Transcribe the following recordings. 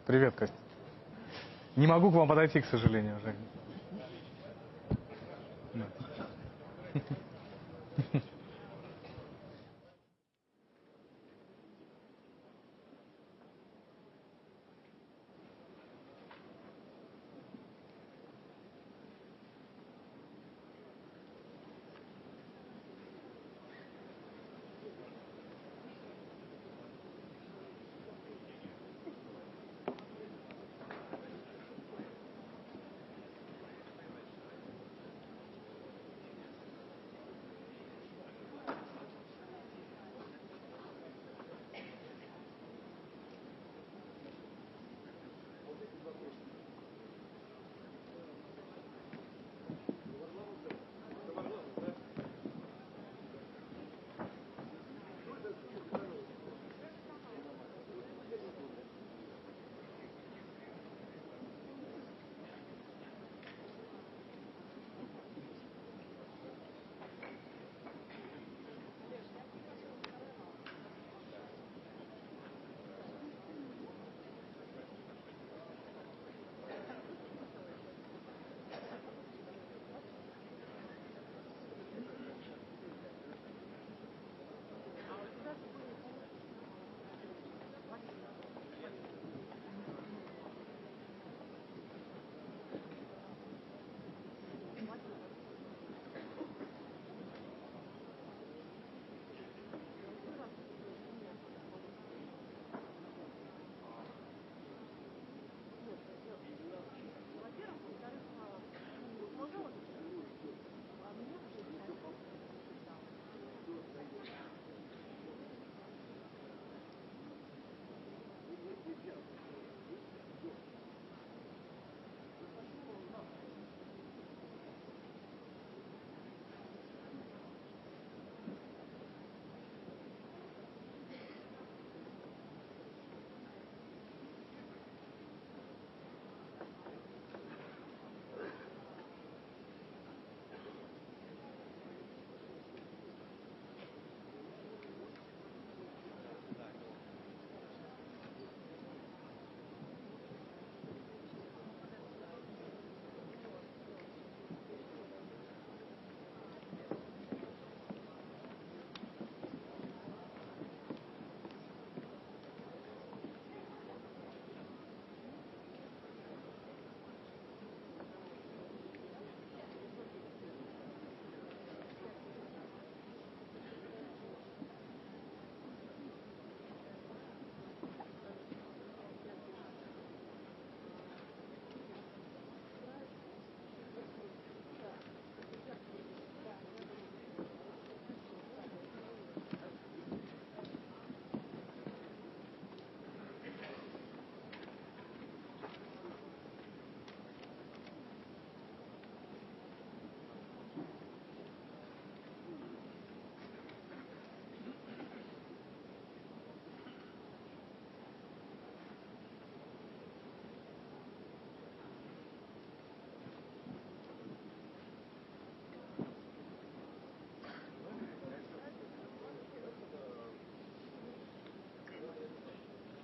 Привет, Костя. Не могу к вам подойти, к сожалению, Жень.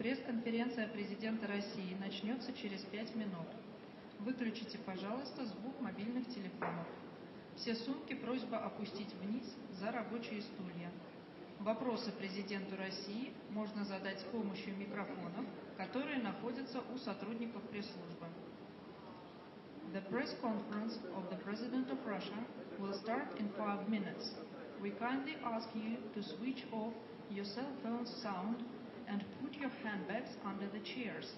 Пресс-конференция президента России начнется через 5 минут. Выключите, пожалуйста, звук мобильных телефонов. Все сумки просьба опустить вниз за рабочие стулья. Вопросы президенту России можно задать с помощью микрофонов, которые находятся у сотрудников пресс-службы. The press conference of the President of Russia will start in 5 minutes. We kindly ask you to switch off your cell phone's sound and put your handbags under the chairs.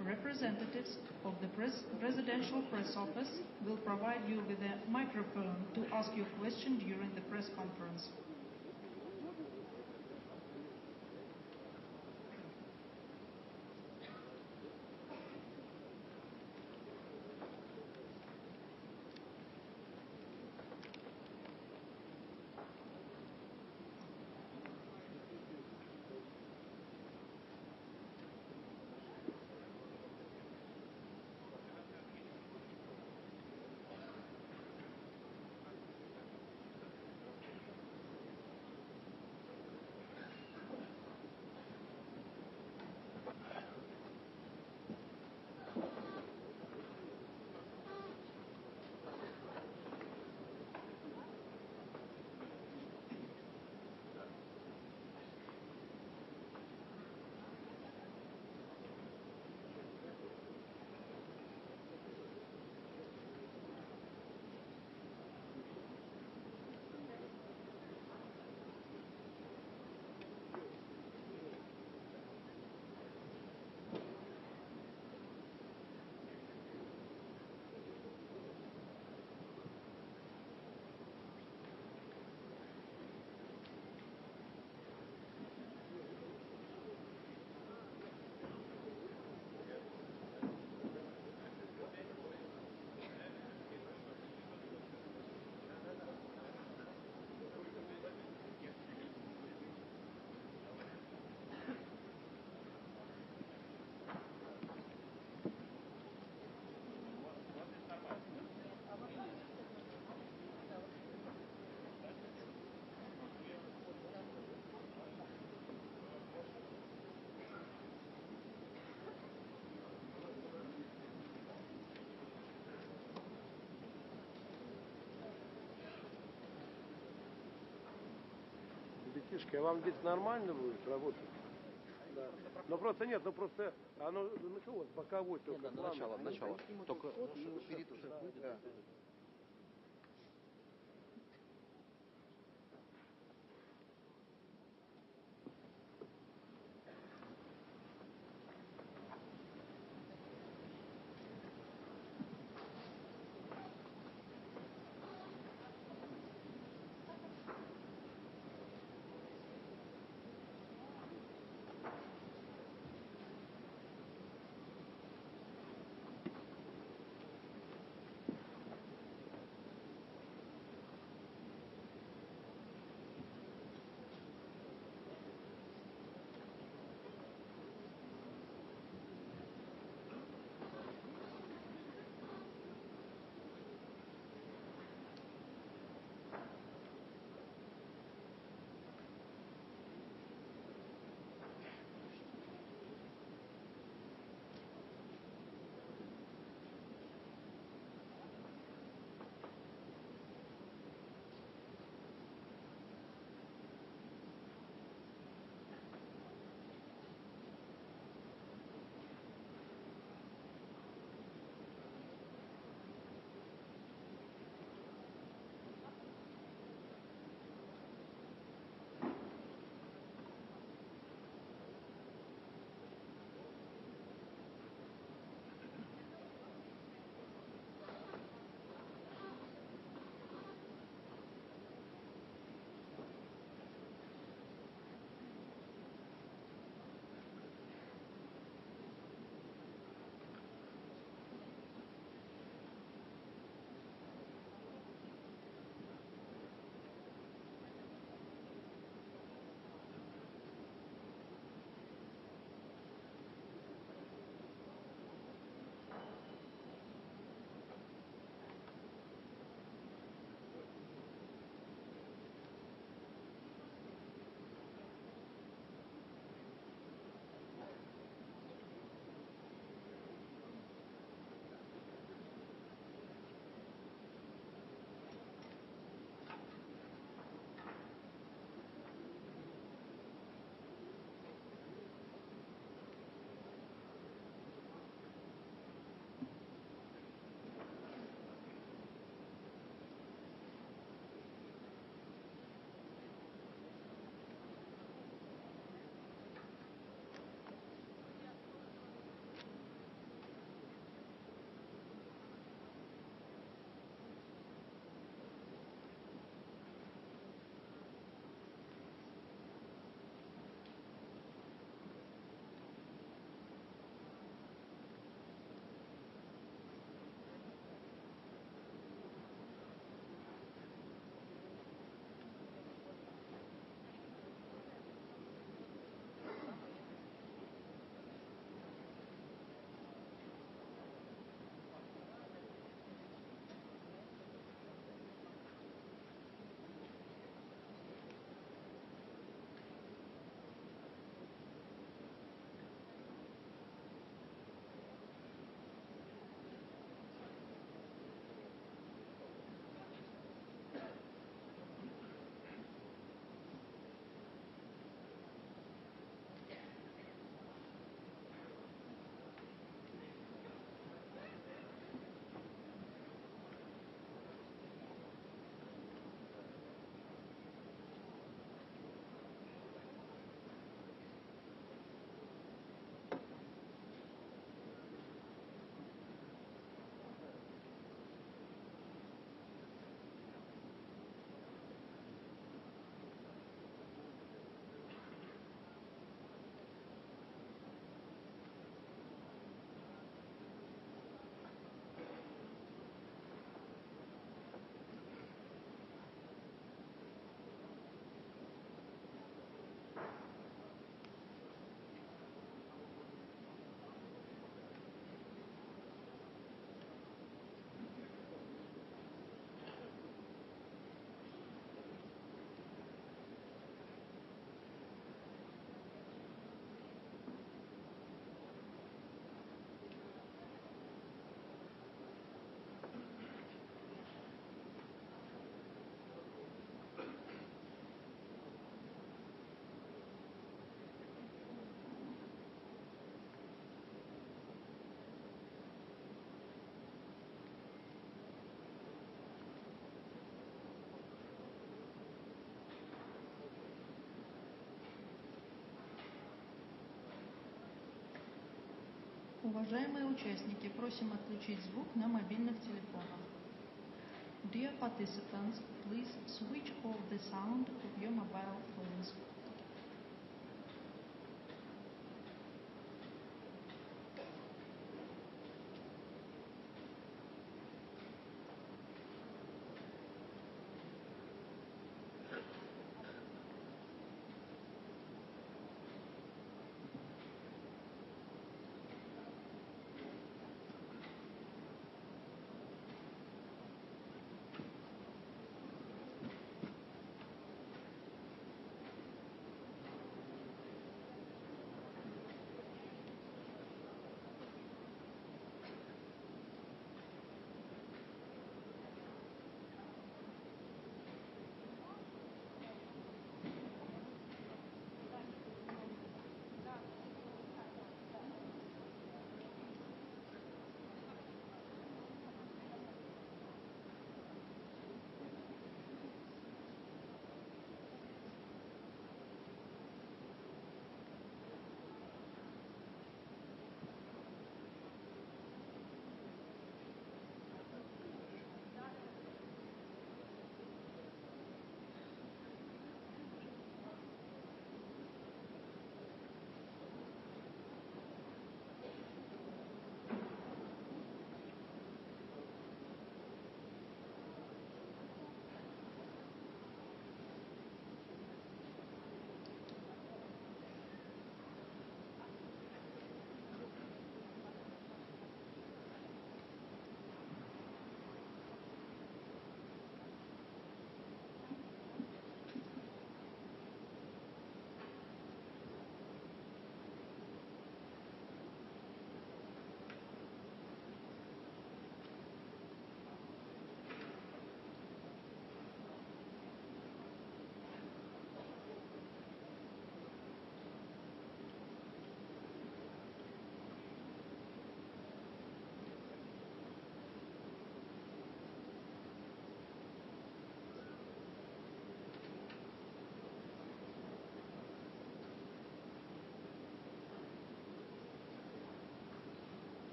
Representatives of the Presidential Press Office will provide you with a microphone to ask your question during the press conference. Леночка, а вам здесь нормально будет работать? Да. Ну просто нет, ну просто оно, ну что у вас боковой только Нет, да, план. начало. Только вперед уже. Да. Уважаемые участники, просим отключить звук на мобильных телефонах. Dear participants, please switch off the sound of your mobile phones.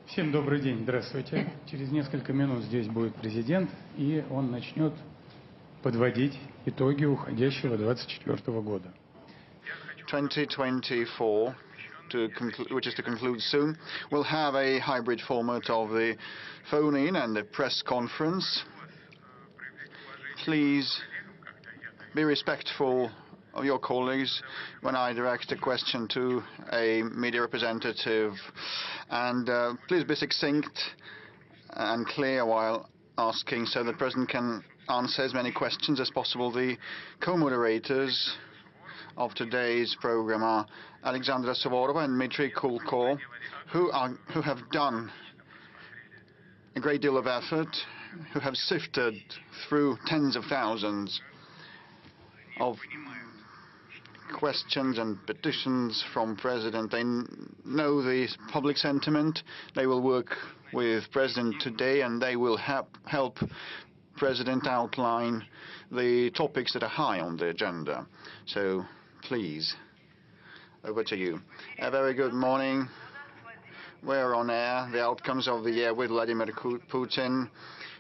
Всем добрый день, здравствуйте. Через несколько минут здесь будет президент, и он начнет подводить итоги уходящего 2024 года. 2024, which is to conclude soon, will have a hybrid format of the phone-in and the press conference. Please be respectful of your colleagues when I direct a question to a media representative, and please be succinct and clear while asking so the President can answer as many questions as possible. The co-moderators of today's program are Alexandra Suvorova and Dmitry Kulko, who have done a great deal of effort, who have sifted through tens of thousands of questions and petitions from President. They know the public sentiment. They will work with President today, and they will help President outline the topics that are high on the agenda. So please, over to you. A very good morning. We're on air, the outcomes of the year with Vladímir Putin.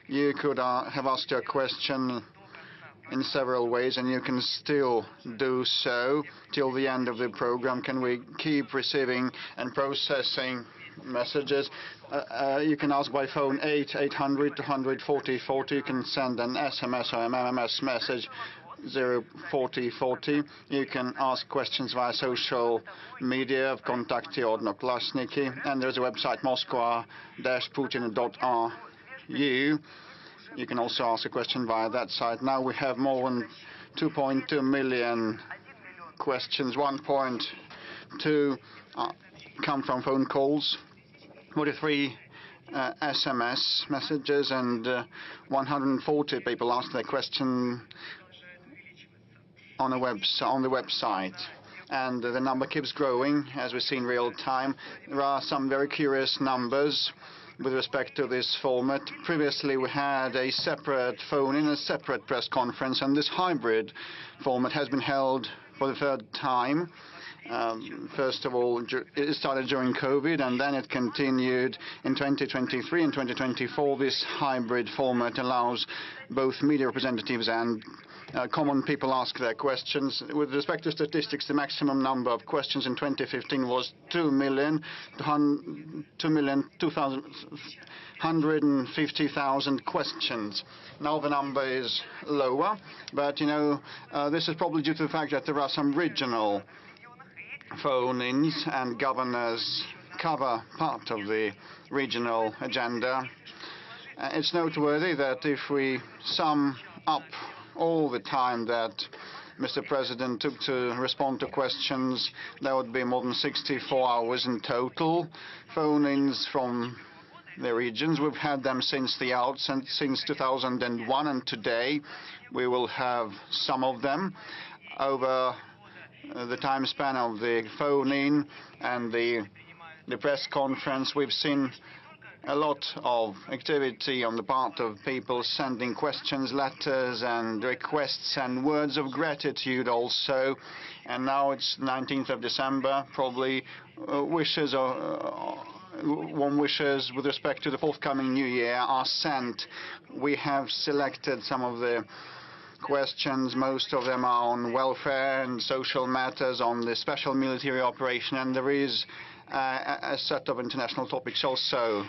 You could have asked your question in several ways, and you can still do so till the end of the program. Can we keep receiving and processing messages? You can ask by phone 800 240 40. You can send an SMS or an MMS message 04040. You can ask questions via social media of Kontakty or Odnoklasniki, and there's a website moskva-putin.ru. You can also ask a question via that site. Now we have more than 2.2 million questions. 1.2 come from phone calls, 43 SMS messages, and 140 people ask their question on the website. And the number keeps growing, as we see in real time. There are some very curious numbers with respect to this format. Previously, we had a separate phone in, a separate press conference, and this hybrid format has been held for the third time. First of all, it started during COVID, and then it continued in 2023 and 2024. This hybrid format allows both media representatives and common people ask their questions. With respect to statistics, the maximum number of questions in 2015 was 2,250,000 questions. Now the number is lower, but this is probably due to the fact that there are some regional phone-ins, and governors cover part of the regional agenda. It's noteworthy that if we sum up all the time that Mr. President took to respond to questions, there would be more than 64 hours in total. Phone-ins from the regions, we've had them since the outset, since 2001, and today we will have some of them. Over the time span of the phone-in and the press conference, we've seen a lot of activity on the part of people sending questions, letters, and requests, and words of gratitude also. And now it's 19th of December, probably wishes or warm wishes with respect to the forthcoming new year are sent. We have selected some of the questions. Most of them are on welfare and social matters, on the special military operation, and there is a set of international topics also.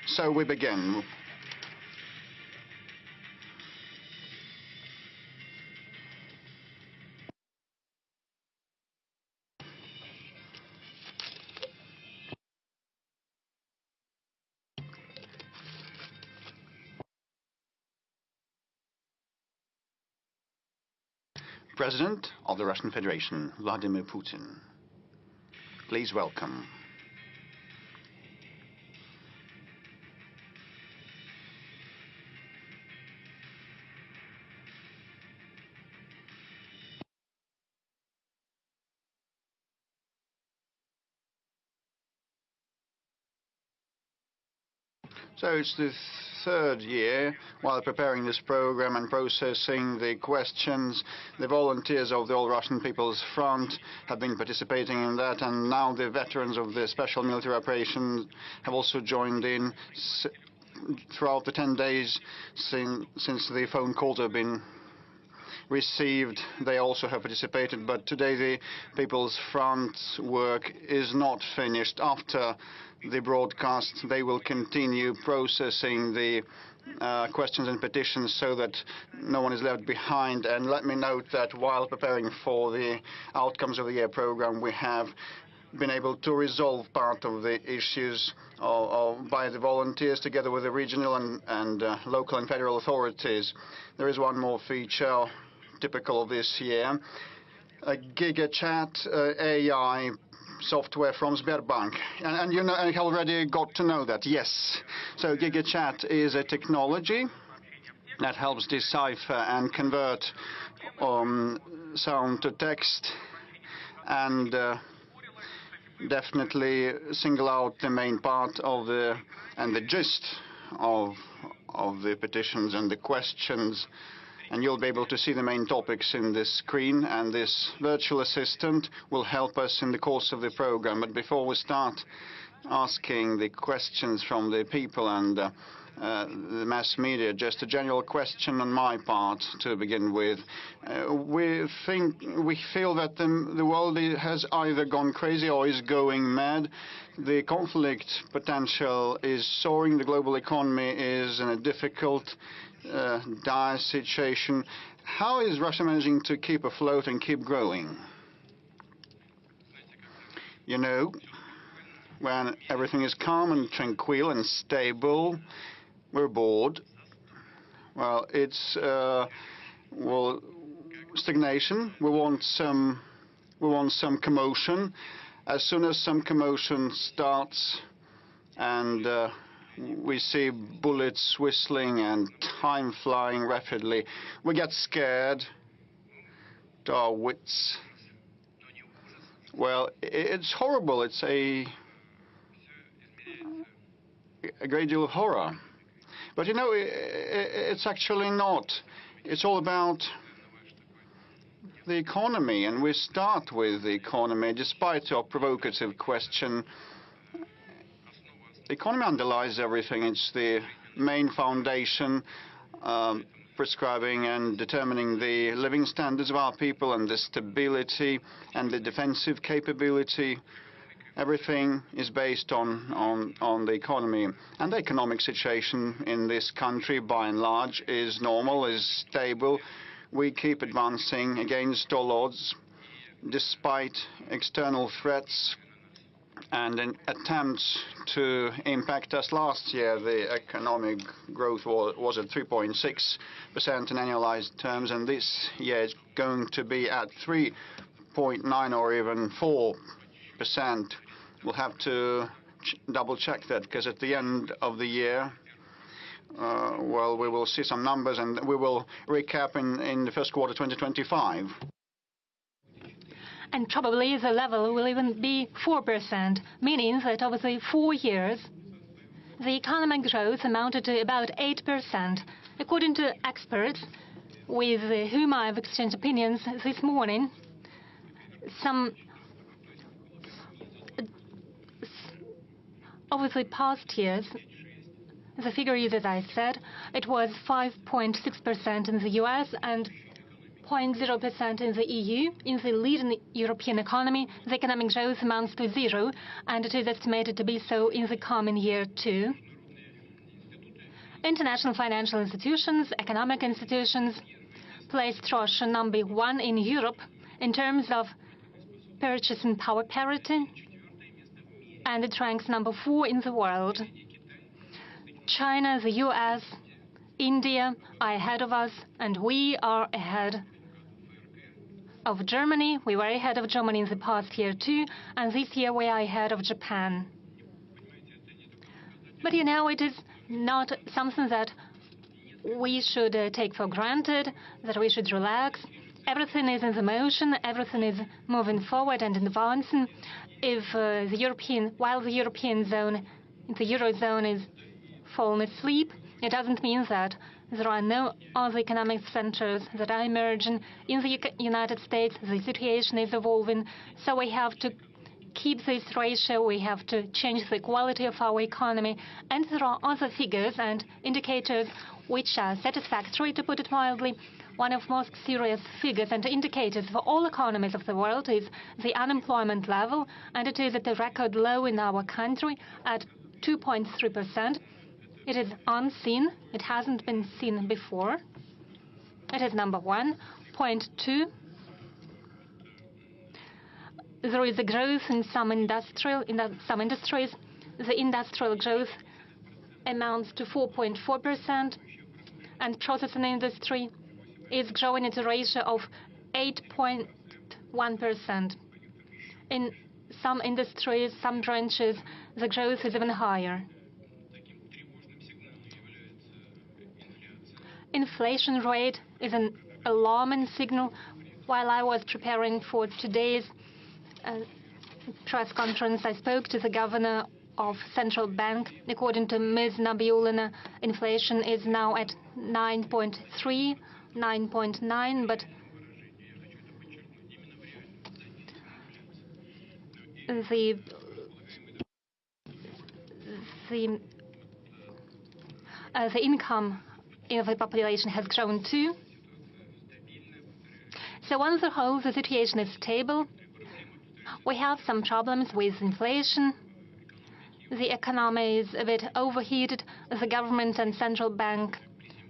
So we begin. President of the Russian Federation, Vladímir Putin. Please welcome. So it's the third year while preparing this program and processing the questions. The volunteers of the All Russian People's Front have been participating in that, and now the veterans of the special military operation have also joined in throughout the 10 days since the phone calls have been received. They also have participated, but today the People's Front's work is not finished. After the broadcast, they will continue processing the questions and petitions so that no one is left behind. And let me note that while preparing for the outcomes of the year program, we have been able to resolve part of the issues by the volunteers together with the regional and local and federal authorities. There is one more feature typical of this year, a GigaChat AI software from Sberbank. And you already got to know that, yes. So GigaChat is a technology that helps decipher and convert sound to text, and definitely single out the main part of the gist of the petitions and the questions and you'll be able to see the main topics in this screen, and this virtual assistant will help us in the course of the program. But before we start asking the questions from the people and the mass media, just a general question on my part to begin with. We feel that the world has either gone crazy or is going mad. The conflict potential is soaring. The global economy is in a difficult, dire situation. How is Russia managing to keep afloat and keep growing? You know, when everything is calm and tranquil and stable, we're bored. Well, it's stagnation. We want some commotion. As soon as some commotion starts and we see bullets whistling and time flying rapidly, we get scared to our wits. Well, it's horrible. It's a great deal of horror. But, you know, it's actually not. It's all about the economy, and we start with the economy. Despite your provocative question, the economy underlies everything. It's the main foundation prescribing and determining the living standards of our people and the stability and the defensive capability. Everything is based on the economy. And the economic situation in this country, by and large, is normal, is stable. We keep advancing against all odds, despite external threats and attempts to impact us. Last year, the economic growth was at 3.6% in annualized terms, and this year it's going to be at 3.9 or even 4%. We'll have to double-check that, because at the end of the year, well, we will see some numbers, and we will recap in the first quarter 2025. And probably the level will even be 4%, meaning that over the 4 years, the economic growth amounted to about 8%. According to experts with whom I've exchanged opinions this morning, over the past years, the figure is, as I said, it was 5.6% in the US and 0.0% in the EU. In the leading European economy, the economic growth amounts to 0, and it is estimated to be so in the coming year too. International financial institutions, economic institutions, placed Russia number 1 in Europe in terms of purchasing power parity, and it ranks number 4 in the world. China, the US, India are ahead of us, and we are ahead of Germany. We were ahead of Germany in the past year too, and this year we are ahead of Japan. But you know, it is not something that we should take for granted, that we should relax. Everything is in the motion, everything is moving forward and advancing. If while the European zone, the Eurozone is falling asleep, it doesn't mean that there are no other economic centers that are emerging. In the United States, the situation is evolving, so we have to keep this ratio, we have to change the quality of our economy, and there are other figures and indicators which are satisfactory, to put it mildly. One of most serious figures and indicators for all economies of the world is the unemployment level, and it is at a record low in our country at 2.3%. It is unseen. It hasn't been seen before. It is number 1. Point 2. There is a growth in some industries. The industrial growth amounts to 4.4%, and processing industry is growing at a ratio of 8.1%. In some industries, some branches, the growth is even higher. Inflation rate is an alarming signal. While I was preparing for today's press conference, I spoke to the governor of central bank. According to Ms. Nabiulina, inflation is now at 9.3 9.9, but the income of the population has grown too. So on the whole, the situation is stable. We have some problems with inflation. The economy is a bit overheated. The government and central bank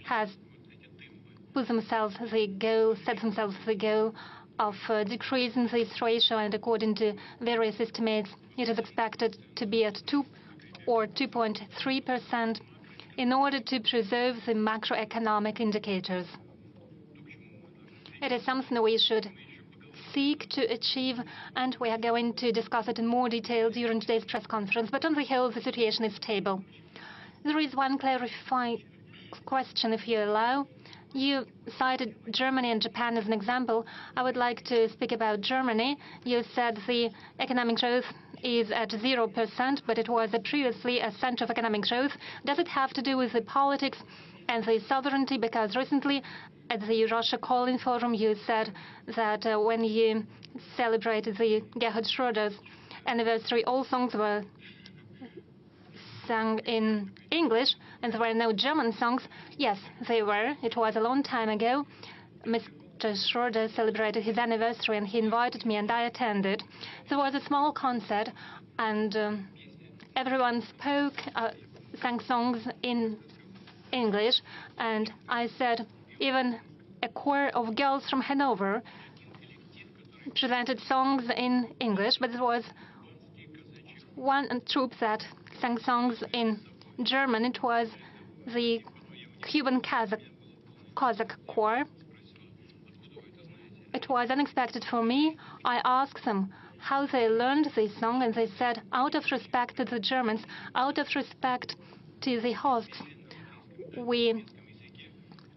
has set themselves the goal of decreasing this ratio, and according to various estimates, it is expected to be at 2 or 2.3% in order to preserve the macroeconomic indicators. It is something we should seek to achieve, and we are going to discuss it in more detail during today's press conference. But on the whole, the situation is stable. There is one clarifying question, if you allow. You cited Germany and Japan as an example. I would like to speak about Germany. You said the economic growth is at 0%, but it was previously a center of economic growth. Does it have to do with the politics and the sovereignty? Because recently at the Russia Calling Forum, you said that when you celebrated the Gerhard Schröder's anniversary, all songs were sung in English, and there were no German songs. Yes, they were. It was a long time ago. Mr. Schröder celebrated his anniversary, and he invited me, and I attended. There was a small concert, and everyone sang songs in English, and I said even a choir of girls from Hanover presented songs in English, but there was one troupe that sang songs in German. It was the Cuban Cossack Corps. It was unexpected for me. I asked them how they learned this song, and they said, out of respect to the Germans, out of respect to the hosts, we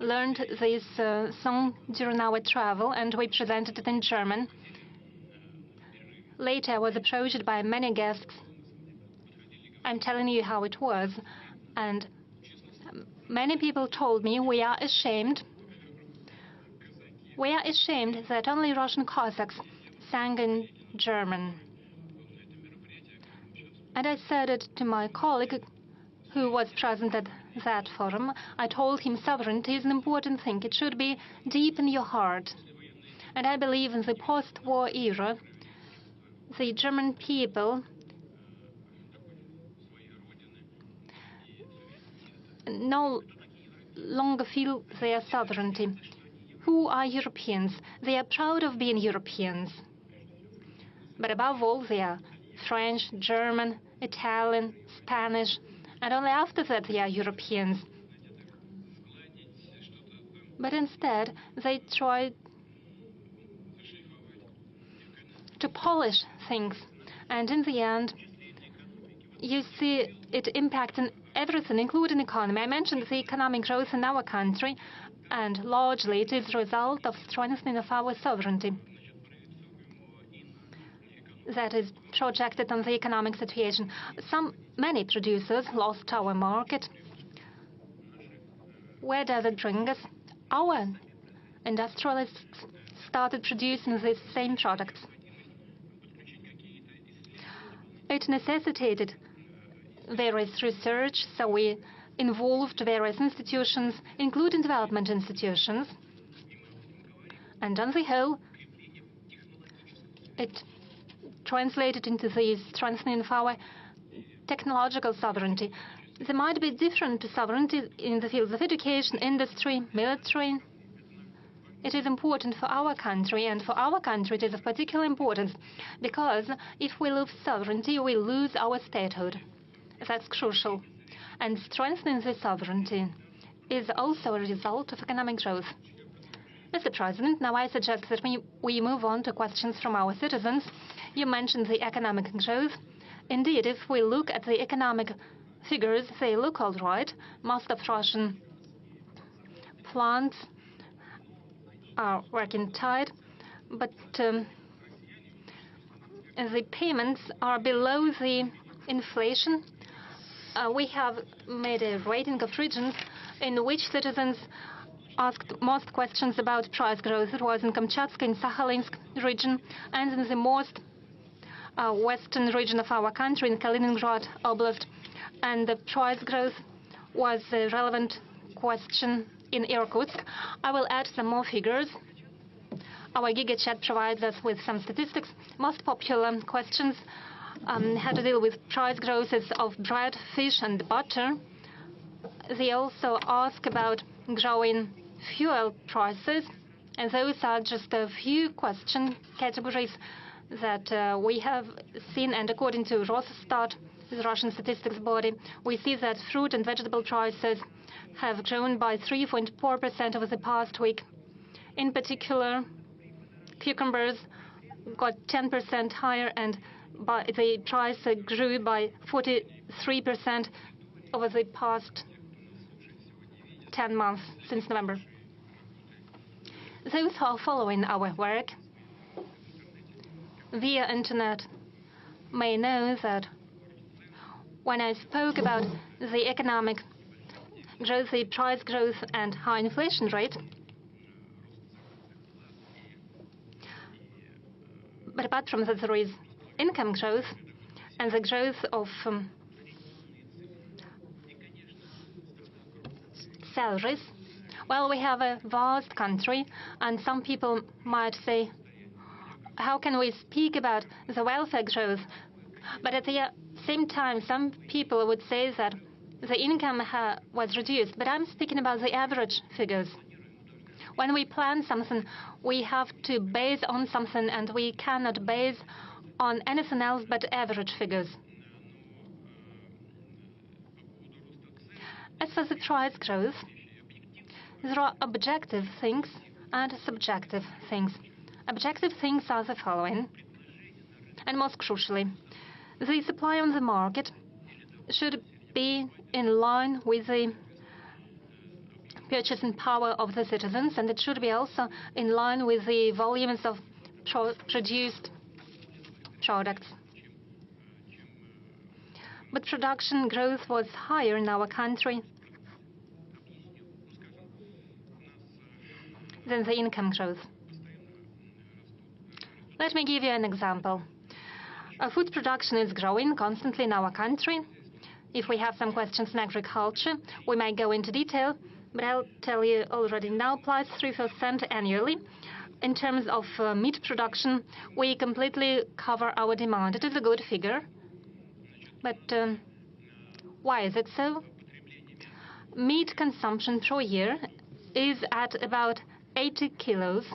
learned this song during our travel, and we presented it in German. Later, I was approached by many guests. I'm telling you how it was. And many people told me, we are ashamed. We are ashamed that only Russian Cossacks sang in German. And I said it to my colleague who was present at that forum. I told him sovereignty is an important thing. It should be deep in your heart. And I believe in the post-war era, the German people no longer feel their sovereignty. Who are Europeans? They are proud of being Europeans. But above all, they are French, German, Italian, Spanish, and only after that they are Europeans. But instead, they try to polish things, and in the end, you see it impacting everything, including economy. I mentioned the economic growth in our country, and largely it is a result of strengthening of our sovereignty that is projected on the economic situation. Many producers lost our market. Where does it bring us? Our industrialists started producing these same products. It necessitated various research, so we involved various institutions, including development institutions. And on the whole, it translated into the strengthening of our technological sovereignty. There might be different sovereignty in the fields of education, industry, military. It is important for our country, and for our country it is of particular importance, because if we lose sovereignty, we lose our statehood. That's crucial. And strengthening the sovereignty is also a result of economic growth. Mr. President, now I suggest that we move on to questions from our citizens. You mentioned the economic growth. Indeed, if we look at the economic figures, they look all right. Most of Russian plants are working tight, but the payments are below the inflation. We have made a rating of regions in which citizens asked most questions about price growth. It was in Kamchatka, in Sakhalinsk region, and in the most western region of our country, in Kaliningrad Oblast. And the price growth was a relevant question in Irkutsk. I will add some more figures. Our GigaChat provides us with some statistics. Most popular questions had to deal with price growths of bread, fish, and butter. They also ask about growing fuel prices, and those are just a few question categories that we have seen. And according to Rosstat, the Russian statistics body, we see that fruit and vegetable prices have grown by 3.4% over the past week. In particular, cucumbers got 10% higher, and the price grew by 43% over the past 10 months since November. Those who are following our work via internet may know that when I spoke about the economic growth, the price growth, and high inflation rate, but apart from that, there is income growth and the growth of salaries. Well, we have a vast country, and some people might say, how can we speak about the welfare growth? But at the same time, some people would say that the income was reduced. But I'm speaking about the average figures. When we plan something, we have to base on something, and we cannot base on anything else but average figures. As for the price growth, there are objective things and subjective things. Objective things are the following, and most crucially, the supply on the market should be in line with the purchasing power of the citizens, and it should be also in line with the volumes of produced products. But production growth was higher in our country than the income growth. Let me give you an example. Food production is growing constantly in our country. If we have some questions in agriculture, we might go into detail, but I'll tell you already now, plus 3% annually. In terms of meat production, we completely cover our demand. It is a good figure. But why is it so? Meat consumption per year is at about 80 kilos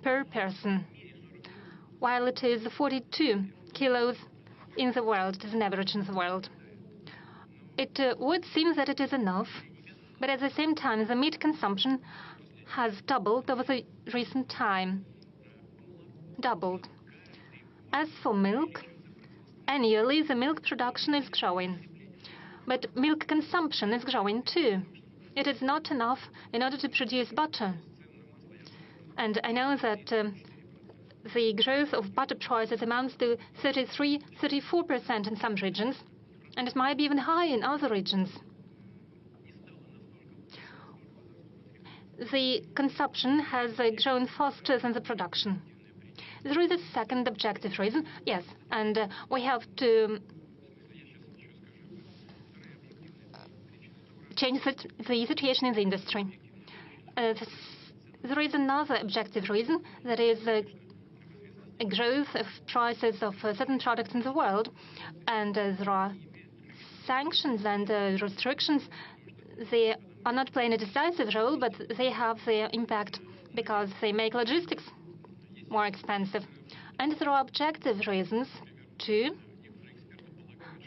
per person, while it is 42 kilos in the world. It is an average in the world. It would seem that it is enough, but at the same time, the meat consumption has doubled over the recent time. Doubled. As for milk, annually the milk production is growing, but milk consumption is growing too. It is not enough in order to produce butter. And I know that the growth of butter prices amounts to 33–34% in some regions, and it might be even higher in other regions. The consumption has grown faster than the production. There is a second objective reason, yes, and we have to change the situation in the industry. There is another objective reason, that is a growth of prices of certain products in the world, and there are sanctions and restrictions. They are not playing a decisive role, but they have their impact because they make logistics more expensive. And there are objective reasons too.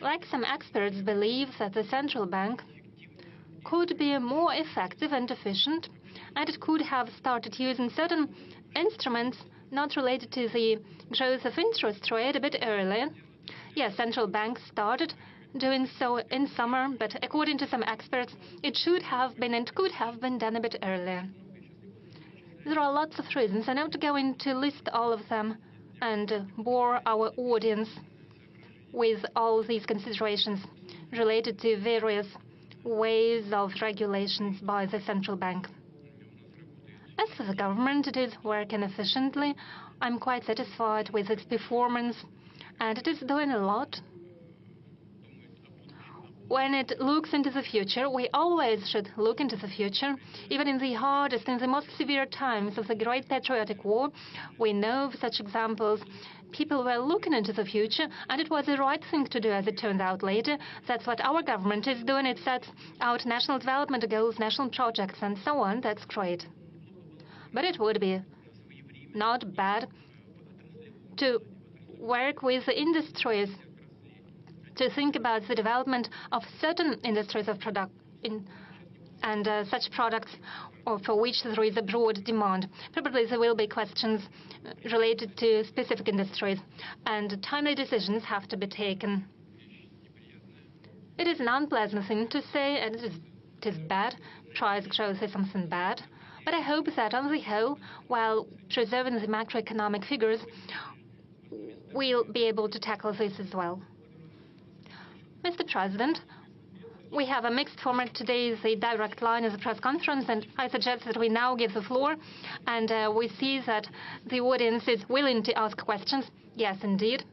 Like some experts believe that the central bank could be more effective and efficient, and it could have started using certain instruments not related to the growth of interest rate a bit earlier. Yes, central bank started doing so in summer, but according to some experts, it should have been and could have been done a bit earlier. There are lots of reasons. I'm not going to list all of them and bore our audience with all these considerations related to various ways of regulations by the central bank. As for the government, it is working efficiently. I'm quite satisfied with its performance, and it is doing a lot. When it looks into the future, we always should look into the future. Even in the hardest, in the most severe times of the Great Patriotic War, we know of such examples. People were looking into the future, and it was the right thing to do, as it turned out later. That's what our government is doing. It sets out national development goals, national projects, and so on. That's great. But it would be not bad to work with the industries, to think about the development of certain industries of product and such products for which there is a broad demand. Probably there will be questions related to specific industries, and timely decisions have to be taken. It is an unpleasant thing to say, and it is bad. Price growth is something bad. But I hope that on the whole, while preserving the macroeconomic figures, we'll be able to tackle this as well. Mr. President, we have a mixed format today. The direct line is a press conference, and I suggest that we now give the floor, and we see that the audience is willing to ask questions. Yes, indeed.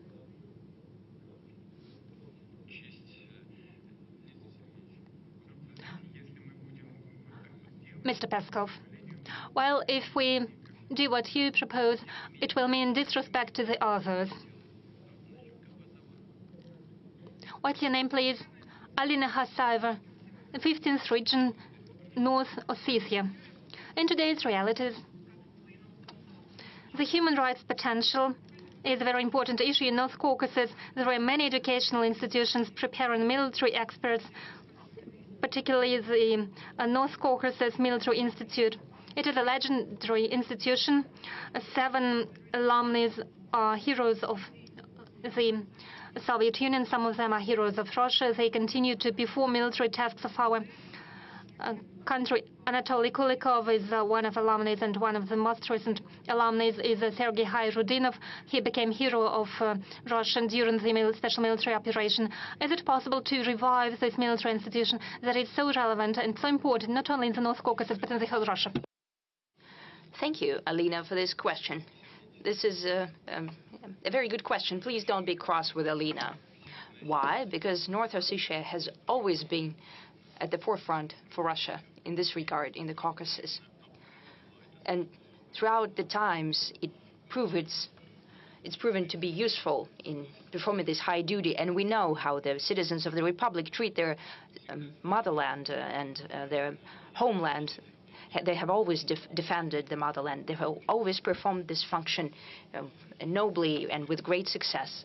Mr. Peskov, well, if we do what you propose, it will mean disrespect to the others. What's your name, please? Alina Hasaeva, 15th region, North Ossetia. In today's realities, the human rights potential is a very important issue in North Caucasus. There are many educational institutions preparing military experts, particularly the North Caucasus Military Institute. It is a legendary institution. 7 alumni are heroes of the Soviet Union. Some of them are heroes of Russia. They continue to perform military tasks of our country. Anatoly Kulikov is one of alumni, and one of the most recent alumni is Sergei Hayrudinov. He became hero of Russia during the special military operation. Is it possible to revive this military institution that is so relevant and so important, not only in the North Caucasus, but in the whole Russia? Thank you, Alina, for this question. This is a very good question. Please don't be cross with Alina. Why? Because North Ossetia has always been at the forefront for Russia in this regard in the Caucasus. And throughout the times, it's proven to be useful in performing this high duty. And we know how the citizens of the Republic treat their motherland and their homeland. They have always defended the motherland. They have always performed this function nobly and with great success.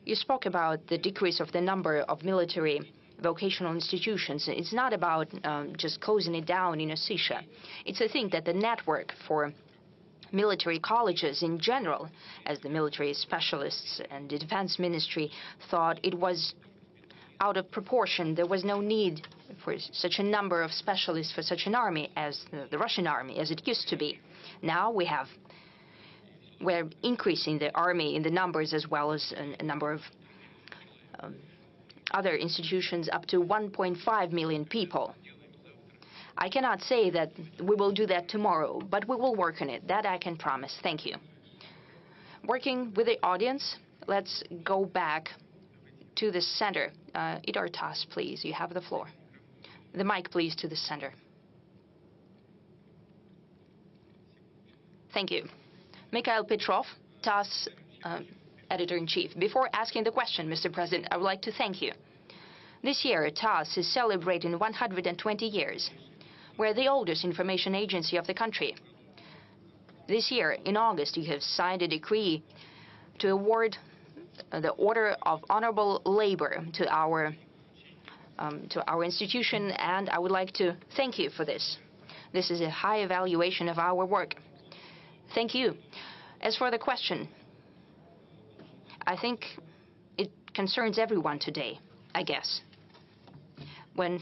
You spoke about the decrease of the number of military vocational institutions. It's not about just closing it down in Ossetia. It's a thing that the network for military colleges in general, as the military specialists and the defense ministry thought it was out of proportion. There was no need for such a number of specialists for such an army as the Russian army, as it used to be. Now we're increasing the army in the numbers as well as a number of other institutions up to 1.5 million people. I cannot say that we will do that tomorrow, but we will work on it. That I can promise. Thank you. Working with the audience, let's go back to the center. Idar Tas, please, you have the floor. The mic, please, to the center. Thank you. Mikhail Petrov, TASS Editor-in-Chief. Before asking the question, Mr. President, I would like to thank you. This year, TASS is celebrating 120 years. We're the oldest information agency of the country. This year, in August, you have signed a decree to award the Order of Honorable Labor to our institution, and I would like to thank you for this. This is a high evaluation of our work. Thank you. As for the question, I think it concerns everyone today, I guess. When,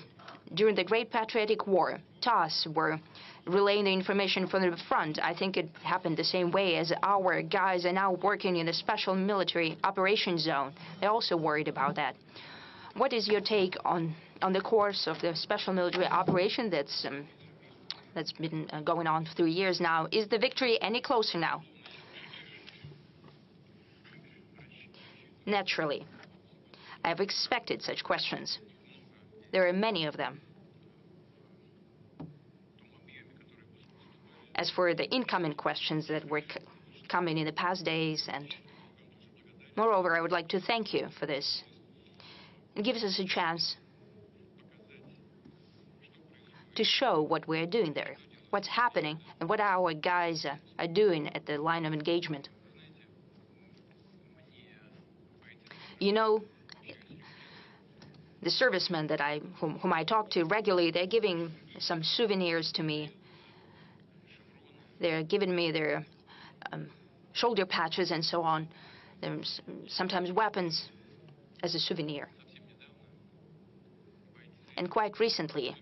during the Great Patriotic War, TASS were relaying the information from the front, I think it happened the same way as our guys are now working in a special military operation zone. They're also worried about that. What is your take on the course of the special military operation that's that's been going on for 3 years now. Is the victory any closer now? Naturally, I have expected such questions. There are many of them. As for the incoming questions that were coming in the past days, and moreover, I would like to thank you for this. It gives us a chance to show what we're doing there, what's happening, and what our guys are doing at the line of engagement. You know, the servicemen that whom I talk to regularly, they're giving some souvenirs to me. They're giving me their shoulder patches and so on. There's sometimes weapons as a souvenir. And quite recently,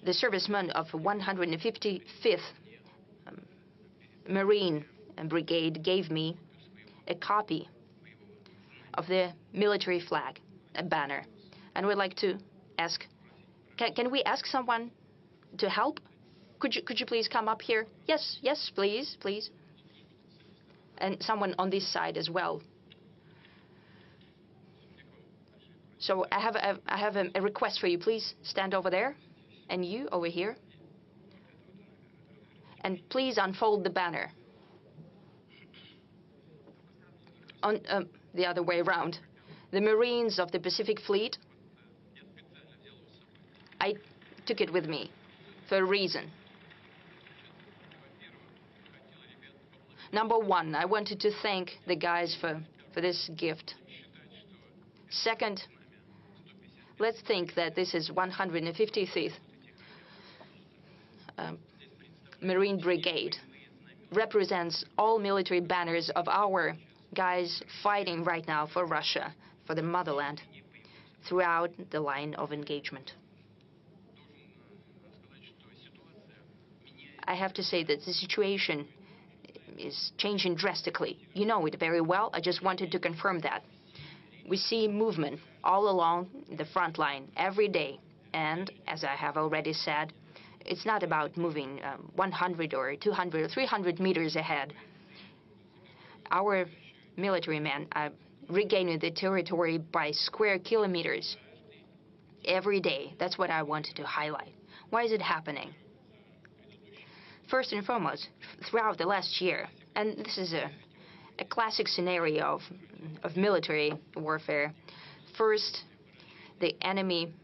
the servicemen of 155th Marine Brigade gave me a copy of the military flag, a banner. And we'd like to ask, can we ask someone to help? Could you please come up here? Yes, please. And someone on this side as well. So I have a request for you. Please stand over there, and you over here. And please unfold the banner. On the other way around. The Marines of the Pacific Fleet, I took it with me for a reason. Number one, I wanted to thank the guys for this gift. Second, let's think that this is 155th Marine Brigade. Represents all military banners of our guys fighting right now for Russia, for the motherland, throughout the line of engagement. I have to say that the situation is changing drastically. You know it very well. I just wanted to confirm that. We see movement all along the front line every day. And as I have already said, it's not about moving 100 or 200 or 300 meters ahead. Our military men are regaining the territory by square kilometers every day. That's what I wanted to highlight. Why is it happening? First and foremost, throughout the last year, and this is a classic scenario of military warfare. First, the enemy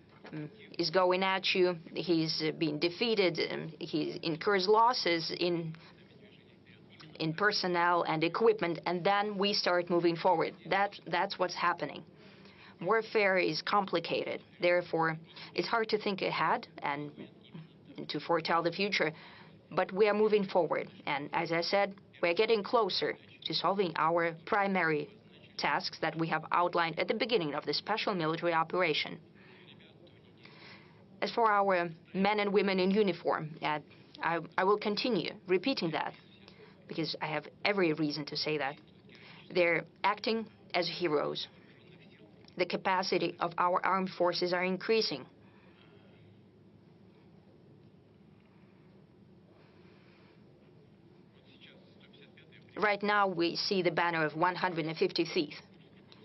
is going at you, he's being defeated, he incurs losses in personnel and equipment, and then we start moving forward. That's what's happening. Warfare is complicated. Therefore, it's hard to think ahead and to foretell the future. But we are moving forward. And as I said, we're getting closer to solving our primary tasks that we have outlined at the beginning of the special military operation. As for our men and women in uniform, I will continue repeating that, because I have every reason to say that. They're acting as heroes. The capacity of our armed forces are increasing. Right now, we see the banner of 155th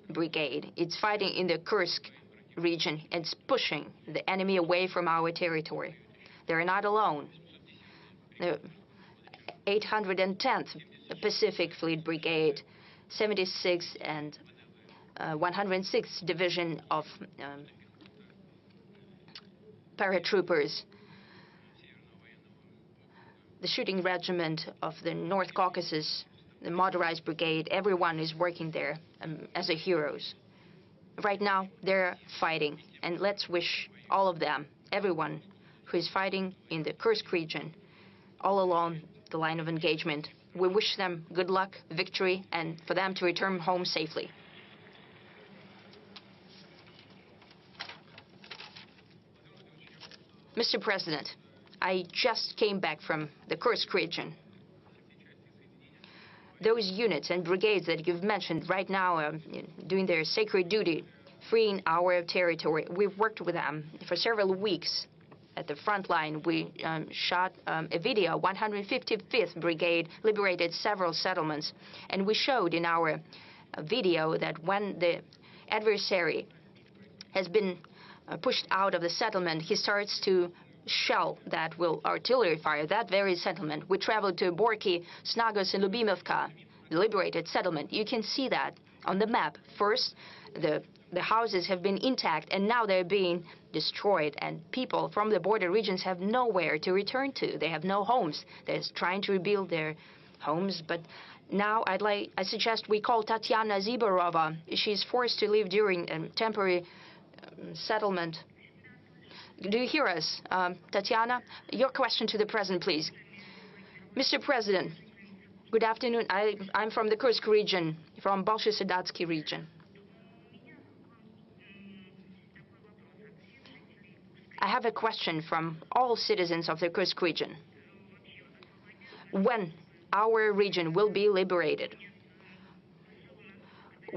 Brigade. It's fighting in the Kursk region. It's pushing the enemy away from our territory. They're not alone. The 810th Pacific Fleet Brigade, 76th and 106th Division of paratroopers, the shooting regiment of the North Caucasus, the motorized brigade, everyone is working there as a heroes. Right now, they're fighting, and let's wish all of them, everyone who is fighting in the Kursk region, all along the line of engagement, we wish them good luck, victory, and for them to return home safely. Mr. President, I just came back from the Kursk region. Those units and brigades that you've mentioned right now are doing their sacred duty, freeing our territory. We've worked with them for several weeks. at the front line. We shot a video. 155th Brigade liberated several settlements, and we showed in our video that when the adversary has been pushed out of the settlement, he starts to shell that will artillery fire that very settlement. We traveled to Borki, Snagos, and Lubimovka, the liberated settlement. You can see that on the map. First, the houses have been intact, and now they're being destroyed, and people from the border regions have nowhere to return to. They have no homes. They're trying to rebuild their homes, but now I suggest we call Tatiana Ziborova. She's forced to live during a temporary settlement. Do you hear us, Tatiana? Your question to the President, please. Mr. President, good afternoon. I'm from the Kursk region, from Bolshe-Sedatsky region. I have a question from all citizens of the Kursk region. When our region will be liberated,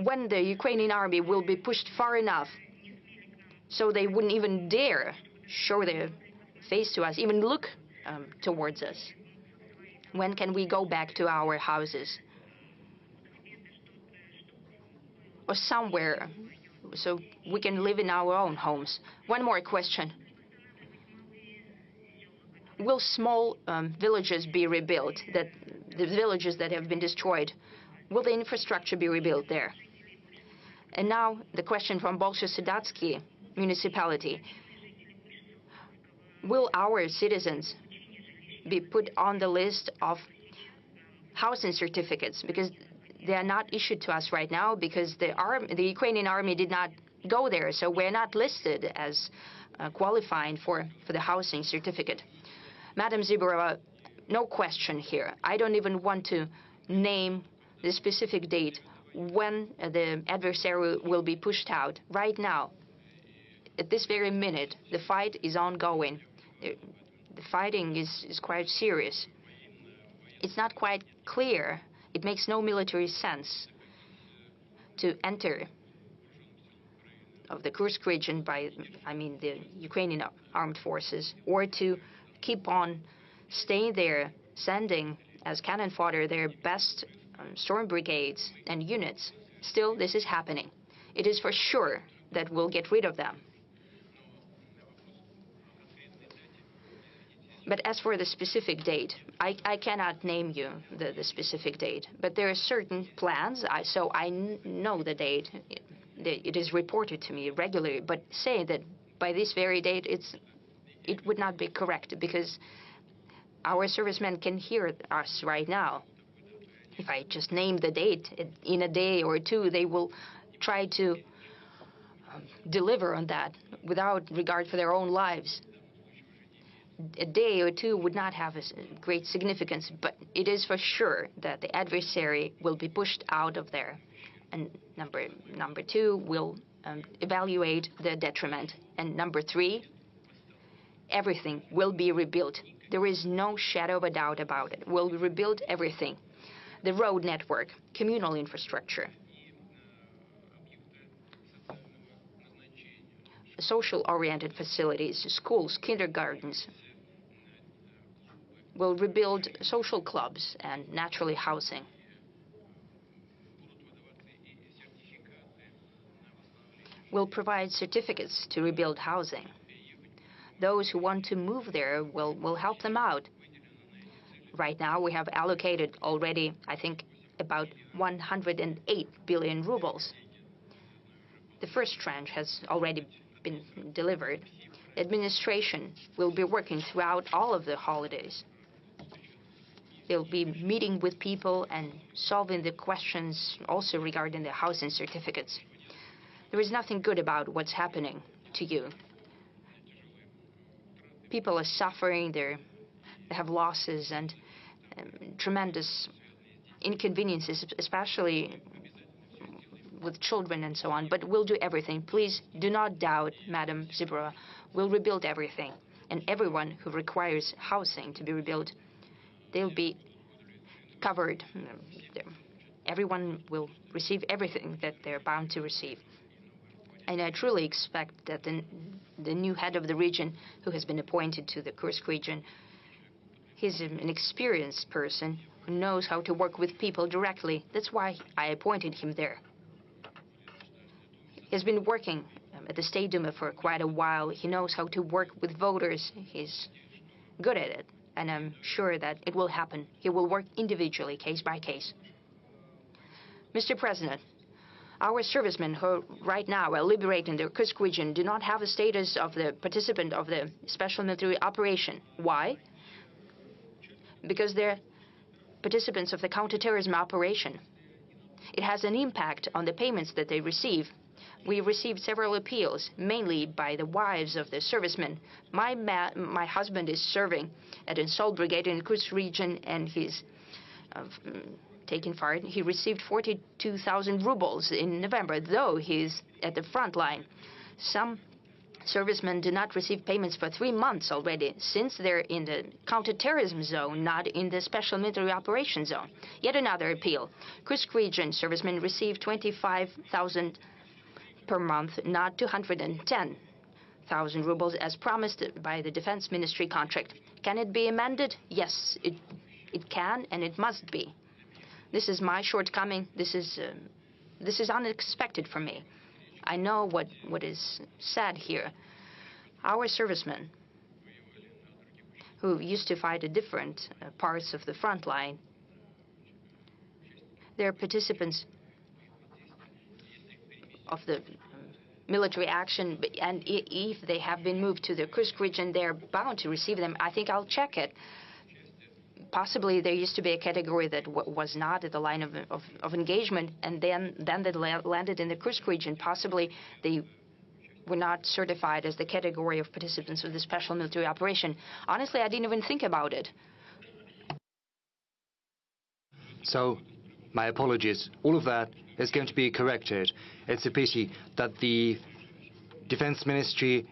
when the Ukrainian army will be pushed far enough so they wouldn't even dare show their face to us, even look towards us, when can we go back to our houses or somewhere so we can live in our own homes? One more question. Will small villages be rebuilt, the villages that have been destroyed? Will the infrastructure be rebuilt there? And now the question from Bolshe-Sedatsky municipality. Will our citizens be put on the list of housing certificates? Because they are not issued to us right now because the Ukrainian army did not go there, so we're not listed as qualifying for the housing certificate. Madam Ziborova, no question here. I don't even want to name the specific date when the adversary will be pushed out. Right now, at this very minute, the fight is ongoing. The fighting is quite serious. It's not quite clear. It makes no military sense to enter of the Kursk region by, the Ukrainian armed forces, or to keep on staying there, sending as cannon fodder their best storm brigades and units. Still, this is happening. It is for sure that we'll get rid of them. But as for the specific date, I cannot name you the specific date, but there are certain plans, so I know the date. It is reported to me regularly, but say that by this very date, it would not be correct, because our servicemen can hear us right now. If I just name the date, in a day or two, they will try to deliver on that without regard for their own lives. A day or two would not have a great significance, but it is for sure that the adversary will be pushed out of there. And number two, will evaluate the detriment. And number three, everything will be rebuilt. There is no shadow of a doubt about it. We'll rebuild everything. The road network, communal infrastructure, social-oriented facilities, schools, kindergartens. We'll rebuild social clubs and, naturally, housing. We'll provide certificates to rebuild housing. Those who want to move there, will help them out. Right now, we have allocated already, I think, about 108 billion rubles. The first tranche has already been delivered. The administration will be working throughout all of the holidays. They'll be meeting with people and solving the questions also regarding the housing certificates. There is nothing good about what's happening to you. People are suffering, they have losses and tremendous inconveniences, especially with children and so on, but we'll do everything. Please do not doubt, Madam Ziborova. We'll rebuild everything, and everyone who requires housing to be rebuilt, they'll be covered. Everyone will receive everything that they're bound to receive. And I truly expect that the new head of the region, who has been appointed to the Kursk region, he's an experienced person who knows how to work with people directly. That's why I appointed him there. He's been working at the State Duma for quite a while. He knows how to work with voters. He's good at it, and I'm sure that it will happen. He will work individually, case by case. Mr. President, our servicemen who right now are liberating the Kursk region do not have a status of the participant of the special military operation. Why? Because they're participants of the counterterrorism operation. It has an impact on the payments that they receive. We received several appeals, mainly by the wives of the servicemen. My husband is serving at an assault brigade in the Kursk region, and he's taken part. He received 42,000 rubles in November, though he's at the front line. Some servicemen did not receive payments for 3 months already, since they're in the counterterrorism zone, not in the special military operation zone. Yet another appeal. Kursk region servicemen received 25,000 per month, not 210,000 rubles as promised by the Defense Ministry contract. Can it be amended? Yes, it can and it must be. This is my shortcoming. This is unexpected for me. I know what is said here. Our servicemen who used to fight at different parts of the front line, they're participants of the military action, and if they have been moved to the Kursk region, they're bound to receive them. I think I'll check it. Possibly there used to be a category that was not at the line of engagement, and then they landed in the Kursk region. Possibly they were not certified as the category of participants of the special military operation. Honestly, I didn't even think about it. So, my apologies. All of that is going to be corrected. It's a pity that the Defense Ministry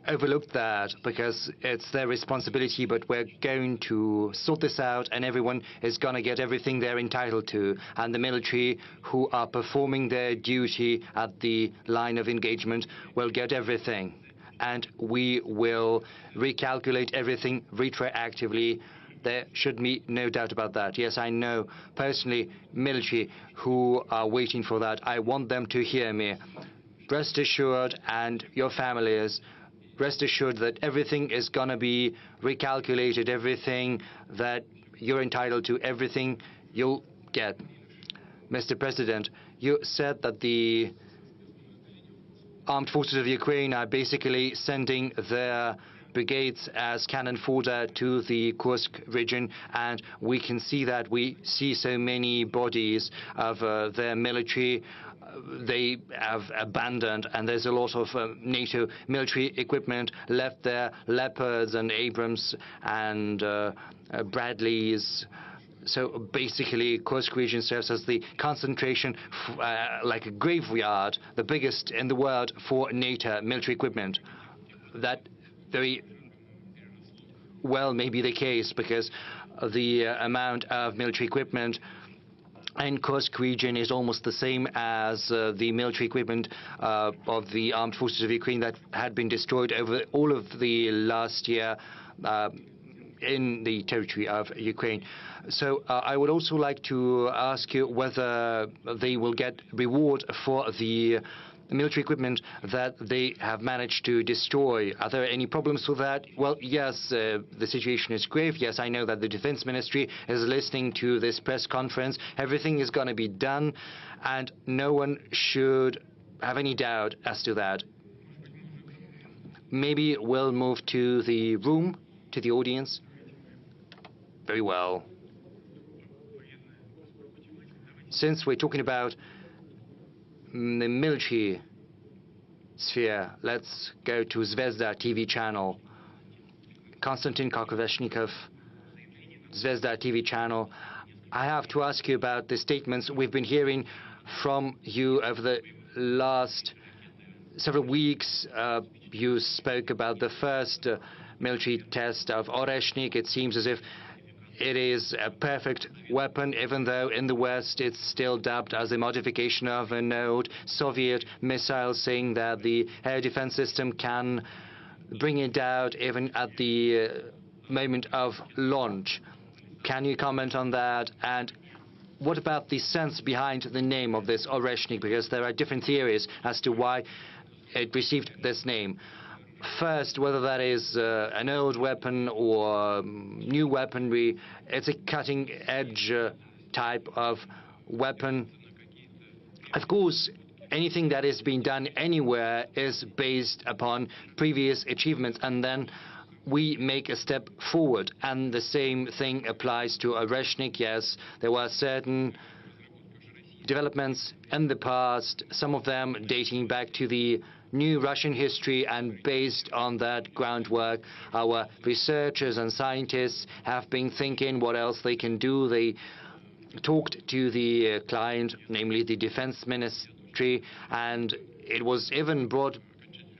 overlooked that because it's their responsibility, but we're going to sort this out and everyone is going to get everything they're entitled to. And the military who are performing their duty at the line of engagement will get everything. And we will recalculate everything retroactively. There should be no doubt about that. Yes, I know personally military who are waiting for that. I want them to hear me. Rest assured, and your families, rest assured that everything is going to be recalculated, everything that you're entitled to, everything you'll get. Mr. President, you said that the armed forces of Ukraine are basically sending their brigades as cannon fodder to the Kursk region, and we can see that. We see so many bodies of their military. They have abandoned, and there's a lot of NATO military equipment left there, Leopards and Abrams and Bradleys. So basically, Kursk region serves as the concentration, like a graveyard, the biggest in the world for NATO military equipment. That very well may be the case because the amount of military equipment in Kursk region is almost the same as the military equipment of the armed forces of Ukraine that had been destroyed over all of the last year in the territory of Ukraine. So I would also like to ask you whether they will get reward for the military equipment that they have managed to destroy. Are there any problems with that? Well, yes, the situation is grave. Yes, I know that the Defense Ministry is listening to this press conference. Everything is going to be done, and no one should have any doubt as to that. Maybe we'll move to the room, to the audience. Very well. Since we're talking about the military sphere, let's go to Zvezda TV channel. Konstantin Kokoveshnikov, Zvezda TV channel. I have to ask you about the statements we've been hearing from you over the last several weeks. You spoke about the first military test of Oreshnik. It seems as if it is a perfect weapon, even though in the West it's still dubbed as a modification of an old Soviet missile, saying that the air defense system can bring it down even at the moment of launch. Can you comment on that? And what about the sense behind the name of this Oreshnik? Because there are different theories as to why it received this name. First, whether that is an old weapon or new weaponry, it's a cutting-edge type of weapon. Of course, anything that is being done anywhere is based upon previous achievements, and then we make a step forward. And the same thing applies to Oreshnik. Yes, there were certain developments in the past, some of them dating back to the new Russian history, and based on that groundwork, our researchers and scientists have been thinking what else they can do. They talked to the client, namely the defense ministry, and it was even brought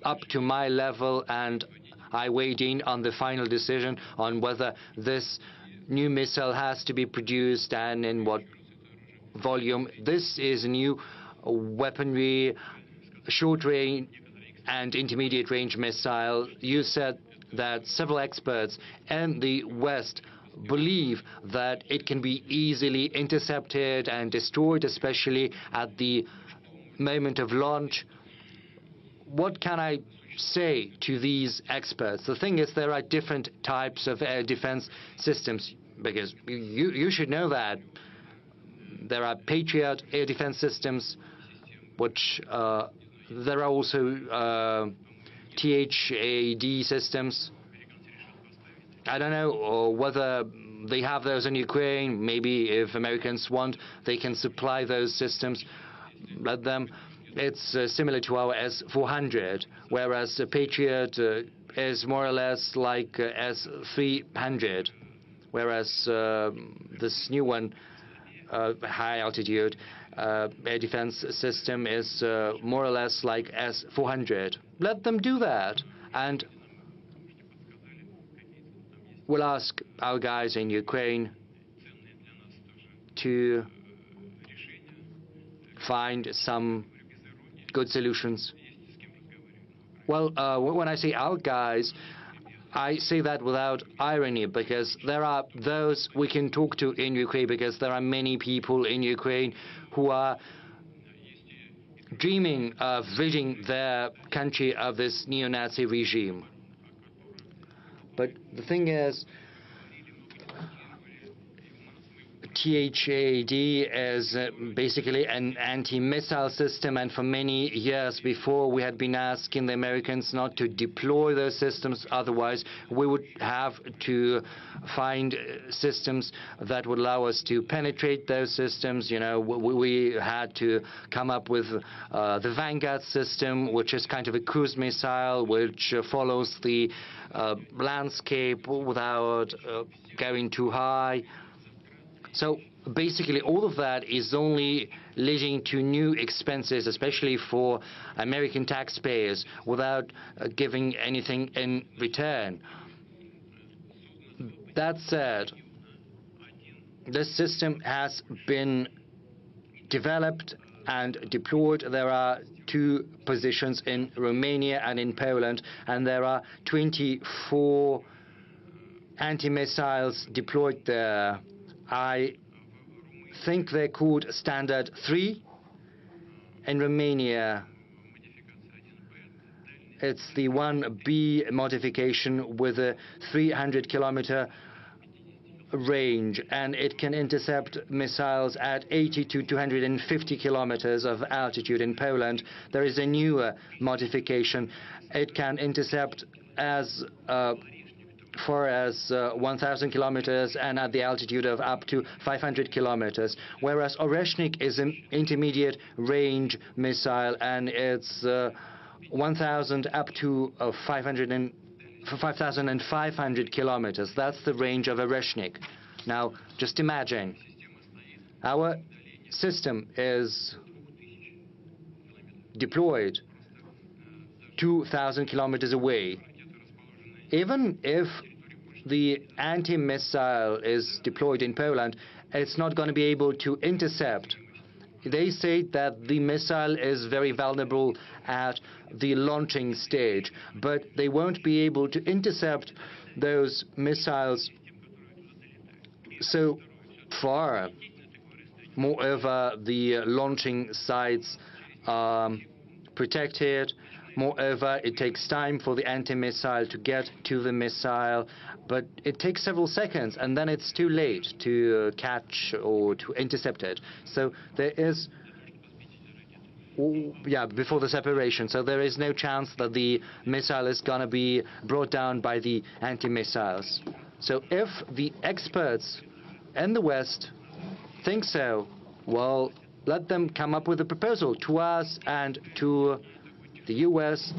up to my level, and I weighed in on the final decision on whether this new missile has to be produced and in what volume. This is a new weaponry, short-range and intermediate-range missile. You said that several experts in the West believe that it can be easily intercepted and destroyed, especially at the moment of launch. What can I say to these experts? The thing is, there are different types of air defense systems, because you should know that there are Patriot air defense systems, which there are also THAAD systems. I don't know whether they have those in Ukraine. Maybe if Americans want, they can supply those systems. Let them. It's similar to our S-400, whereas the Patriot is more or less like S-300, whereas this new one, high altitude air defense system, is more or less like S-400. Let them do that, and we'll ask our guys in Ukraine to find some good solutions. Well, when I say our guys, I say that without irony, because there are those we can talk to in Ukraine, because there are many people in Ukraine who are dreaming of ridding their country of this neo-Nazi regime. But the thing is, THAAD is basically an anti-missile system, and for many years before we had been asking the Americans not to deploy those systems, otherwise we would have to find systems that would allow us to penetrate those systems. You know, we had to come up with the Vanguard system, which is kind of a cruise missile which follows the landscape without going too high. So basically all of that is only leading to new expenses, especially for American taxpayers, without giving anything in return. That said, this system has been developed and deployed. There are 2 positions in Romania and in Poland, and there are 24 anti-missiles deployed there. I think they're called Standard 3. In Romania, it's the 1B modification with a 300-kilometer range, and it can intercept missiles at 80 to 250 kilometers of altitude. In Poland, there is a newer modification. It can intercept as far as 1,000 kilometers and at the altitude of up to 500 kilometers, whereas Oreshnik is an intermediate range missile, and it's 1,000 up to 5,500 kilometers. That's the range of Oreshnik. Now, just imagine, our system is deployed 2,000 kilometers away. Even if the anti-missile is deployed in Poland, it's not going to be able to intercept. They say that the missile is very vulnerable at the launching stage, but they won't be able to intercept those missiles so far. Moreover, the launching sites are protected. Moreover, it takes time for the anti-missile to get to the missile, but it takes several seconds, and then it's too late to catch or to intercept it. So there is, before the separation, so there is no chance that the missile is going to be brought down by the anti-missiles. So if the experts in the West think so, well, let them come up with a proposal to us and to the US.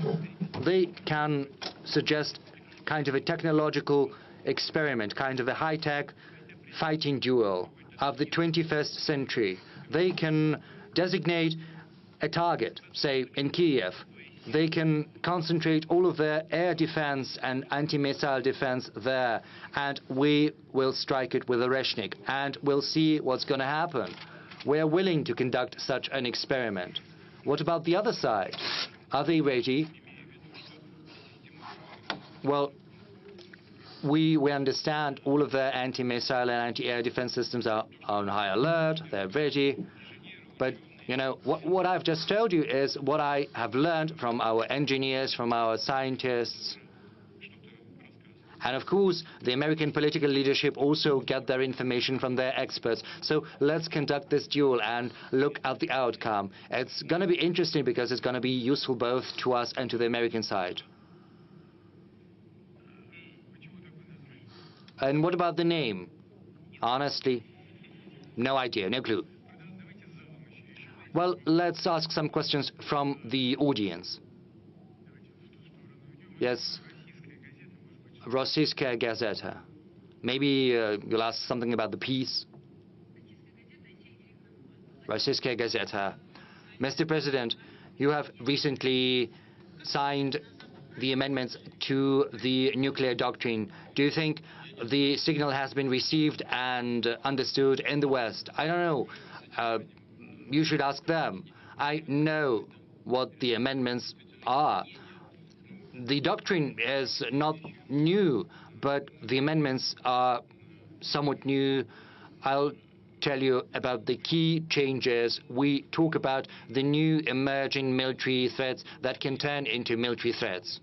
They can suggest kind of a technological experiment, kind of a high-tech fighting duel of the 21st century. They can designate a target, say in Kiev. They can concentrate all of their air defense and anti-missile defense there, and we will strike it with a Reshnik, and we'll see what's going to happen. We are willing to conduct such an experiment. What about the other side? Are they ready? Well, we understand all of their anti-missile and anti-air defense systems are on high alert, they're ready, but you know, what I've just told you is what I have learned from our engineers, from our scientists. And of course, the American political leadership also get their information from their experts. So let's conduct this duel and look at the outcome. It's going to be interesting because it's going to be useful both to us and to the American side. And what about the name? Honestly, no idea, no clue. Well, let's ask some questions from the audience. Yes. Rossiyskaya Gazeta. Maybe you'll ask something about the peace. Rossiyskaya Gazeta. Mr. President, you have recently signed the amendments to the nuclear doctrine. Do you think the signal has been received and understood in the West? I don't know. You should ask them. I know what the amendments are. The doctrine is not new, but the amendments are somewhat new. I'll tell you about the key changes. We talk about the new emerging military threats that can turn into military threats,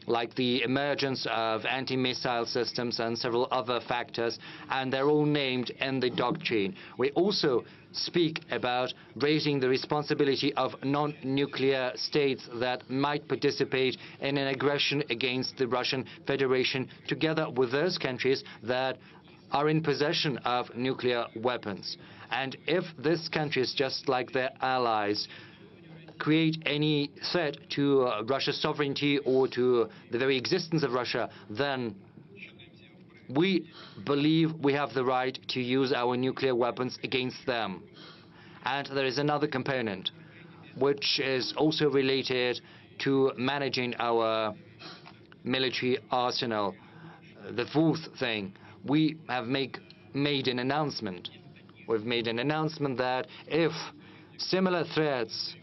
like the emergence of anti-missile systems and several other factors, and they're all named in the doctrine. We also speak about raising the responsibility of non-nuclear states that might participate in an aggression against the Russian Federation, together with those countries that are in possession of nuclear weapons. And if these countries, just like their allies, create any threat to Russia's sovereignty or to the very existence of Russia, then we believe we have the right to use our nuclear weapons against them. And there is another component, which is also related to managing our military arsenal. The fourth thing, we have made an announcement. We've made an announcement that if similar threats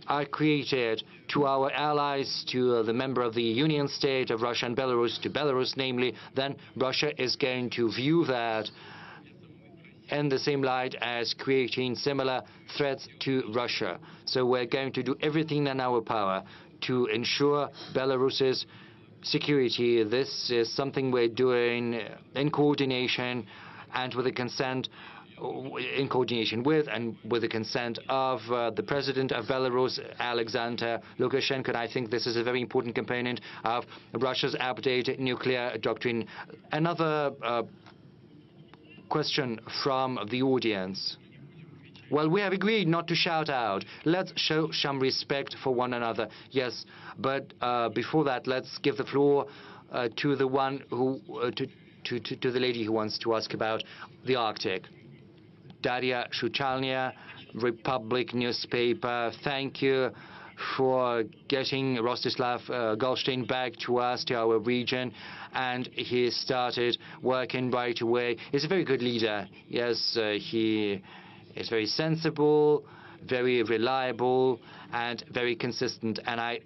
are created to our allies, to the member of the Union State of Russia and Belarus, to Belarus namely, then Russia is going to view that in the same light as creating similar threats to Russia. So we're going to do everything in our power to ensure Belarus's security. This is something we're doing in coordination and with the consent in coordination with and with the consent of the President of Belarus, Alexander Lukashenko. And I think this is a very important component of Russia's updated nuclear doctrine. Another question from the audience. Well, we have agreed not to shout out. Let's show some respect for one another. Yes, but before that, let's give the floor to the one who to the lady who wants to ask about the Arctic. Daria Shuchalnia, Republic newspaper. Thank you. for getting Rostislav Goldstein back to us, to our region, and he started working right away. He's a very good leader. Yes, he is very sensible, very reliable, and very consistent, and I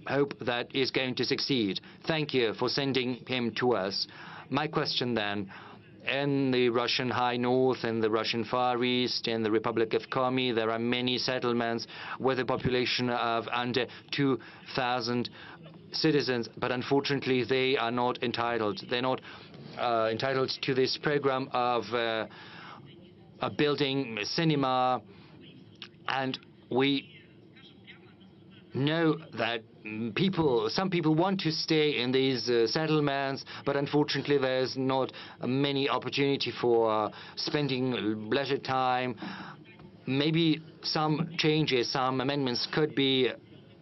hope that he's going to succeed. Thank you for sending him to us. My question then, in the Russian High North, in the Russian Far East, in the Republic of Komi, there are many settlements with a population of under 2,000 citizens, but unfortunately they are not entitled. They're not entitled to this program of building a cinema, and we know that some people want to stay in these settlements, but unfortunately there's not many opportunity for spending leisure time. Maybe some changes, some amendments could be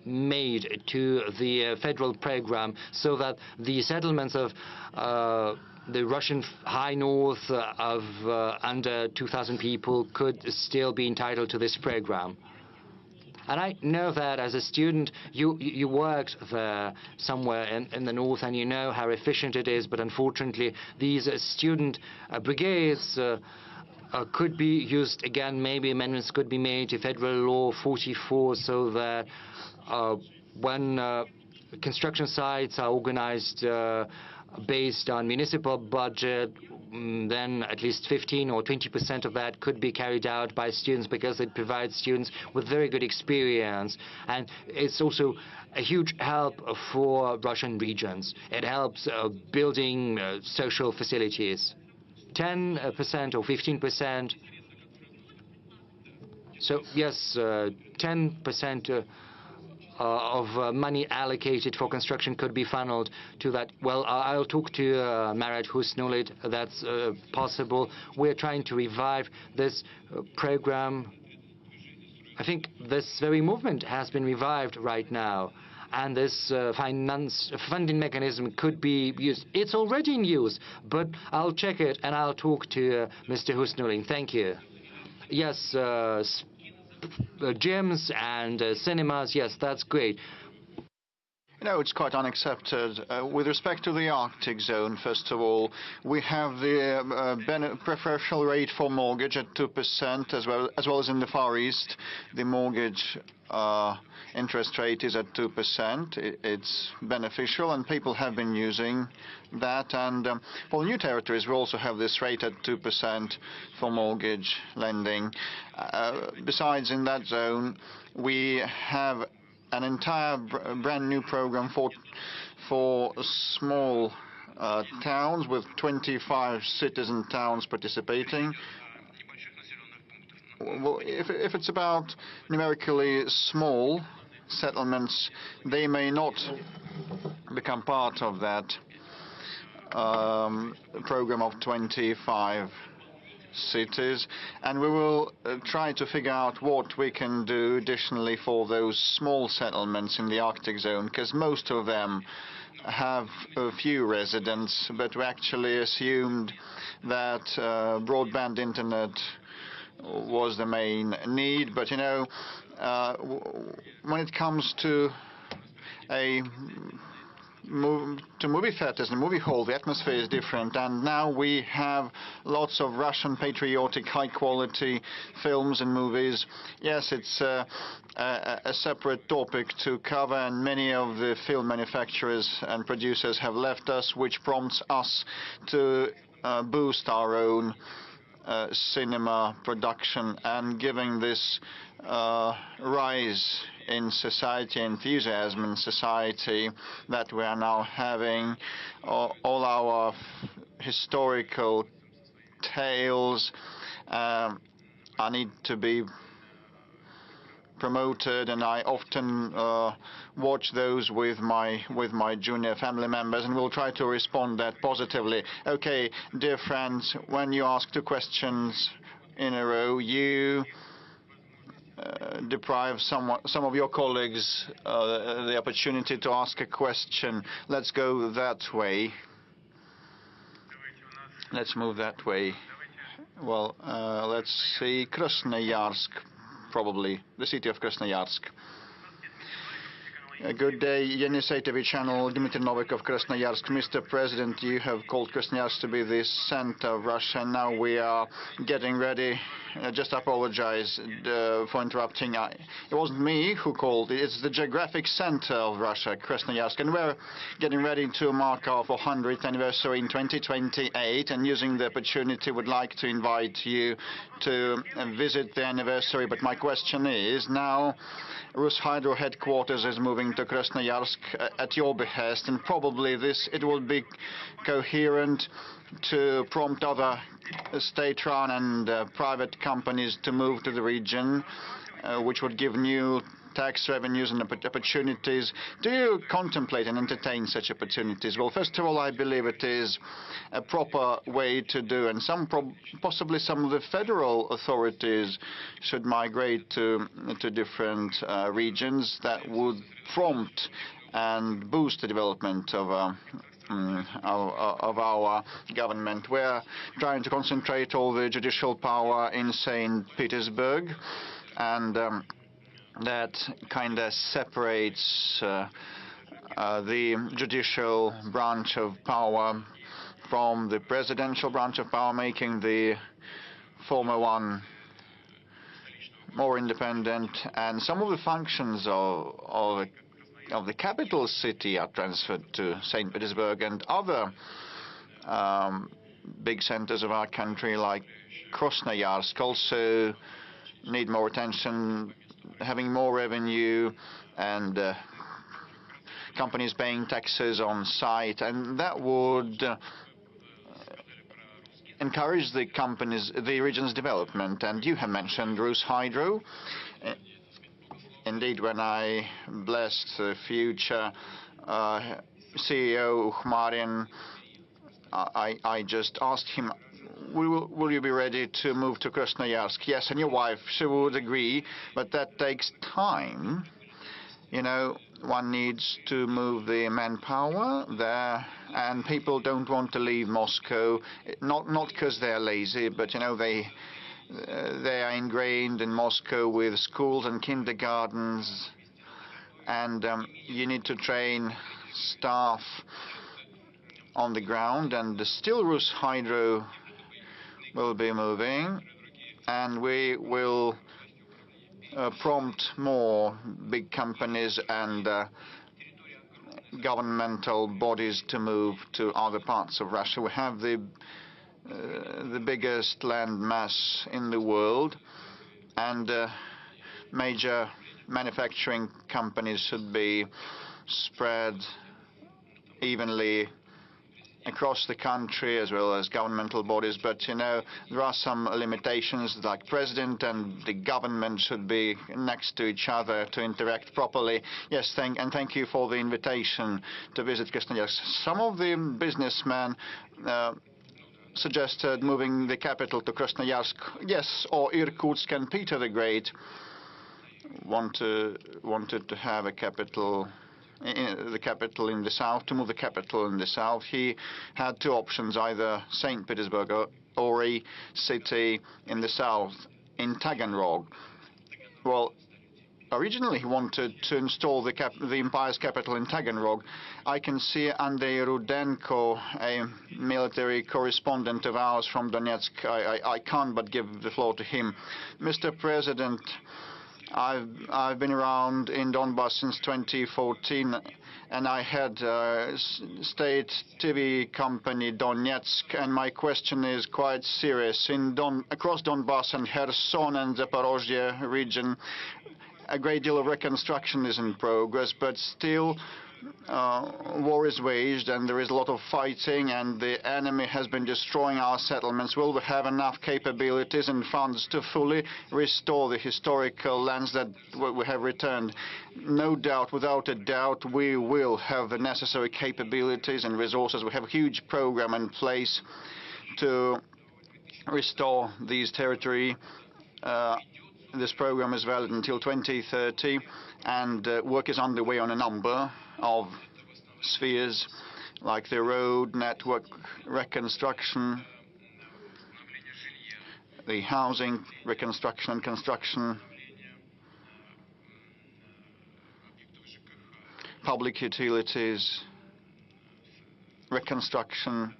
made to the federal program so that the settlements of the Russian High North of under 2,000 people could still be entitled to this program. And I know that as a student, you worked there somewhere in the north, and you know how efficient it is. But unfortunately, these student brigades could be used again. Maybe amendments could be made to Federal Law 44 so that when construction sites are organized based on municipal budget, then at least 15 or 20% of that could be carried out by students, because it provides students with very good experience, and it's also a huge help for Russian regions. It helps building social facilities. 10% or 15%. So yes, 10% of money allocated for construction could be funneled to that. Well, I'll talk to Marat Husnulit. That's possible. We're trying to revive this program. I think this very movement has been revived right now, and this funding mechanism could be used. It's already in use, but I'll check it and I'll talk to Mr. Husnulit. Thank you. Yes, gyms and cinemas, yes, that's great. You know, it's quite unaccepted. With respect to the Arctic zone, first of all, we have the preferential rate for mortgage at 2%, as well as in the Far East. The mortgage interest rate is at 2%. It's beneficial, and people have been using that. And for new territories, we also have this rate at 2% for mortgage lending. Besides, in that zone, we have an entire brand new program for small towns with 25 citizen towns participating. Well, if it's about numerically small settlements, they may not become part of that program of 25 cities, and we will try to figure out what we can do additionally for those small settlements in the Arctic zone, because most of them have a few residents, but we actually assumed that broadband internet was the main need. But you know, when it comes to movie theaters and movie hall, the atmosphere is different, and now we have lots of Russian patriotic high-quality films and movies. Yes, it's a separate topic to cover, and many of the film manufacturers and producers have left us, which prompts us to boost our own cinema production, and giving this rise in society, enthusiasm in society that we are now having. All our historical tales need to be promoted, and I often watch those with my junior family members, and we'll try to respond that positively. Okay, dear friends, when you ask 2 questions in a row, you deprive some of your colleagues the opportunity to ask a question. Let's go that way. Let's move that way. Well, let's see, Krasnoyarsk, probably, the city of Krasnoyarsk. Good day, Yenisei TV channel, Dmitry Novikov, Krasnoyarsk. Mr. President, you have called Krasnoyarsk to be the center of Russia. Now we are getting ready. Just apologize for interrupting. It wasn't me who called. It's the geographic center of Russia, Krasnoyarsk. And we're getting ready to mark our 400th anniversary in 2028. And using the opportunity, would like to invite you to visit the anniversary. But my question is, now Rushydro headquarters is moving to Krasnoyarsk at your behest, and probably it will be coherent to prompt other state-run and private companies to move to the region, which would give new tax revenues and opportunities. Do you contemplate and entertain such opportunities? Well, first of all, I believe it is a proper way to do, and possibly some of the federal authorities should migrate to different regions. That would prompt and boost the development of our government. We're trying to concentrate all the judicial power in St. Petersburg, and that kind of separates the judicial branch of power from the presidential branch of power, making the former one more independent. And some of the functions of the capital city are transferred to St. Petersburg, and other big centers of our country like Krasnoyarsk also need more attention, having more revenue and companies paying taxes on site, and that would encourage the region's development. And you have mentioned Rushydro. Indeed, when I blessed the future CEO Ukhmarin, I just asked him, will you be ready to move to Krasnoyarsk? Yes, and your wife, she would agree, but that takes time. You know, one needs to move the manpower there, and people don't want to leave Moscow, not because they're lazy, but, you know, they are ingrained in Moscow with schools and kindergartens, and you need to train staff on the ground, and still Rushydro will be moving, and we will prompt more big companies and governmental bodies to move to other parts of Russia. We have the biggest land mass in the world, and major manufacturing companies should be spread evenly across the country, as well as governmental bodies. But, you know, there are some limitations, like president and the government should be next to each other to interact properly. Yes, thank you for the invitation to visit Krasnoyarsk. Some of the businessmen suggested moving the capital to Krasnoyarsk. Yes, or Irkutsk, and Peter the Great wanted to have a capital, the capital in the south, to move the capital in the south. He had two options, either St. Petersburg or a city in the south, in Taganrog. Well, originally he wanted to install the empire's capital in Taganrog. I can see Andrei Rudenko, a military correspondent of ours from Donetsk. I can't but give the floor to him. Mr. President, I've been around in Donbass since 2014, and I had a state TV company, Donetsk, and my question is quite serious. Across Donbass and Kherson and Zaporozhye region, a great deal of reconstruction is in progress, but still war is waged and there is a lot of fighting, and the enemy has been destroying our settlements. Will we have enough capabilities and funds to fully restore the historical lands that we have returned? No doubt, without a doubt, we will have the necessary capabilities and resources. We have a huge program in place to restore these territory. This program is valid until 2030, and work is underway on a number of spheres, like the road network reconstruction, the housing reconstruction and construction, public utilities, reconstruction,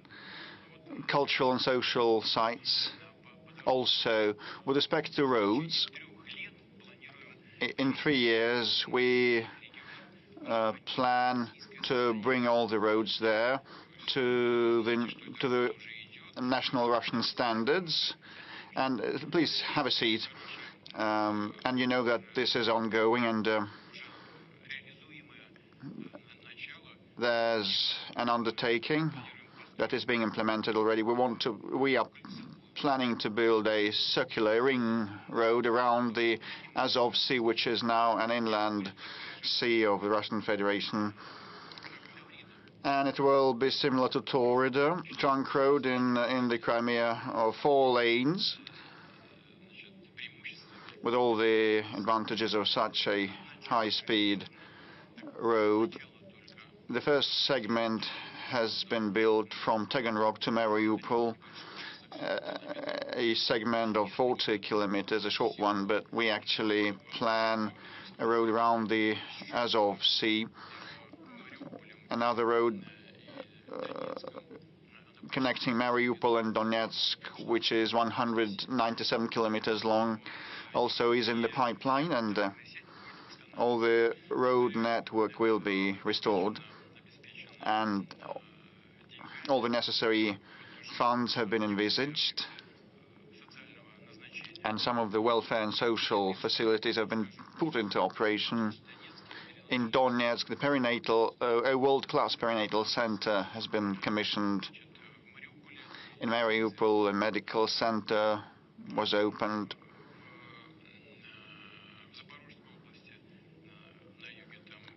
cultural and social sites. Also, with respect to roads, in 3 years we plan to bring all the roads there to the national Russian standards. And please have a seat. And you know that this is ongoing, and there's an undertaking that is being implemented already. We are planning to build a circular ring road around the Azov Sea, which is now an inland sea of the Russian Federation. And it will be similar to Rueda trunk road in the Crimea, of 4 lanes, with all the advantages of such a high-speed road. The first segment has been built from Taganrog to Mariupol, a segment of 40 kilometers, a short one, but we actually plan a road around the Azov Sea, another road connecting Mariupol and Donetsk, which is 197 kilometers long, also is in the pipeline, and all the road network will be restored, and all the necessary funds have been envisaged, and some of the welfare and social facilities have been put into operation. In Donetsk, the perinatal, a world-class perinatal center has been commissioned. In Mariupol, a medical center was opened.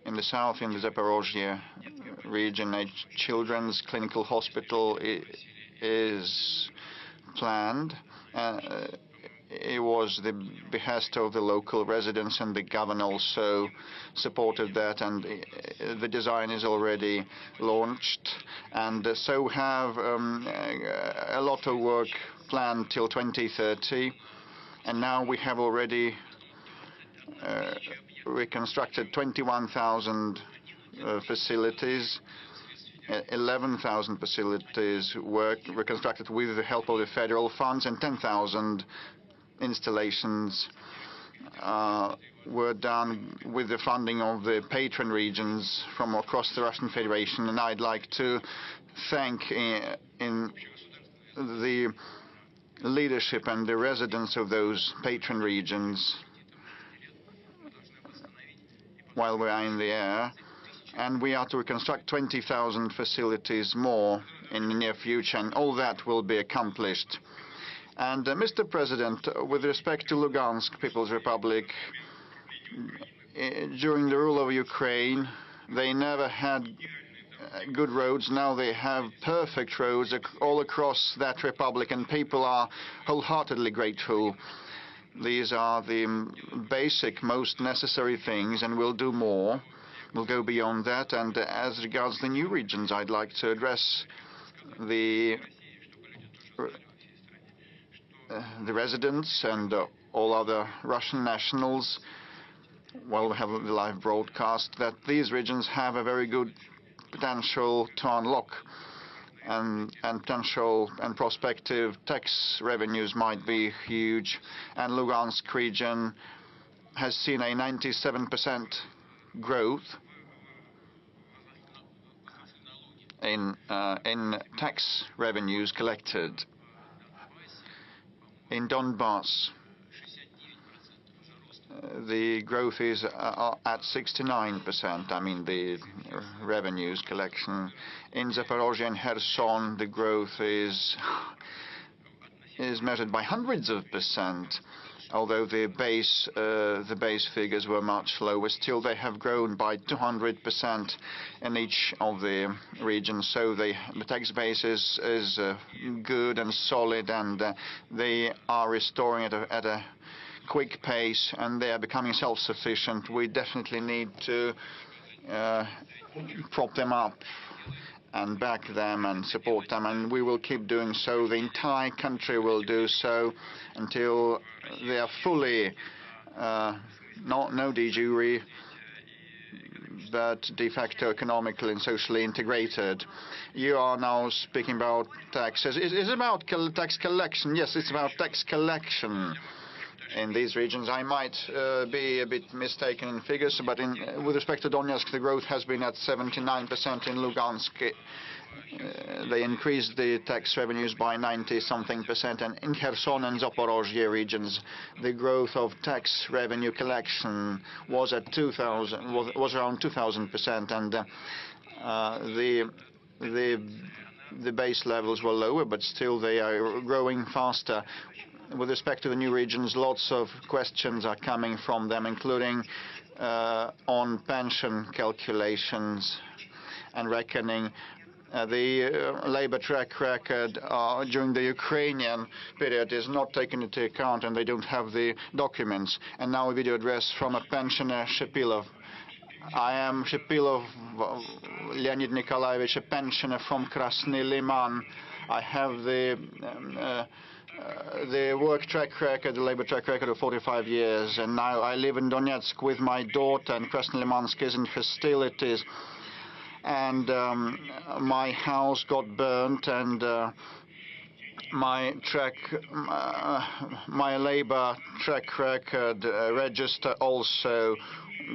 In the south, in the Zaporozhye region, a children's clinical hospital is planned. It was the behest of the local residents, and the governor also supported that, and the design is already launched. And so have a lot of work planned till 2030, and now we have already reconstructed 21,000 facilities. 11,000 facilities were reconstructed with the help of the federal funds, and 10,000 installations were done with the funding of the patron regions from across the Russian Federation. And I'd like to thank in the leadership and the residents of those patron regions while we are in the air. And we are to reconstruct 20,000 facilities more in the near future, and all that will be accomplished. And Mr. President, with respect to Lugansk People's Republic, during the rule of Ukraine, they never had good roads. Now they have perfect roads all across that republic, and people are wholeheartedly grateful. These are the basic, most necessary things, and we'll do more. We'll go beyond that. And as regards the new regions, I'd like to address the residents and all other Russian nationals, while we have the live broadcast, that these regions have a very good potential to unlock, and potential and prospective tax revenues might be huge. And Lugansk region has seen a 97% growth in tax revenues collected. In Donbass, the growth is at 69%, I mean the revenues collection. In Zaporozhye and Kherson, the growth is measured by hundreds of percent. Although the base figures were much lower, still they have grown by 200% in each of the regions. So the tax base is good and solid, and they are restoring it at a quick pace, and they are becoming self-sufficient. We definitely need to prop them up and back them and support them, and we will keep doing so. The entire country will do so until they are fully, no de jure, but de facto economically and socially integrated. You are now speaking about taxes. Is it about tax collection? Yes, it's about tax collection. In these regions, I might be a bit mistaken in figures, but with respect to Donetsk, the growth has been at 79%. In Lugansk, they increased the tax revenues by 90-something%, and in Kherson and Zaporozhye regions, the growth of tax revenue collection was at around 2,000%, and the base levels were lower, but still they are growing faster. With respect to the new regions, lots of questions are coming from them, including on pension calculations and reckoning. The labor track record during the Ukrainian period is not taken into account, and they don't have the documents. And now a video address from a pensioner, Shepilov. I am Shepilov Leonid Nikolaevich, a pensioner from Krasny Liman. I have the work track record, the labor track record of 45 years, and now I live in Donetsk with my daughter, and Krasnolimansk is in hostilities, and my house got burnt, and my labor track record register also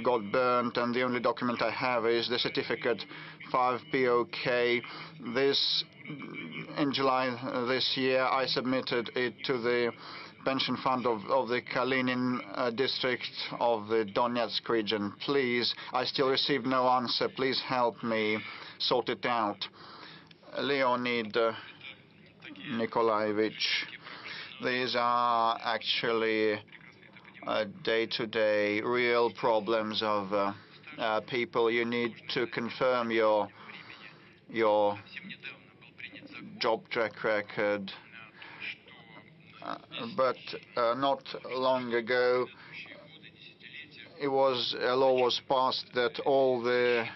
got burnt, and the only document I have is the certificate 5 POK. In July this year, I submitted it to the pension fund of the Kalinin district of the Donetsk region. Please, I still received no answer. Please help me sort it out. Leonid Nikolaevich, these are actually day-to-day real problems of people. You need to confirm your job track record, but not long ago a law was passed that all the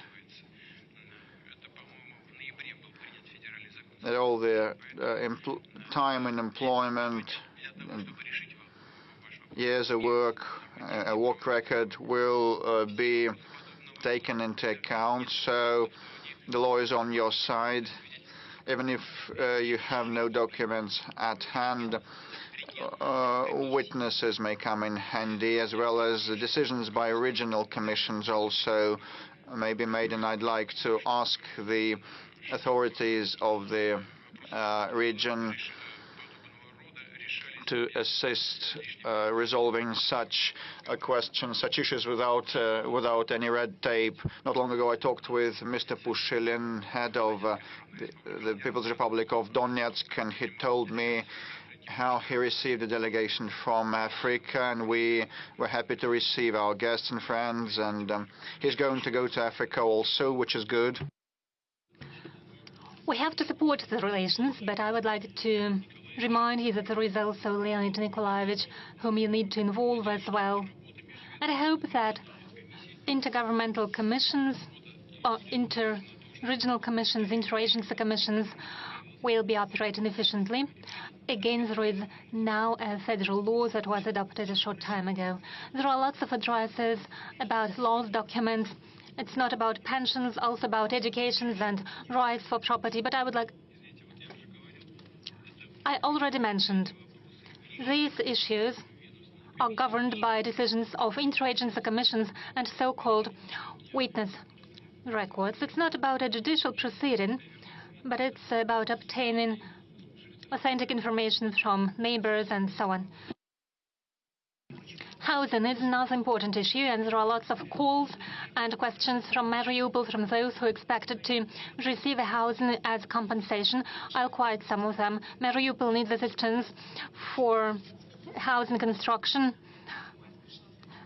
time in employment, years of work, a work record will be taken into account. So the law is on your side. Even if you have no documents at hand, witnesses may come in handy, as well as decisions by regional commissions also may be made. And I'd like to ask the authorities of the region to assist resolving such issues without any red tape. Not long ago, I talked with Mr. Pushilin, head of the People's Republic of Donetsk, and he told me how he received a delegation from Africa, and we were happy to receive our guests and friends, and he's going to go to Africa also, which is good. We have to support the relations, but I would like to remind you that there is also Leonid Nikolaevich, whom you need to involve as well. And I hope that intergovernmental commissions, or inter-regional commissions, interagency commissions will be operating efficiently. Again, there is now a federal law that was adopted a short time ago. There are lots of addresses about laws, documents. It's not about pensions, also about education and rights for property. But I already mentioned, these issues are governed by decisions of interagency commissions and so-called witness records. It's not about a judicial proceeding, but it's about obtaining authentic information from neighbors and so on. Housing is another important issue, and there are lots of calls and questions from Mariupol, from those who expected to receive a housing as compensation. I'll quote some of them. Mariupol needs assistance for housing construction.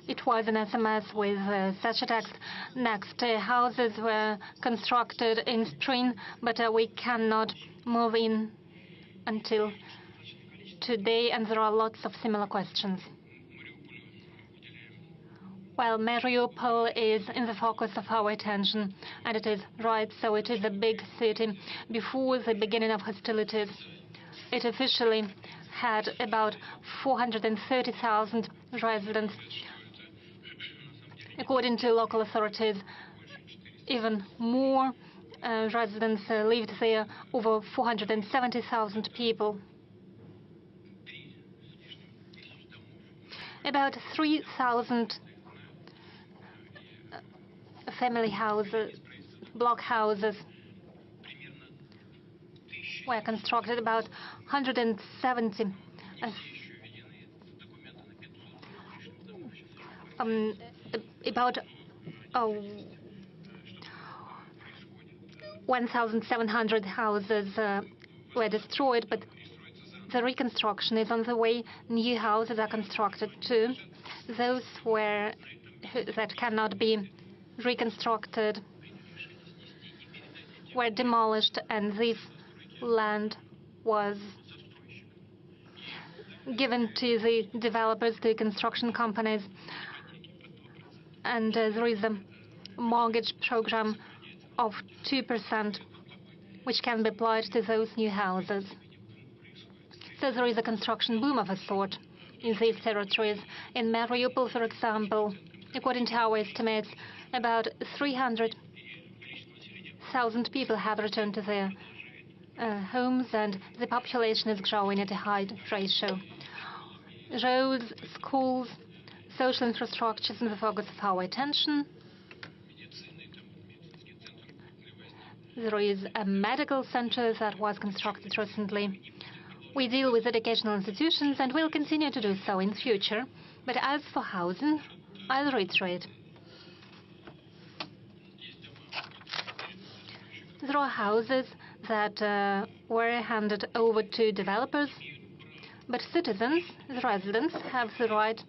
It was an SMS with such a text. Next, houses were constructed in spring, but we cannot move in until today, and there are lots of similar questions. Well, Mariupol is in the focus of our attention, and it is right, so it is a big city. Before the beginning of hostilities, it officially had about 430,000 residents. According to local authorities, even more residents lived there, over 470,000 people. About 3,000 family houses, block houses, were constructed. About 170 about 1,700 houses were destroyed, but the reconstruction is on the way. New houses are constructed too. Those that cannot be reconstructed were demolished, and this land was given to the developers, to construction companies, and there is a mortgage program of 2%, which can be applied to those new houses. So there is a construction boom of a sort in these territories. In Mariupol, for example, according to our estimates, about 300,000 people have returned to their homes, and the population is growing at a high ratio. Roads, schools, social infrastructures in the focus of our attention. There is a medical center that was constructed recently. We deal with educational institutions and will continue to do so in future. But as for housing, I'll reiterate. There are houses that were handed over to developers, but citizens, the residents, have the right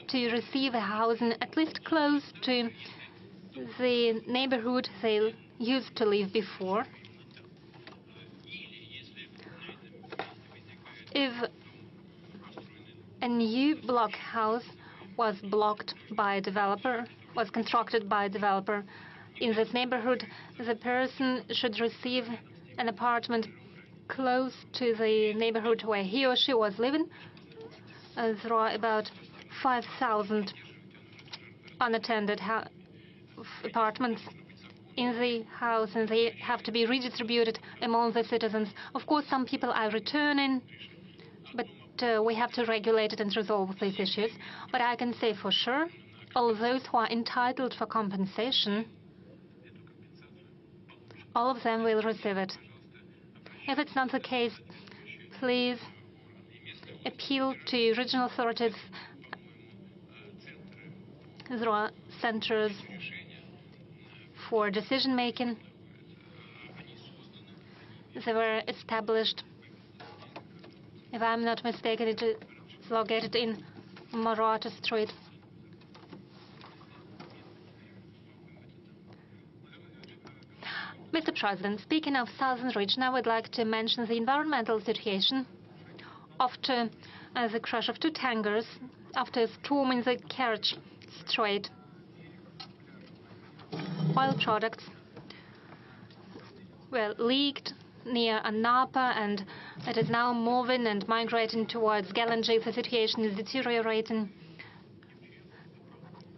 to receive a housing at least close to the neighborhood they used to live before. If a new block house was constructed by a developer in this neighborhood, the person should receive an apartment close to the neighborhood where he or she was living. There are about 5,000 unattended apartments in the house, and they have to be redistributed among the citizens. Of course, some people are returning, but we have to regulate it and resolve these issues. But I can say for sure, all those who are entitled for compensation, all of them will receive it. If it's not the case, please appeal to regional authorities. There are centers for decision-making. They were established, if I'm not mistaken, it is located in Marata Street. Mr. President, speaking of southern region, I would like to mention the environmental situation after the crash of two tankers after a storm in the Kerch Strait. Oil products were leaked near Anapa, and it is now moving and migrating towards Galanji. The situation is deteriorating.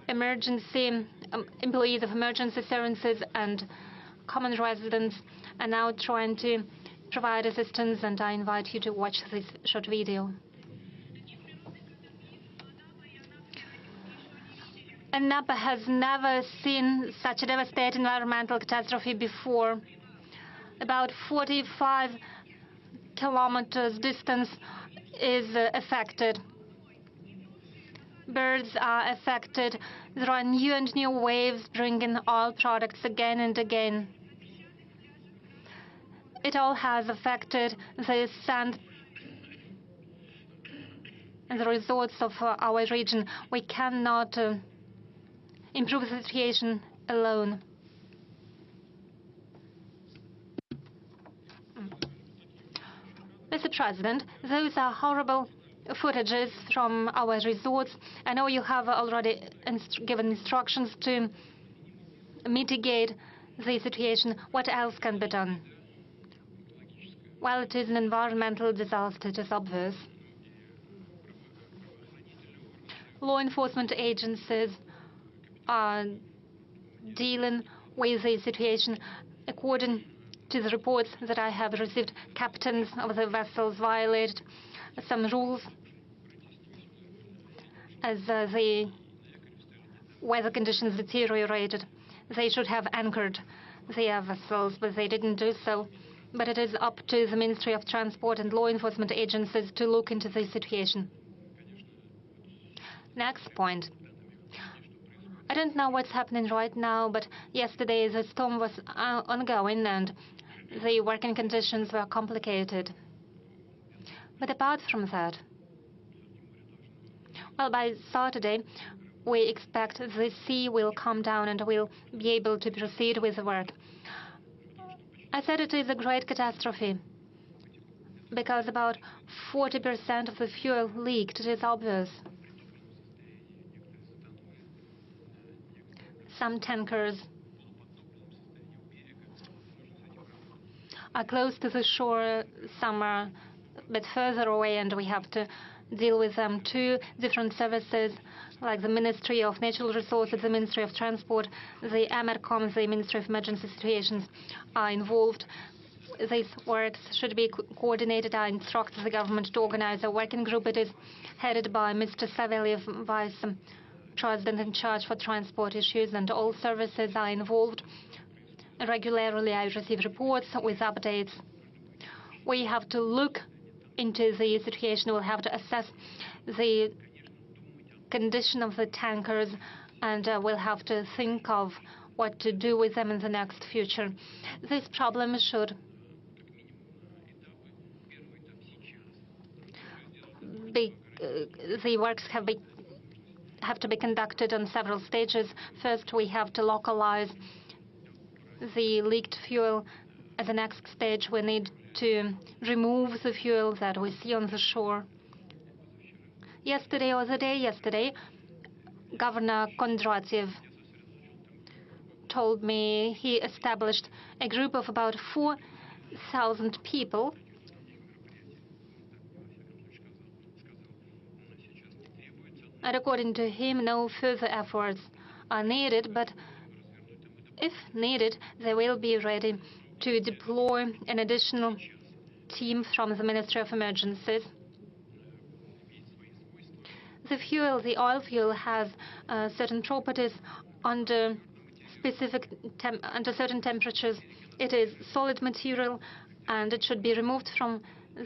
Employees of emergency services and common residents are now trying to provide assistance, and I invite you to watch this short video. Anapa has never seen such a devastating environmental catastrophe before. About 45 kilometers distance is affected. Birds are affected. There are new and new waves bringing oil products again and again. It all has affected the sand and the resorts of our region. We cannot improve the situation alone. Mr. President, those are horrible footages from our resorts. I know you have already given instructions to mitigate the situation. What else can be done? Well, it is an environmental disaster, it is obvious. Law enforcement agencies are dealing with the situation. According to the reports that I have received, captains of the vessels violated some rules as the weather conditions deteriorated. They should have anchored their vessels, but they didn't do so. But it is up to the Ministry of Transport and law enforcement agencies to look into this situation. Next point. I don't know what's happening right now, but yesterday the storm was ongoing and the working conditions were complicated. But apart from that, well, by Saturday, we expect the sea will calm down and we'll be able to proceed with the work. I said it is a great catastrophe because about 40% of the fuel leaked. It is obvious. Some tankers are close to the shore, some are a bit further away, and we have to deal with them. Two different services, like the Ministry of Natural Resources, the Ministry of Transport, the Amercom, the Ministry of Emergency Situations, are involved. These works should be coordinated. I instruct the government to organize a working group. It is headed by Mr. Savelyev, Vice President in charge for transport issues, and all services are involved. Regularly, I receive reports with updates. We have to look into the situation. We'll have to assess the condition of the tankers, and we'll have to think of what to do with them in the next future. This problem should be, the works have to be conducted on several stages. First, we have to localize the leaked fuel. At the next stage, we need to remove the fuel that we see on the shore. Yesterday, or the day yesterday, Governor Kondratiev told me he established a group of about 4,000 people and according to him, no further efforts are needed, but if needed, they will be ready to deploy an additional team from the Ministry of Emergencies. The fuel, the oil fuel, has certain properties under certain temperatures. It is solid material, and it should be removed from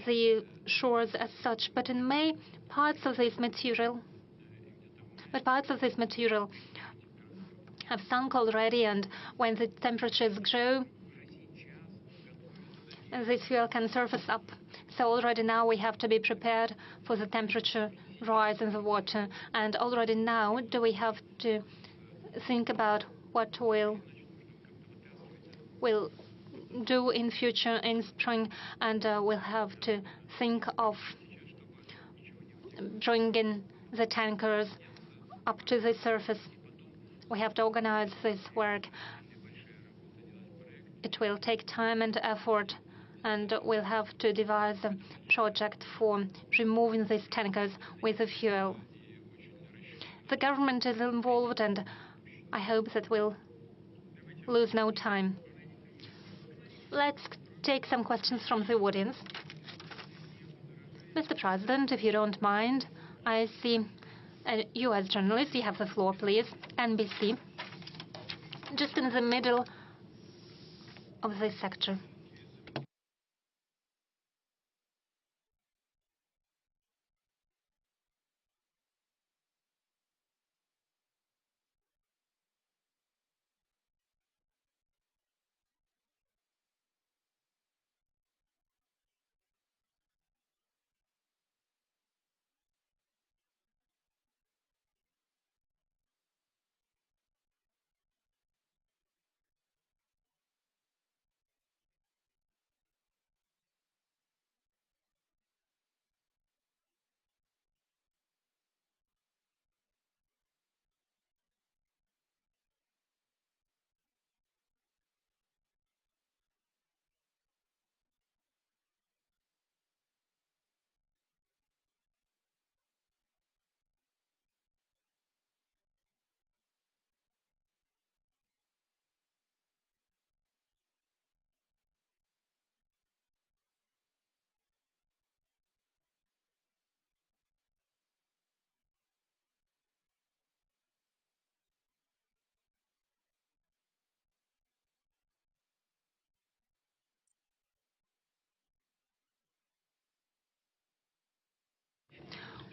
the shores as such. But in May, parts of this material have sunk already, and when the temperatures grow, this fuel can surface up. So already now we have to be prepared for the temperature rise in the water, and already now we have to think about what we'll do in future in spring, and we'll have to think of bringing the tankers up to the surface. We have to organize this work. It will take time and effort, and we'll have to devise a project for removing these tankers with the fuel. The government is involved, and I hope that we'll lose no time. Let's take some questions from the audience. Mr. President, if you don't mind, I see a U.S. journalist. You have the floor, please. NBC. Just in the middle of this sector.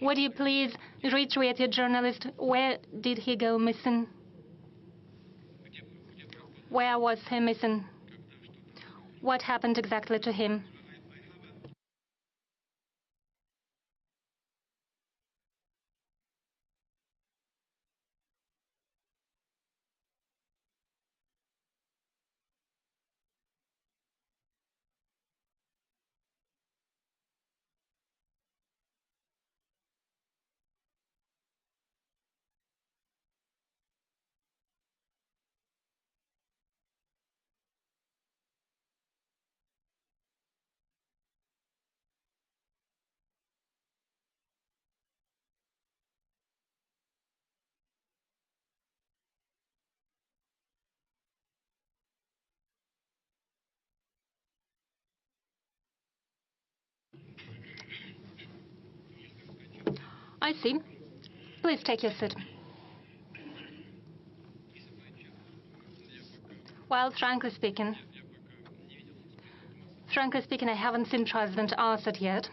Would you please retrieve your journalist? Where did he go missing? Where was he missing? What happened exactly to him? I see. Please take your seat. Well, frankly speaking, I haven't seen President Assad yet,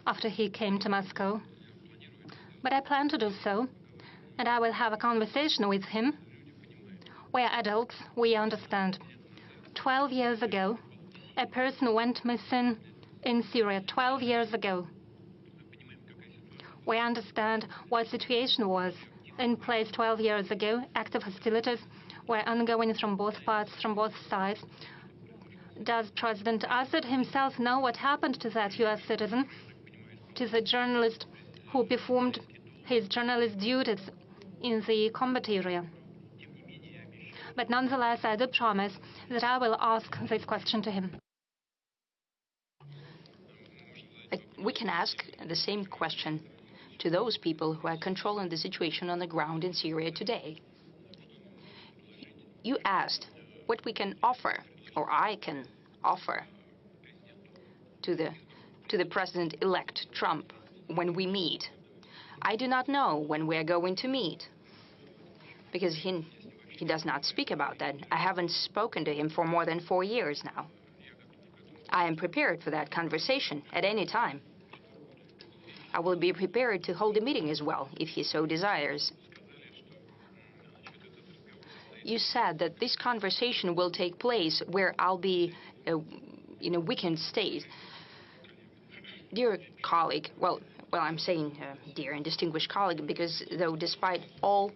after he came to Moscow. But I plan to do so, and I will have a conversation with him. We are adults, we understand. 12 years ago, a person went missing in Syria, 12 years ago. We understand what situation was in place 12 years ago. Active hostilities were ongoing from both parts, from both sides. Does President Assad himself know what happened to that U.S. citizen, to the journalist who performed his journalist duties in the combat area? But nonetheless, I do promise that I will ask this question to him. We can ask the same question to those people who are controlling the situation on the ground in Syria today. You asked what we can offer, or I can offer, to the president-elect Trump when we meet. I do not know when we are going to meet, because he does not speak about that. I haven't spoken to him for more than 4 years now. I am prepared for that conversation at any time. I will be prepared to hold a meeting as well, if he so desires. You said that this conversation will take place where I'll be in a weakened state. Dear colleague, well, I'm saying dear and distinguished colleague, because though despite all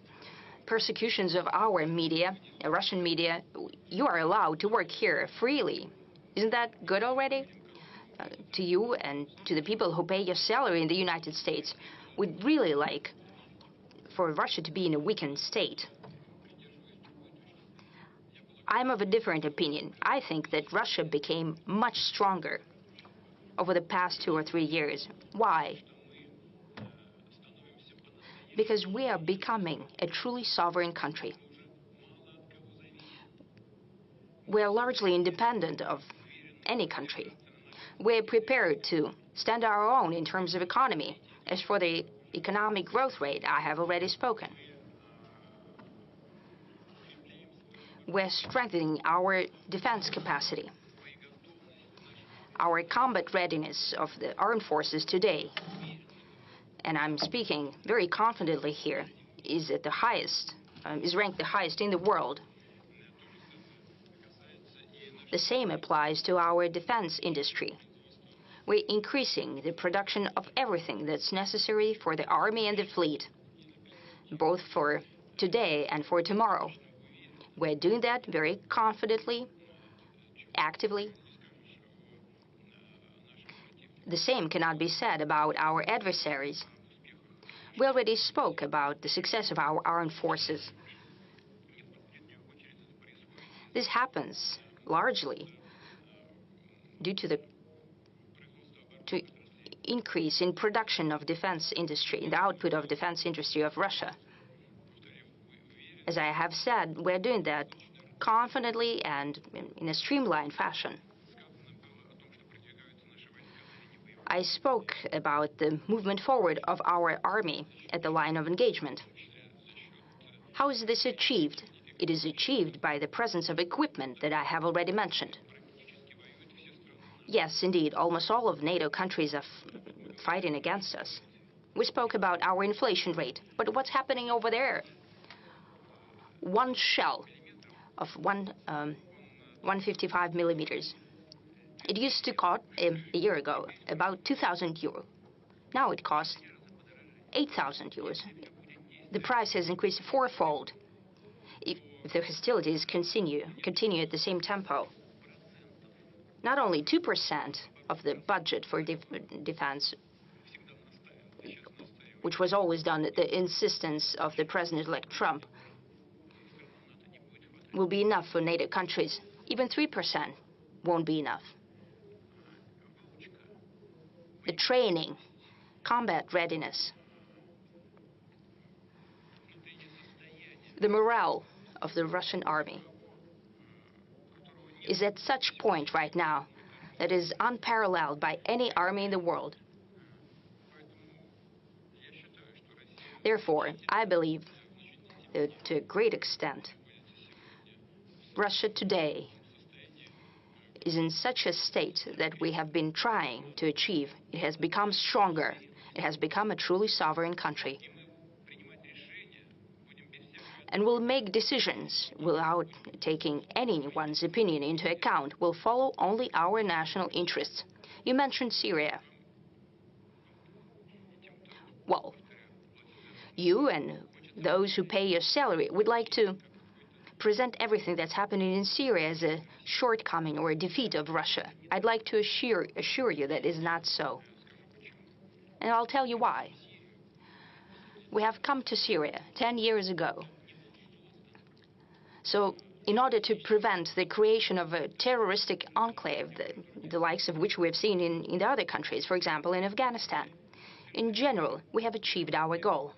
persecutions of our media, Russian media, you are allowed to work here freely. Isn't that good already? To you and to the people who pay your salary in the United States, we'd really like for Russia to be in a weakened state. I'm of a different opinion. I think that Russia became much stronger over the past 2 or 3 years. Why? Because we are becoming a truly sovereign country. We are largely independent of any country. We're prepared to stand our own in terms of economy. As for the economic growth rate, I have already spoken. We're strengthening our defense capacity. Our combat readiness of the armed forces today, and I'm speaking very confidently here, is at the highest, is ranked the highest in the world. The same applies to our defense industry. We're increasing the production of everything that's necessary for the army and the fleet, both for today and for tomorrow. We're doing that very confidently, actively. The same cannot be said about our adversaries. We already spoke about the success of our armed forces. This happens largely due to the increase in production of defense industry, in the output of defense industry of Russia. As I have said, we're doing that confidently and in a streamlined fashion. I spoke about the movement forward of our army at the line of engagement. How is this achieved? It is achieved by the presence of equipment that I have already mentioned. Yes, indeed, almost all of NATO countries are fighting against us. We spoke about our inflation rate, but what's happening over there? One shell of 155 millimeters. It used to cost, a year ago, about 2,000 euro. Now it costs 8,000 euros. The price has increased fourfold. If the hostilities continue at the same tempo, not only 2% of the budget for defense, which was always done at the insistence of the President-elect Trump, will be enough for NATO countries. Even 3% won't be enough. The training, combat readiness, the morale of the Russian army is at such point right now that is unparalleled by any army in the world. Therefore, I believe that to a great extent, Russia today is in such a state that we have been trying to achieve. It has become stronger. It has become a truly sovereign country. And will make decisions without taking anyone's opinion into account, will follow only our national interests. You mentioned Syria. Well, you and those who pay your salary would like to present everything that's happening in Syria as a shortcoming or a defeat of Russia. I'd like to assure you that is not so. And I'll tell you why. We have come to Syria 10 years ago. So in order to prevent the creation of a terroristic enclave, the likes of which we have seen in the other countries, for example, in Afghanistan, in general, we have achieved our goal.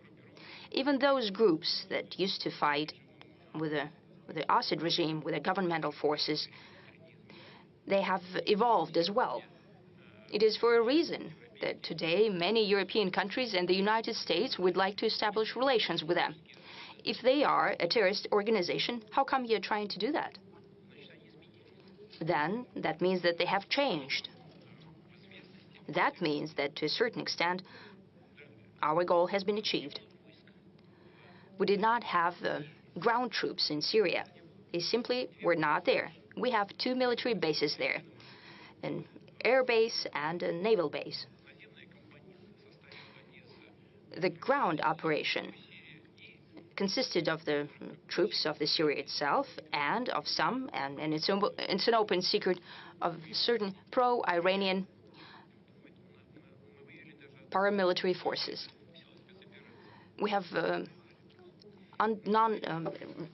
Even those groups that used to fight with the Assad regime, with the governmental forces, they have evolved as well. It is for a reason that today many European countries and the United States would like to establish relations with them. If they are a terrorist organization, how come you're trying to do that? Then that means that they have changed. That means that to a certain extent, our goal has been achieved. We did not have ground troops in Syria. They simply were not there. We have 2 military bases there, an air base and a naval base. The ground operation consisted of the troops of the Syria itself and of some, and it's an open secret, of certain pro-Iranian paramilitary forces. We have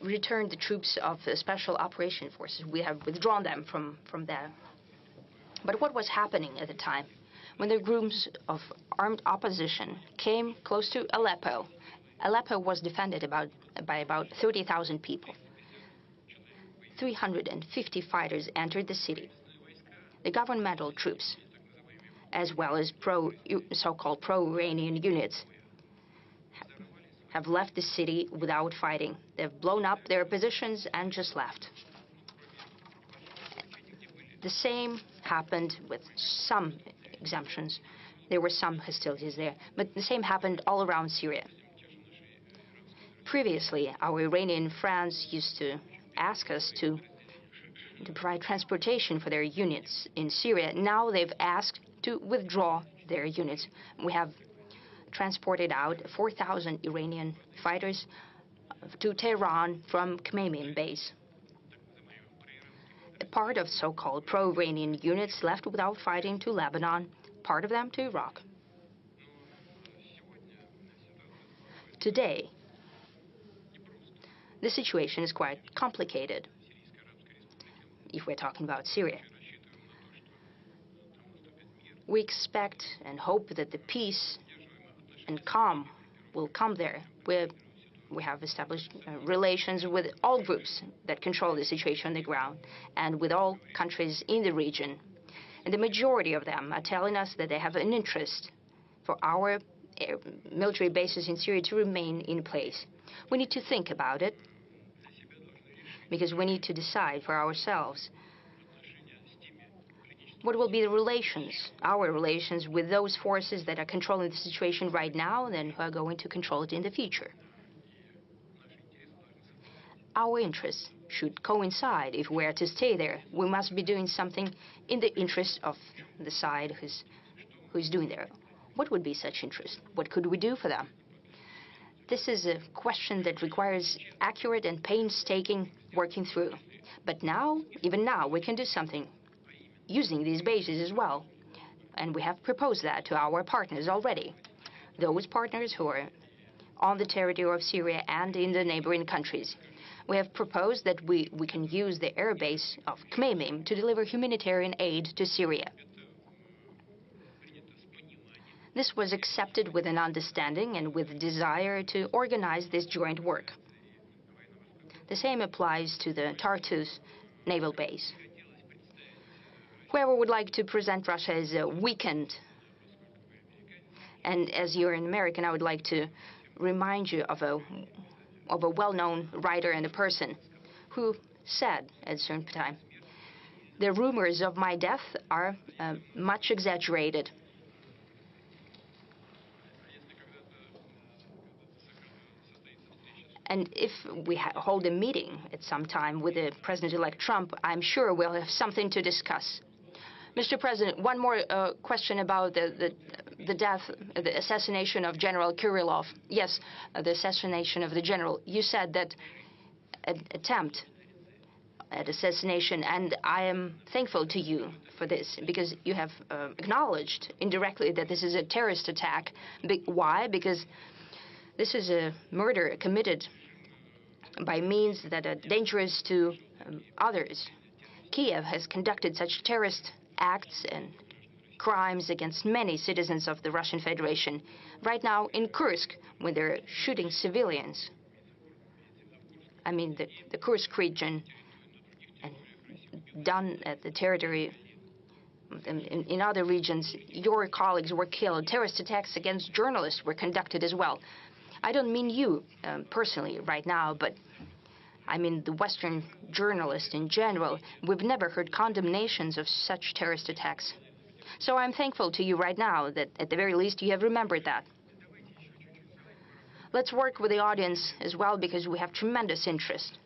returned the troops of the Special Operation Forces. We have withdrawn them from there. But what was happening at the time? When the groups of armed opposition came close to Aleppo, Aleppo was defended by about 30,000 people. 350 fighters entered the city. The governmental troops, as well as so-called pro-Iranian units, have left the city without fighting. They've blown up their positions and just left. The same happened with some exemptions. There were some hostilities there, but the same happened all around Syria. Previously, our Iranian friends used to ask us to provide transportation for their units in Syria. Now they've asked to withdraw their units. We have transported out 4,000 Iranian fighters to Tehran from Khmeimim base. A part of so-called pro-Iranian units left without fighting to Lebanon, part of them to Iraq. Today, the situation is quite complicated if we're talking about Syria. We expect and hope that the peace and calm will come there. We have established relations with all groups that control the situation on the ground and with all countries in the region. And the majority of them are telling us that they have an interest for our military bases in Syria to remain in place. We need to think about it because we need to decide for ourselves What will be the relations, our relations, with those forces that are controlling the situation right now and then who are going to control it in the future? Our interests should coincide. If we are to stay there, we must be doing something in the interest of the side who's doing there. What would be such interest? What could we do for them? This is a question that requires accurate and painstaking working through. But now, even now, we can do something using these bases as well. And we have proposed that to our partners already. Those partners who are on the territory of Syria and in the neighboring countries. We have proposed that we can use the air base of Khmeimim to deliver humanitarian aid to Syria. This was accepted with an understanding and with desire to organize this joint work. The same applies to the Tartus naval base. Whoever would like to present Russia as a weakened, and as you're an American, I would like to remind you of a well-known writer and a person who said at a certain time, "The rumors of my death are much exaggerated." And if we hold a meeting at some time with the President-elect Trump, I'm sure we'll have something to discuss. Mr. President, one more question about the death, the assassination of General Kirillov. Yes, the assassination of the general. You said that an attempt at assassination, and I am thankful to you for this, because you have acknowledged indirectly that this is a terrorist attack. Why? Because this is a murder committed by means that are dangerous to others. Kiev has conducted such terrorist acts and crimes against many citizens of the Russian Federation. Right now in Kursk, when they're shooting civilians, I mean the Kursk region, and done at the territory in other regions, your colleagues were killed. Terrorist attacks against journalists were conducted as well. I don't mean you personally right now, but I mean the Western journalists in general. We've never heard condemnations of such terrorist attacks. So I'm thankful to you right now that at the very least you have remembered that. Let's work with the audience as well, because we have tremendous interest.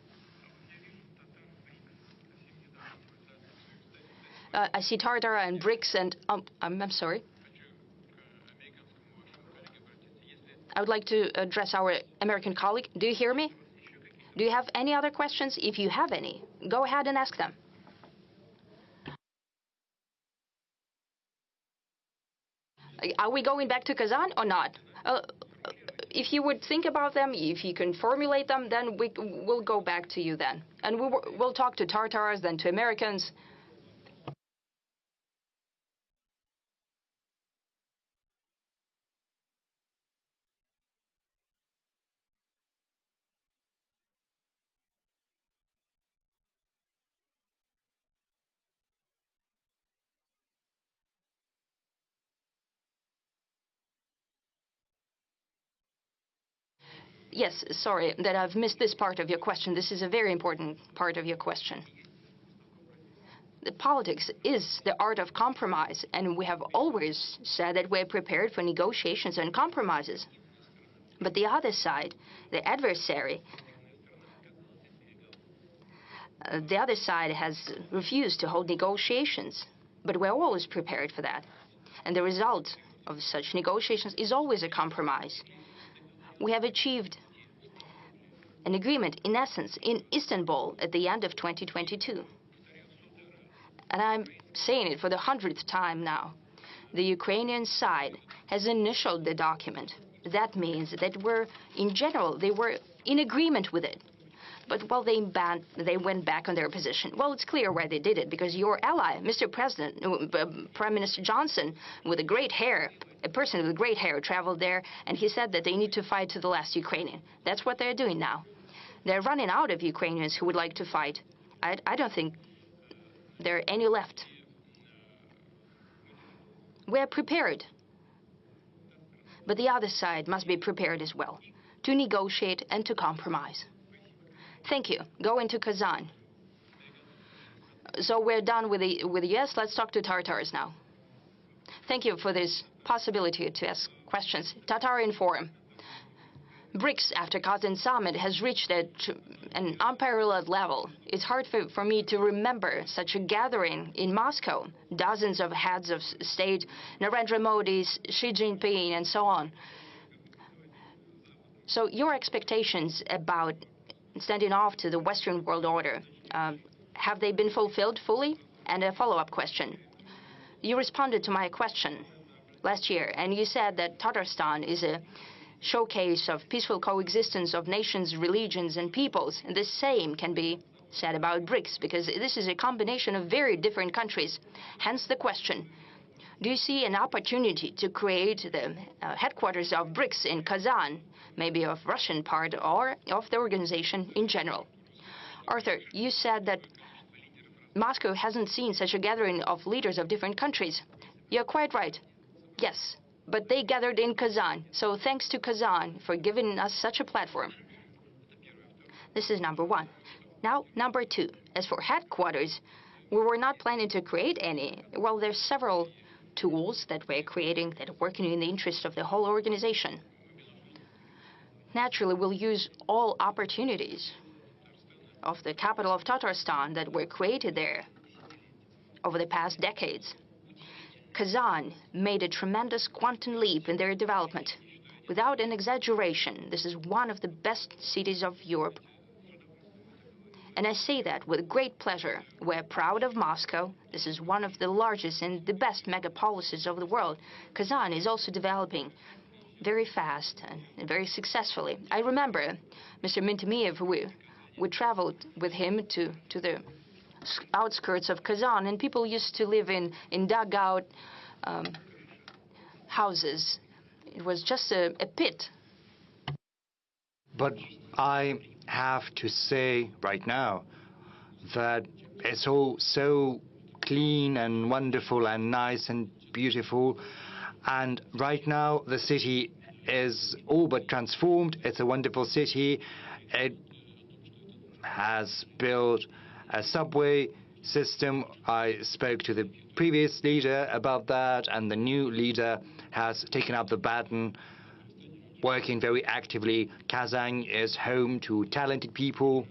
I see Tartar and BRICS and I'm sorry. I would like to address our American colleague. Do you hear me? Do you have any other questions? If you have any, go ahead and ask them. Are we going back to Kazan or not? If you would think about them, if you can formulate them, then we'll go back to you then. And we'll talk to Tartars, then to Americans. Yes, sorry that I've missed this part of your question. This is a very important part of your question. The politics is the art of compromise, and we have always said that we're prepared for negotiations and compromises. But the other side, the adversary, has refused to hold negotiations. But we're always prepared for that. And the result of such negotiations is always a compromise. We have achieved an agreement, in essence, in Istanbul at the end of 2022. And I'm saying it for the 100th time now. The Ukrainian side has initialed the document. That means that in general, they were in agreement with it. But, well, they went back on their position. Well, it's clear why they did it, because your ally, Mr. President, Prime Minister Johnson, with a great hair, a person with great hair, traveled there, and he said that they need to fight to the last Ukrainian. That's what they're doing now. They're running out of Ukrainians who would like to fight. I don't think there are any left. We're prepared. But the other side must be prepared as well, to negotiate and to compromise. Thank you. Go into Kazan. So we're done with the US. Let's talk to Tatars now. Thank you for this possibility to ask questions. Tatar Inform. BRICS after Kazan summit has reached an unparalleled level. It's hard for me to remember such a gathering in Moscow. Dozens of heads of state, Narendra Modi, Xi Jinping, and so on. So your expectations about standing off to the Western world order, have they been fulfilled fully? And a follow-up question. You responded to my question last year, and you said that Tatarstan is a showcase of peaceful coexistence of nations, religions, and peoples. And the same can be said about BRICS, because this is a combination of very different countries. Hence the question, do you see an opportunity to create the headquarters of BRICS in Kazan, maybe of Russian part or of the organization in general? Arthur, you said that Moscow hasn't seen such a gathering of leaders of different countries. You're quite right. Yes. But they gathered in Kazan, so thanks to Kazan for giving us such a platform. This is number one. Now, number two. As for headquarters, we were not planning to create any. Well, there's several tools that we're creating that are working in the interest of the whole organization. Naturally, we'll use all opportunities of the capital of Tatarstan that were created there over the past decades. Kazan made a tremendous quantum leap in their development. Without an exaggeration, this is one of the best cities of Europe. And I say that with great pleasure. We're proud of Moscow. This is one of the largest and the best megapolises of the world. Kazan is also developing very fast and very successfully. I remember Mr. Mintemiev, we traveled with him to the outskirts of Kazan, and people used to live in dugout houses. It was just a pit. But I have to say right now that it's all so clean and wonderful and nice and beautiful. And right now the city is all but transformed. It's a wonderful city. It has built a subway system. I spoke to the previous leader about that, and the new leader has taken up the baton, working very actively. Kazan is home to talented people.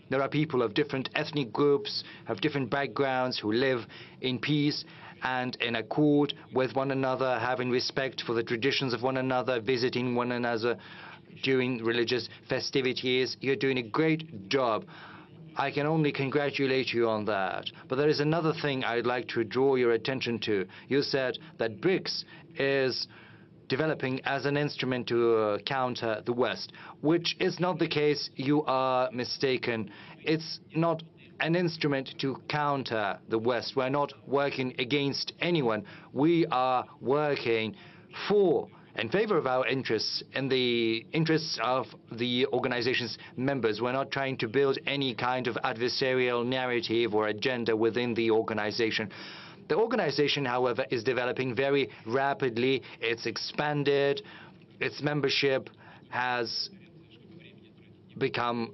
There are people of different ethnic groups, of different backgrounds, who live in peace and in accord with one another, having respect for the traditions of one another, visiting one another during religious festivities. You're doing a great job. I can only congratulate you on that. But there is another thing I'd like to draw your attention to. You said that BRICS is developing as an instrument to counter the West, which is not the case. You are mistaken. It's not an instrument to counter the West. We're not working against anyone. We are working in favor of our interests, in the interests of the organization's members. We're not trying to build any kind of adversarial narrative or agenda within the organization. The organization, however, is developing very rapidly. It's expanded. Its membership has become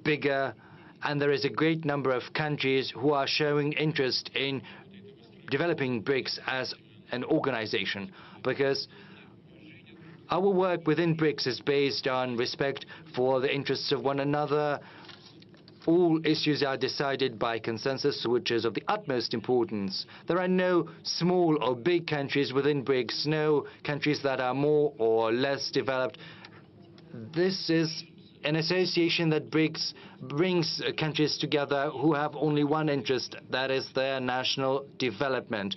bigger, and there is a great number of countries who are showing interest in developing BRICS as an organization, because our work within BRICS is based on respect for the interests of one another. All issues are decided by consensus, which is of the utmost importance. There are no small or big countries within BRICS, no countries that are more or less developed. This is an association that brings countries together who have only one interest, that is their national development.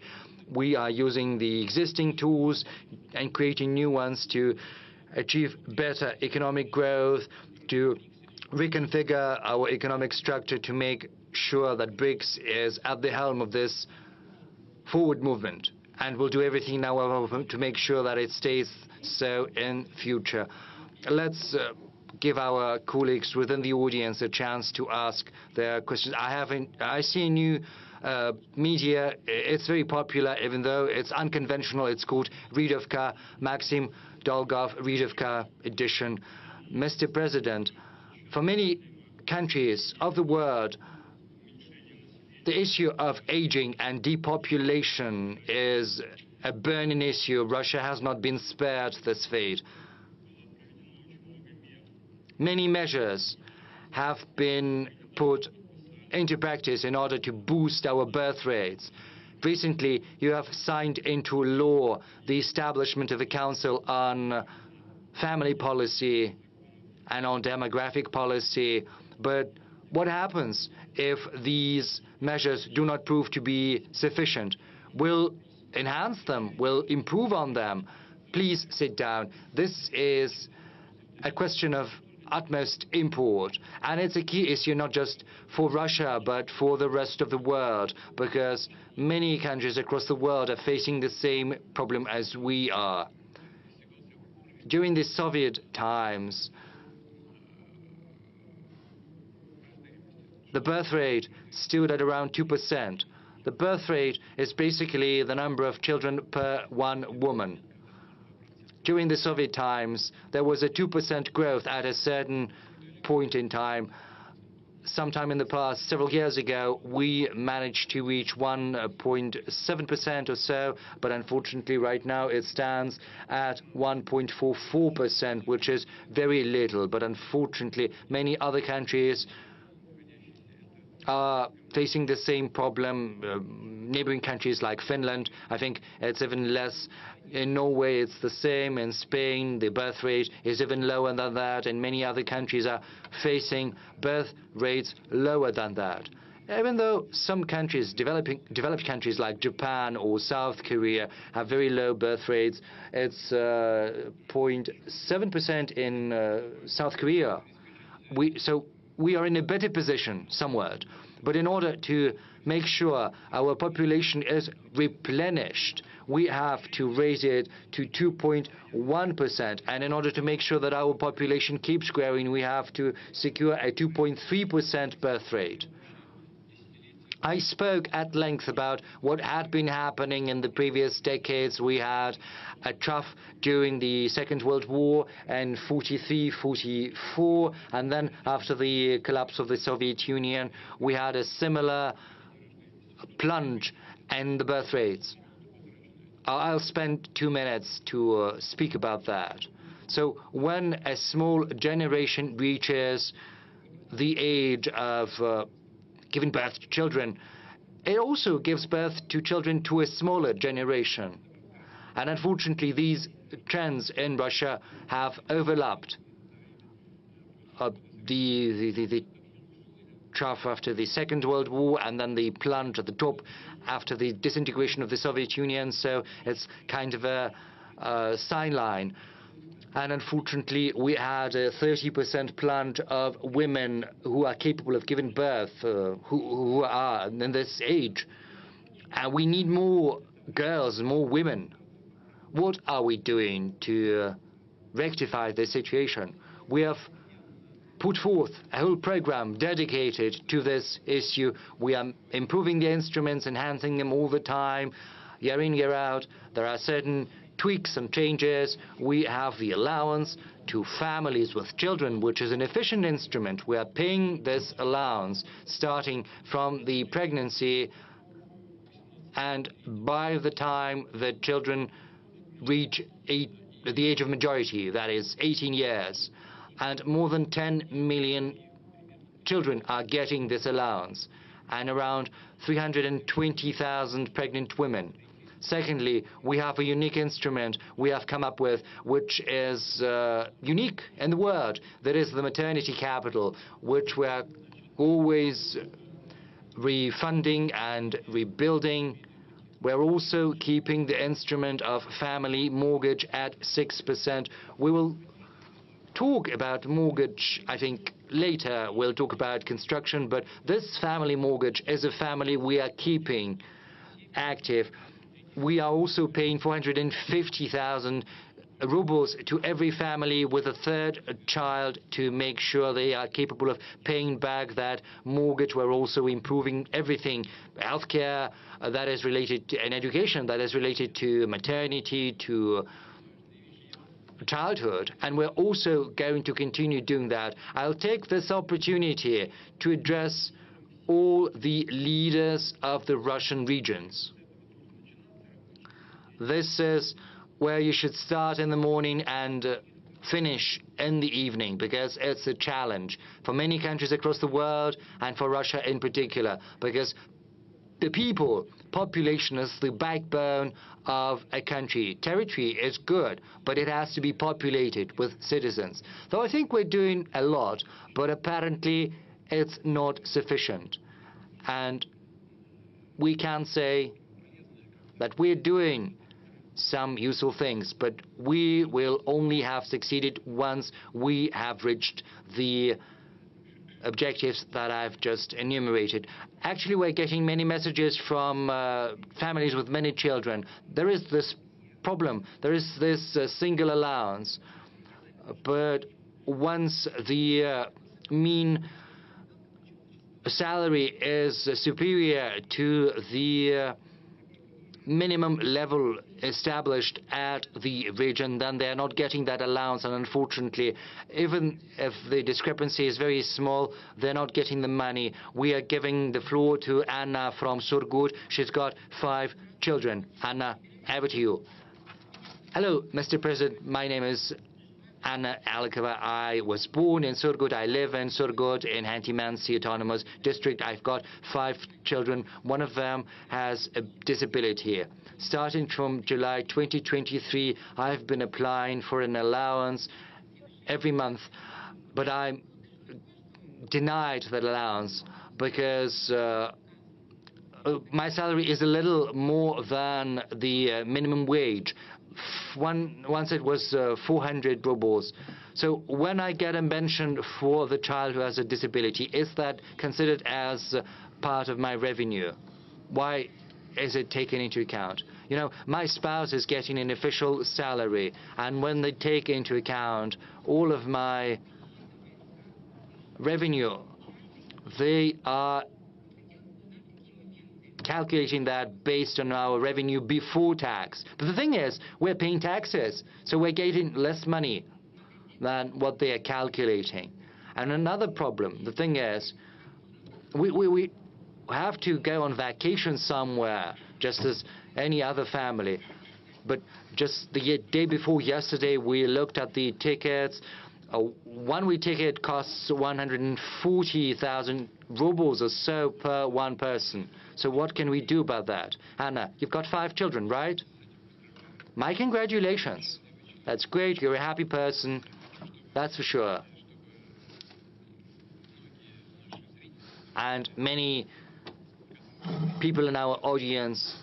We are using the existing tools and creating new ones to achieve better economic growth, to reconfigure our economic structure, to make sure that BRICS is at the helm of this forward movement. And we'll do everything now to make sure that it stays so in future. Let's give our colleagues within the audience a chance to ask their questions. I see a new media. It's very popular, even though it's unconventional. It's called Redovka, Maxim Dolgov Redovka edition. Mr. President, for many countries of the world, The issue of aging and depopulation is a burning issue. Russia has not been spared this fate. Many measures have been put into practice in order to boost our birth rates. Recently, you have signed into law the establishment of a council on family policy and on demographic policy. But what happens if these measures do not prove to be sufficient? We'll enhance them, we'll improve on them. Please sit down. This is a question of utmost import, and it's a key issue not just for Russia but for the rest of the world, because many countries across the world are facing the same problem as we are. During the Soviet times, the birth rate stood at around 2%. The birth rate is basically the number of children per one woman. During the Soviet times, there was a 2% growth at a certain point in time. Sometime in the past, several years ago, we managed to reach 1.7% or so, but unfortunately right now it stands at 1.44%, which is very little. But unfortunately, many other countries are facing the same problem. Neighboring countries like Finland, I think it's even less. In Norway, it's the same. In Spain, the birth rate is even lower than that, and many other countries are facing birth rates lower than that. Even though some countries, developed countries like Japan or South Korea, have very low birth rates, it's 0.7% in South Korea. So we are in a better position somewhat. But in order to make sure our population is replenished, we have to raise it to 2.1%. And in order to make sure that our population keeps growing, we have to secure a 2.3% birth rate. I spoke at length about what had been happening in the previous decades. We had a trough during the Second World War in 43, 44, and then after the collapse of the Soviet Union, we had a similar plunge in the birth rates. I'll spend 2 minutes to speak about that. So when a small generation reaches the age of giving birth to children, it also gives birth to children to a smaller generation. And unfortunately, these trends in Russia have overlapped. The trough after the Second World War, and then the plunge at the top after the disintegration of the Soviet Union. So it's kind of a sign line. And unfortunately, we had a 30% plunge of women who are capable of giving birth, who are in this age. And we need more girls, more women. What are we doing to rectify this situation? We have put forth a whole program dedicated to this issue. We are improving the instruments, enhancing them all the time, year in, year out. There are certain tweaks and changes. We have the allowance to families with children, which is an efficient instrument. We are paying this allowance starting from the pregnancy, and by the time the children reach the age of majority, that is 18 years. And more than 10 million children are getting this allowance, and around 320,000 pregnant women. Secondly, we have a unique instrument we have come up with, which is unique in the world. That is the maternity capital, which we are always refunding and rebuilding. We're also keeping the instrument of family mortgage at 6%. We will talk about mortgage, I think, later. We'll talk about construction, but this family mortgage is a family we are keeping active. We are also paying 450,000 rubles to every family with a third child to make sure they are capable of paying back that mortgage. We're also improving everything, healthcare that is related to, and education that is related to maternity, to childhood, and we're also going to continue doing that. I'll take this opportunity to address all the leaders of the Russian regions. This is where you should start in the morning and finish in the evening, because it's a challenge for many countries across the world and for Russia in particular, because the people, population is the backbone of a country. Territory is good, but it has to be populated with citizens. So I think we're doing a lot, but apparently it's not sufficient. And we can say that we're doing some useful things, but we will only have succeeded once we have reached the objectives that I've just enumerated. Actually, we're getting many messages from families with many children. There is this problem. There is this single allowance. But once the mean salary is superior to the minimum level established at the region, then they are not getting that allowance, and unfortunately, even if the discrepancy is very small, they're not getting the money. We are giving the floor to Anna from Surgut. She's got 5 children. Anna, over to you. Hello, Mr. President. My name is Anna Alikova. I was born in Surgut. I live in Surgut in Hanti-Mansi Autonomous District. I've got 5 children. One of them has a disability. Starting from July 2023, I've been applying for an allowance every month, but I'm denied that allowance because my salary is a little more than the minimum wage. Once it was 400 rubles. So when I get a pension for the child who has a disability, is that considered as part of my revenue? Why is it taken into account? You know, my spouse is getting an official salary, and when they take into account all of my revenue, they are calculating that based on our revenue before tax. But the thing is, we're paying taxes, so we're getting less money than what they are calculating. And another problem, the thing is, we have to go on vacation somewhere, just as any other family. But just the day before yesterday, we looked at the tickets. A one-way ticket costs 140,000 rubles or so per one person. So what can we do about that? Anna, you've got 5 children, right? My congratulations. That's great. You're a happy person. That's for sure. And many people in our audience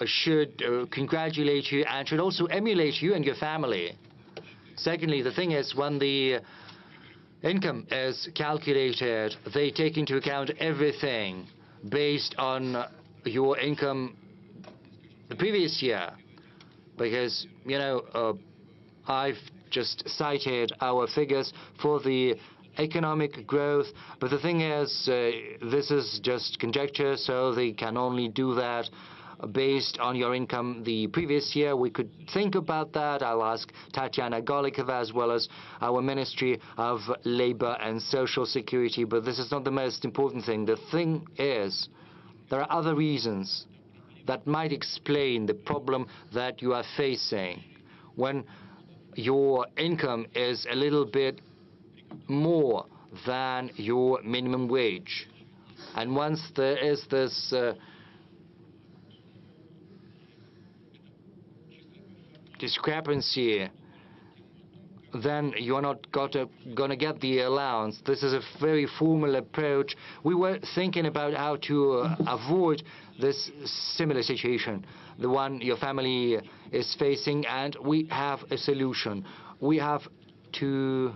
should congratulate you and should also emulate you and your family. Secondly, the thing is, when the income is calculated, they take into account everything based on your income the previous year. Because, you know, I've just cited our figures for the economic growth, but the thing is, this is just conjecture, so they can only do that based on your income the previous year. We could think about that. I'll ask Tatiana Golikova as well as our Ministry of Labor and Social Security, but this is not the most important thing. The thing is, there are other reasons that might explain the problem that you are facing when your income is a little bit more than your minimum wage. And once there is this discrepancy, then you're not gonna get the allowance. This is a very formal approach. We were thinking about how to avoid this similar situation, the one your family is facing, and we have a solution. We have to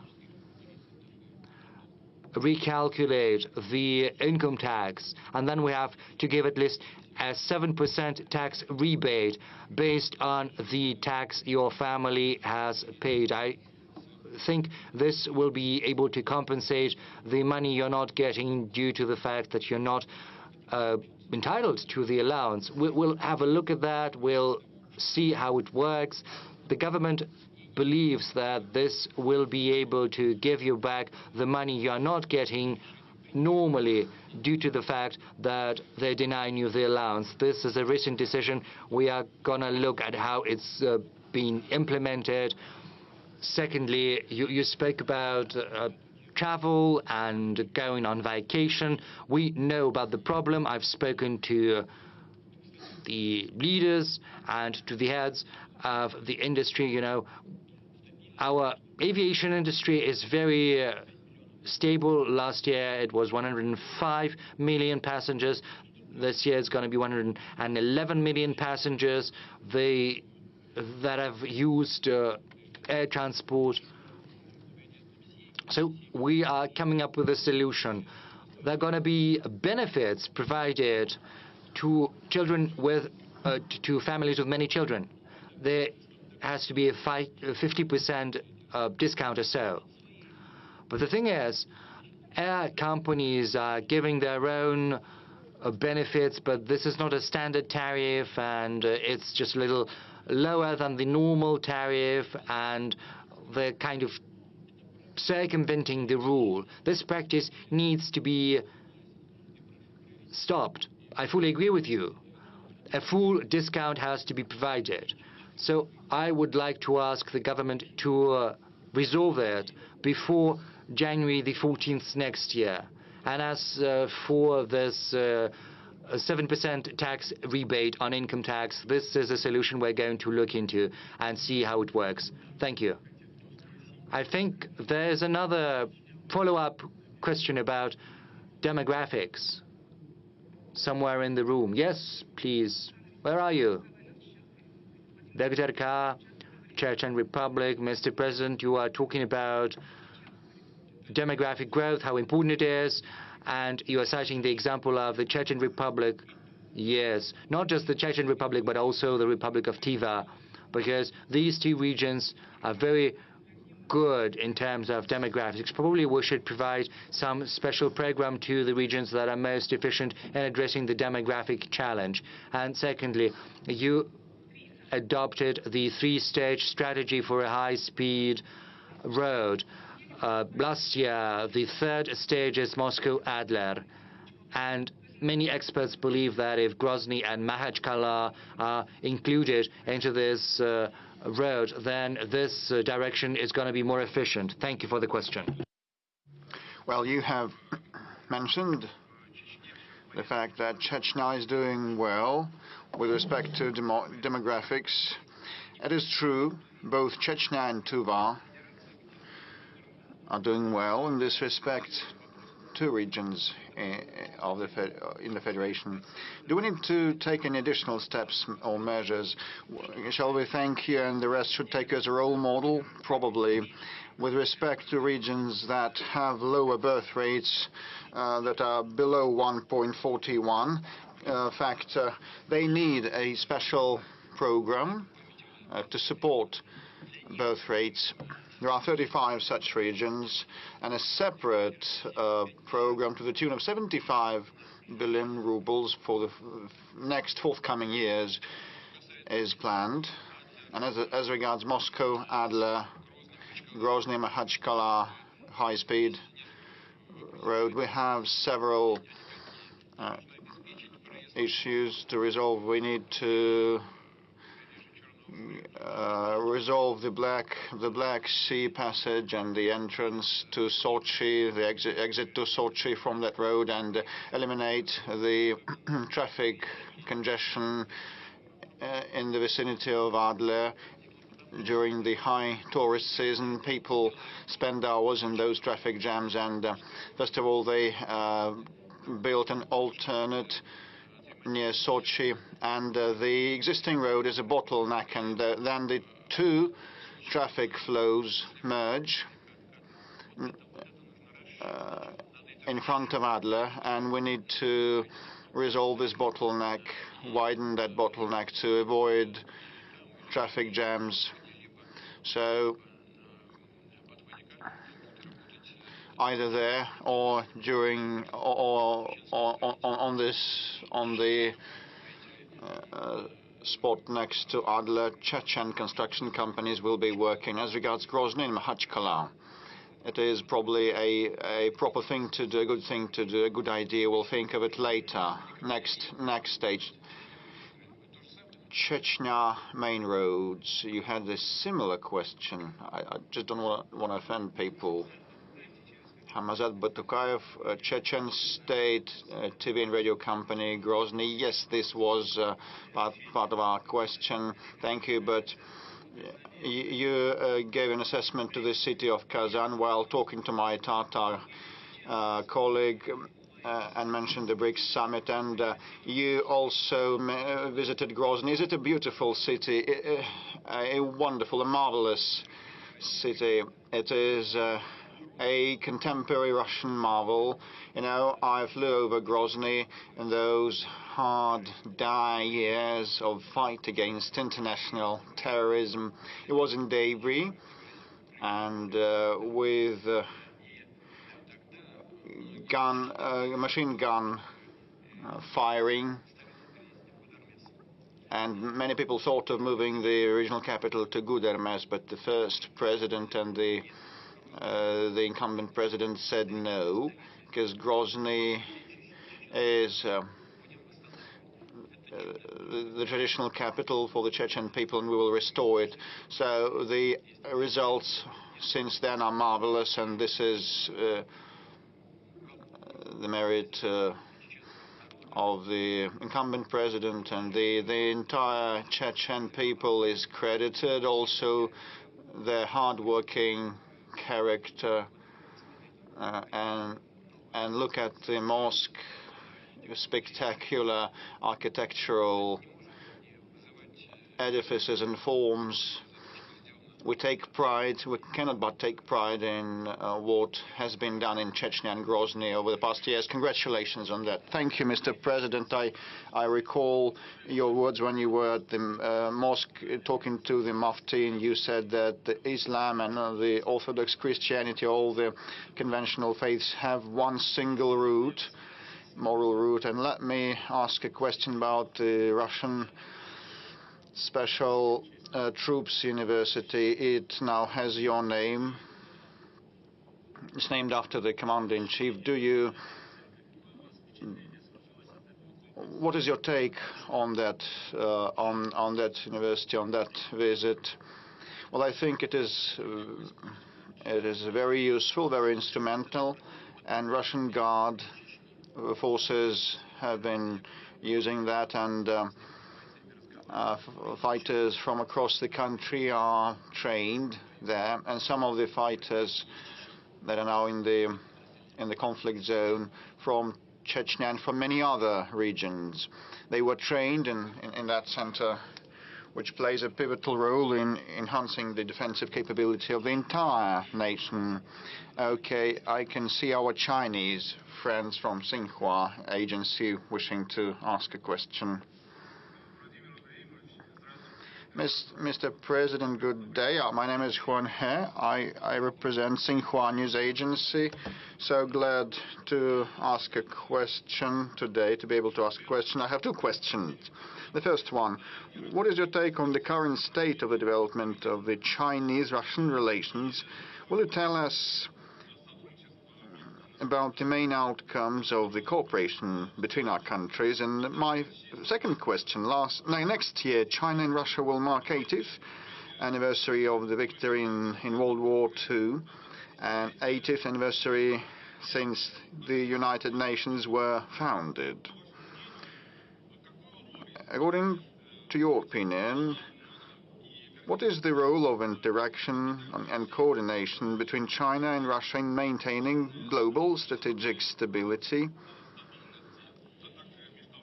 recalculate the income tax, and then we have to give at least a 7% tax rebate based on the tax your family has paid. I think this will be able to compensate the money you're not getting due to the fact that you're not entitled to the allowance. We'll have a look at that. We'll see how it works. The government believes that this will be able to give you back the money you're not getting normally due to the fact that they're denying you the allowance. This is a recent decision. We are going to look at how it's been implemented. Secondly, you spoke about travel and going on vacation. We know about the problem. I've spoken to the leaders and to the heads of the industry. You know, our aviation industry is very stable. Last year it was 105 million passengers. This year it's going to be 111 million passengers that have used air transport. So we are coming up with a solution. There are going to be benefits provided to children with to families with many children. There has to be a 50% discount or so. But the thing is, air companies are giving their own benefits, but this is not a standard tariff, and it's just a little lower than the normal tariff, and they're kind of circumventing the rule. This practice needs to be stopped. I fully agree with you. A full discount has to be provided. So I would like to ask the government to resolve it before January the 14th next year. And as for this 7% tax rebate on income tax, this is a solution we're going to look into and see how it works. Thank you. I think there's another follow-up question about demographics somewhere in the room. Yes, please. Where are you? Dr. K, Chechen Republic. Mr. President, you are talking about demographic growth, how important it is, and you are citing the example of the Chechen Republic. Yes, not just the Chechen Republic, but also the Republic of Tiva, because these two regions are very good in terms of demographics. Probably we should provide some special program to the regions that are most efficient in addressing the demographic challenge. And secondly, you adopted the three-stage strategy for a high-speed road. Last year, the third stage is Moscow-Adler, and many experts believe that if Grozny and Makhachkala are included into this road, then this direction is going to be more efficient. Thank you for the question. Well, you have mentioned the fact that Chechnya is doing well with respect to demographics. It is true, both Chechnya and Tuva are doing well in this respect. Two regions in the Federation. Do we need to take any additional steps or measures? Shall we think you and the rest should take as a role model? Probably. With respect to regions that have lower birth rates that are below 1.41 factor, they need a special program to support birth rates. There are 35 such regions, and a separate program to the tune of 75 billion rubles for the next forthcoming years is planned. And as regards Moscow, Adler, Grozny, Makhachkala high-speed road, we have several issues to resolve. We need to resolve the Black Sea passage and the entrance to Sochi, the exit to Sochi from that road, and eliminate the traffic congestion in the vicinity of Adler. During the high tourist season, people spend hours in those traffic jams, and first of all, they built an alternate near Sochi, and the existing road is a bottleneck, and then the two traffic flows merge in front of Adler, and we need to resolve this bottleneck, widen that bottleneck to avoid traffic jams. So either there or during or on the spot next to Adler, Chechen construction companies will be working. As regards Grozny and Makhachkala, it is probably a proper thing to do, a good thing to do, a good idea. We'll think of it later. Next stage. Chechnya main roads. You had a similar question. I just don't want to offend people. Hamazat Batukayev, Chechen state TV and radio company, Grozny. Yes, this was part of our question. Thank you, but you gave an assessment to the city of Kazan while talking to my Tatar colleague and mentioned the BRICS summit, and you also visited Grozny. Is it a beautiful city? A wonderful, a marvelous city. It is a contemporary Russian marvel. You know, I flew over Grozny in those hard, dire years of fight against international terrorism. It was in debris, and with machine gun firing, and many people thought of moving the regional capital to Gudermes, but the first president and the incumbent president said no, because Grozny is the traditional capital for the Chechen people, and we will restore it. So the results since then are marvelous, and this is the merit of the incumbent president, and the entire Chechen people is credited. Also, their hard-working character, and look at the mosque, spectacular architectural edifices and forms. We take pride, we cannot but take pride in what has been done in Chechnya and Grozny over the past years. Congratulations on that. Thank you, Mr. President. I recall your words when you were at the mosque talking to the Mufti, and you said that the Islam and the Orthodox Christianity, all the conventional faiths, have one single root, moral root. And let me ask a question about the Russian Special Troops University. It now has your name. It's named after the commander-in-chief. What is your take on that university, on that visit? Well, I think it is very useful, very instrumental, and Russian Guard forces have been using that, and fighters from across the country are trained there, and some of the fighters that are now in the conflict zone from Chechnya and from many other regions, they were trained in that center, which plays a pivotal role in enhancing the defensive capability of the entire nation. Okay, I can see our Chinese friends from Xinhua agency wishing to ask a question. Mr. President, good day. My name is Huan He. I represent Xinhua News Agency. So glad to ask a question today, to be able to ask a question. I have two questions. The first one, what is your take on the current state of the development of the Chinese-Russian relations? Will you tell us about the main outcomes of the cooperation between our countries? And my second question, next year, China and Russia will mark 80th anniversary of the victory in World War II, and 80th anniversary since the United Nations were founded. According to your opinion, what is the role of interaction and coordination between China and Russia in maintaining global strategic stability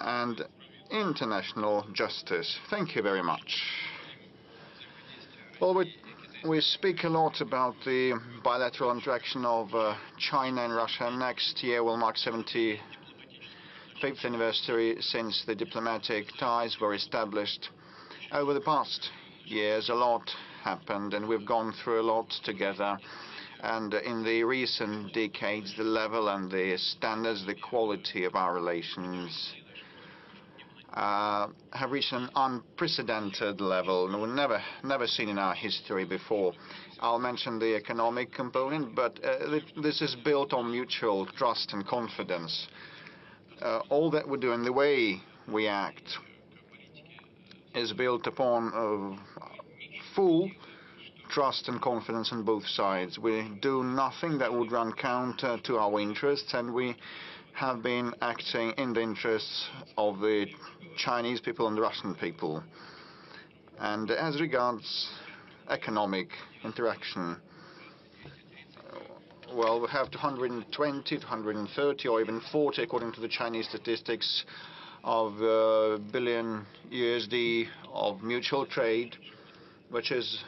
and international justice? Thank you very much. Well, we speak a lot about the bilateral interaction of China and Russia. Next year will mark 75th anniversary since the diplomatic ties were established. Over the past years, a lot happened, and we've gone through a lot together. And in the recent decades, the level and the standards, the quality of our relations have reached an unprecedented level, never seen in our history before. I'll mention the economic component, but this is built on mutual trust and confidence. All that we do and the way we act is built upon full trust and confidence on both sides. We do nothing that would run counter to our interests, and we have been acting in the interests of the Chinese people and the Russian people. And as regards economic interaction, well, we have 220, 230, or even 40, according to the Chinese statistics, of billion USD of mutual trade, which is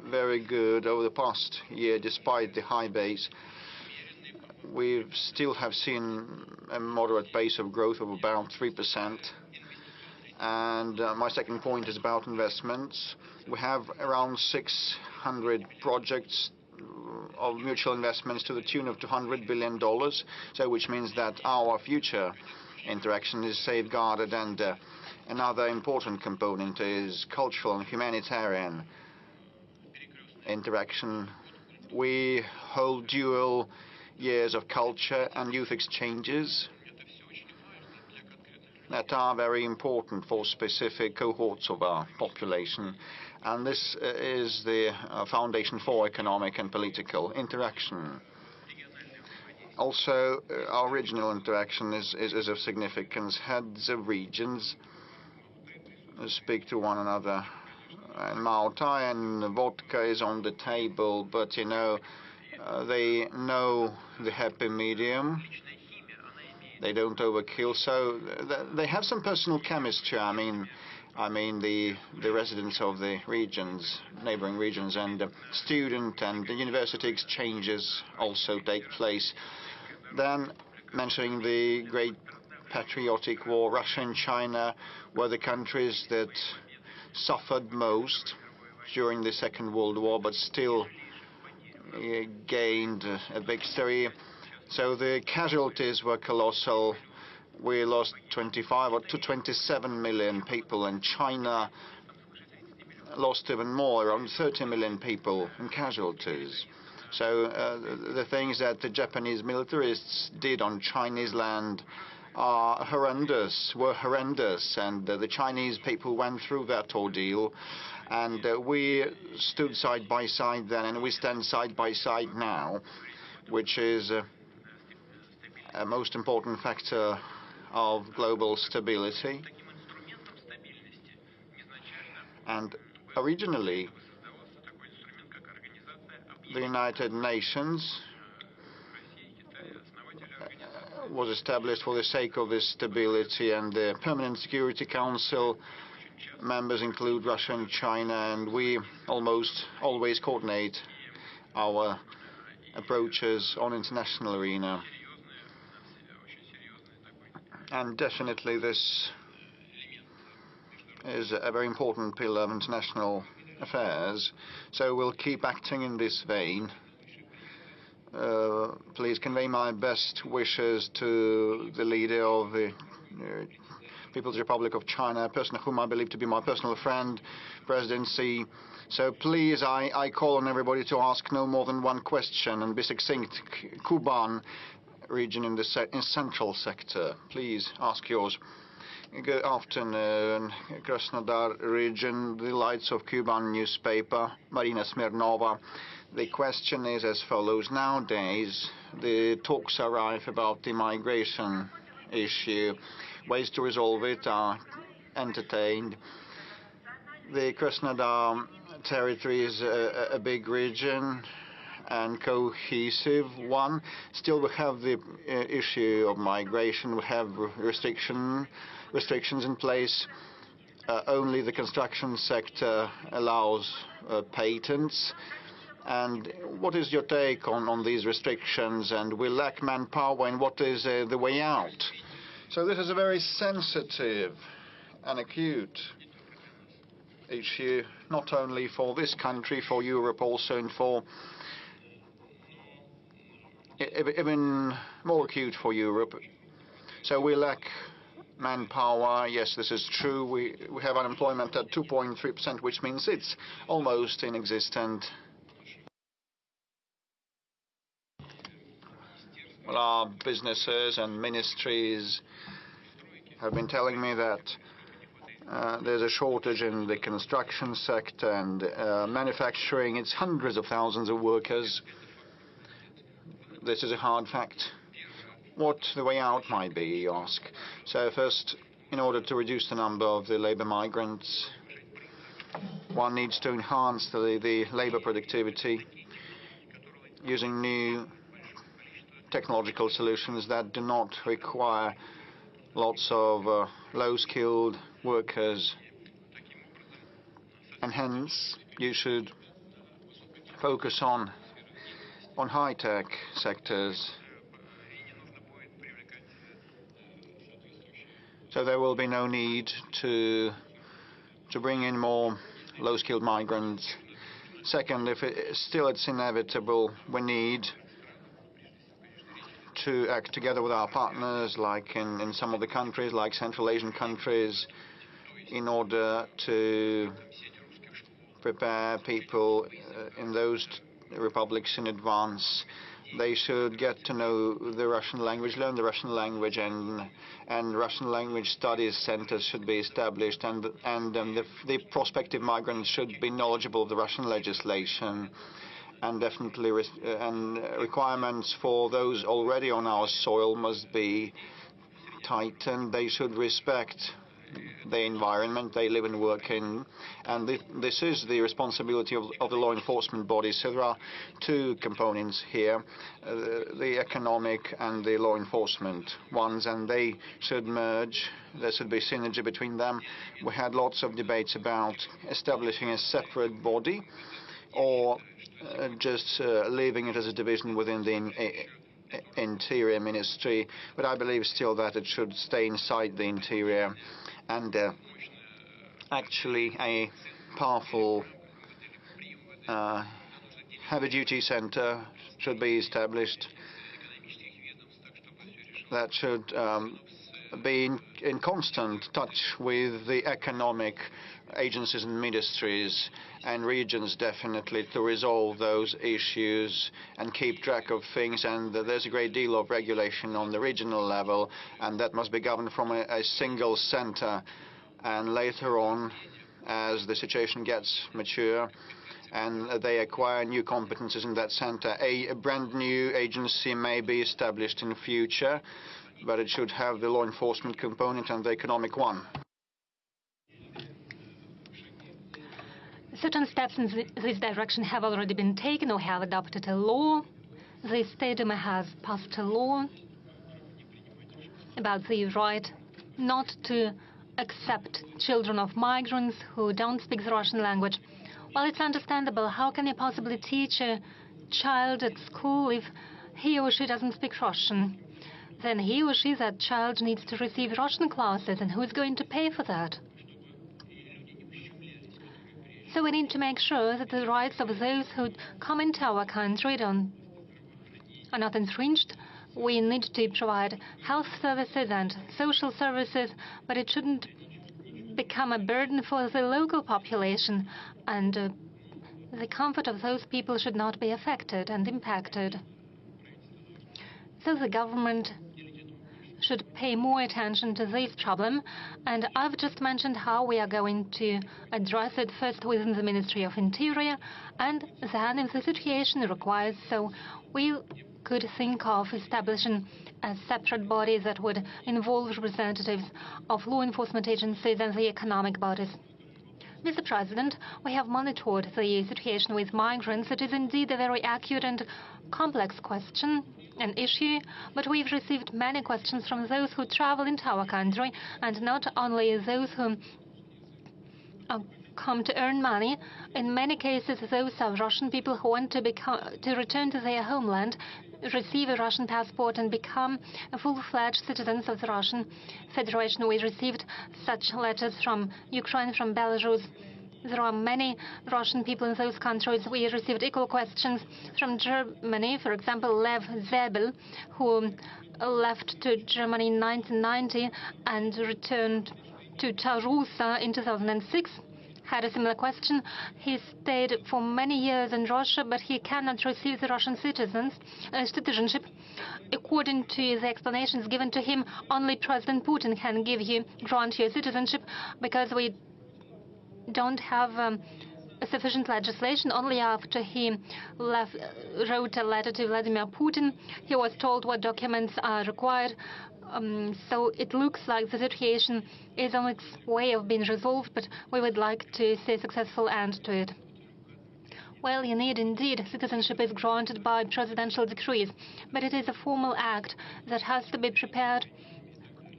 very good over the past year, despite the high base. We still have seen a moderate pace of growth of about 3%. And my second point is about investments. We have around 600 projects of mutual investments to the tune of $200 billion, so which means that our future interaction is safeguarded. And another important component is cultural and humanitarian interaction. We hold dual years of culture and youth exchanges that are very important for specific cohorts of our population, and this is the foundation for economic and political interaction. Also, our regional interaction is of significance. Heads of regions speak to one another. And Malta and vodka is on the table, but you know, they know the happy medium. They don't overkill, so they have some personal chemistry. I mean the residents of the regions, neighboring regions, and student and the university exchanges also take place. Then, mentioning the great patriotic war, Russia and China were the countries that suffered most during the Second World War, but still gained a victory. So the casualties were colossal. We lost 25 to 27 million people, and China lost even more, around 30 million people in casualties. So the things that the Japanese militarists did on Chinese land were horrendous, and the Chinese people went through that ordeal, and we stood side by side then, and we stand side by side now, which is a most important factor of global stability. And originally, the United Nations was established for the sake of this stability, and the Permanent Security Council members include Russia and China, and we almost always coordinate our approaches on international arena. And definitely this is a very important pillar of international affairs, so we'll keep acting in this vein. Please convey my best wishes to the leader of the People's Republic of China, a person whom I believe to be my personal friend, President Xi. So please, I call on everybody to ask no more than one question and be succinct. Kuban region in the central sector. Please ask yours. Good afternoon. Krasnodar region, the Lights of Kuban newspaper, Marina Smirnova. The question is as follows. Nowadays, the talks are rife about the migration issue. Ways to resolve it are entertained. The Krasnodar territory is a big region and cohesive one. Still, we have the issue of migration. We have restrictions in place. Only the construction sector allows patents. And what is your take on these restrictions? And we lack manpower, and what is the way out? So this is a very sensitive and acute issue, not only for this country, for Europe also, and for even more acute for Europe. So we lack manpower. Yes, this is true. We have unemployment at 2.3%, which means it's almost inexistent. Well, our businesses and ministries have been telling me that there's a shortage in the construction sector and manufacturing. It's hundreds of thousands of workers. This is a hard fact. What the way out might be, you ask. So first, in order to reduce the number of the labor migrants, one needs to enhance the labor productivity using new technological solutions that do not require lots of low-skilled workers. And hence, you should focus on high-tech sectors. So there will be no need to bring in more low-skilled migrants. Second, if it's inevitable, we need to act together with our partners, like in some of the countries, like Central Asian countries, in order to prepare people in those republics in advance. They should get to know the Russian language, learn the Russian language, and Russian language studies centers should be established, and the prospective migrants should be knowledgeable of the Russian legislation, and definitely requirements for those already on our soil must be tightened. They should respect the environment they live and work in, and this is the responsibility of the law enforcement bodies. So there are two components here, the economic and the law enforcement ones, and they should merge. There should be synergy between them. We had lots of debates about establishing a separate body or just leaving it as a division within the Interior Ministry, but I believe still that it should stay inside the Interior, and actually a powerful heavy-duty center should be established that should be in constant touch with the economic agencies and ministries and regions, definitely, to resolve those issues and keep track of things. And there's a great deal of regulation on the regional level, and that must be governed from a single center. And later on, as the situation gets mature and they acquire new competences in that center, a brand new agency may be established in the future, but it should have the law enforcement component and the economic one. Certain steps in this direction have already been taken. We have adopted a law. The State Duma has passed a law about the right not to accept children of migrants who don't speak the Russian language. Well, it's understandable. How can you possibly teach a child at school if he or she doesn't speak Russian? Then he or she, that child, needs to receive Russian classes, and who's going to pay for that? So we need to make sure that the rights of those who come into our country are not infringed. We need to provide health services and social services, but it shouldn't become a burden for the local population, and the comfort of those people should not be affected and impacted. So the government should pay more attention to this problem, and I've just mentioned how we are going to address it, first within the Ministry of Interior, and then, if the situation requires so, we could think of establishing a separate body that would involve representatives of law enforcement agencies and the economic bodies. Mr. President, we have monitored the situation with migrants. It is indeed a very acute and complex question, an issue, but we've received many questions from those who travel into our country, and not only those who come to earn money. In many cases, those are Russian people who want to return to their homeland, receive a Russian passport, and become full-fledged citizens of the Russian Federation. We received such letters from Ukraine, from Belarus, There are many Russian people in those countries. We received equal questions from Germany. For example, Lev Zebel, who left to Germany in 1990 and returned to Rusa in 2006, had a similar question. He stayed for many years in Russia, but he cannot receive the Russian citizenship. According to the explanations given to him, only President Putin can grant you citizenship, because we don't have sufficient legislation. Only after he wrote a letter to Vladímir Putin, he was told what documents are required. So it looks like the situation is on its way of being resolved, but we would like to see a successful end to it. Well, you need indeed. Citizenship is granted by presidential decrees, but it is a formal act that has to be prepared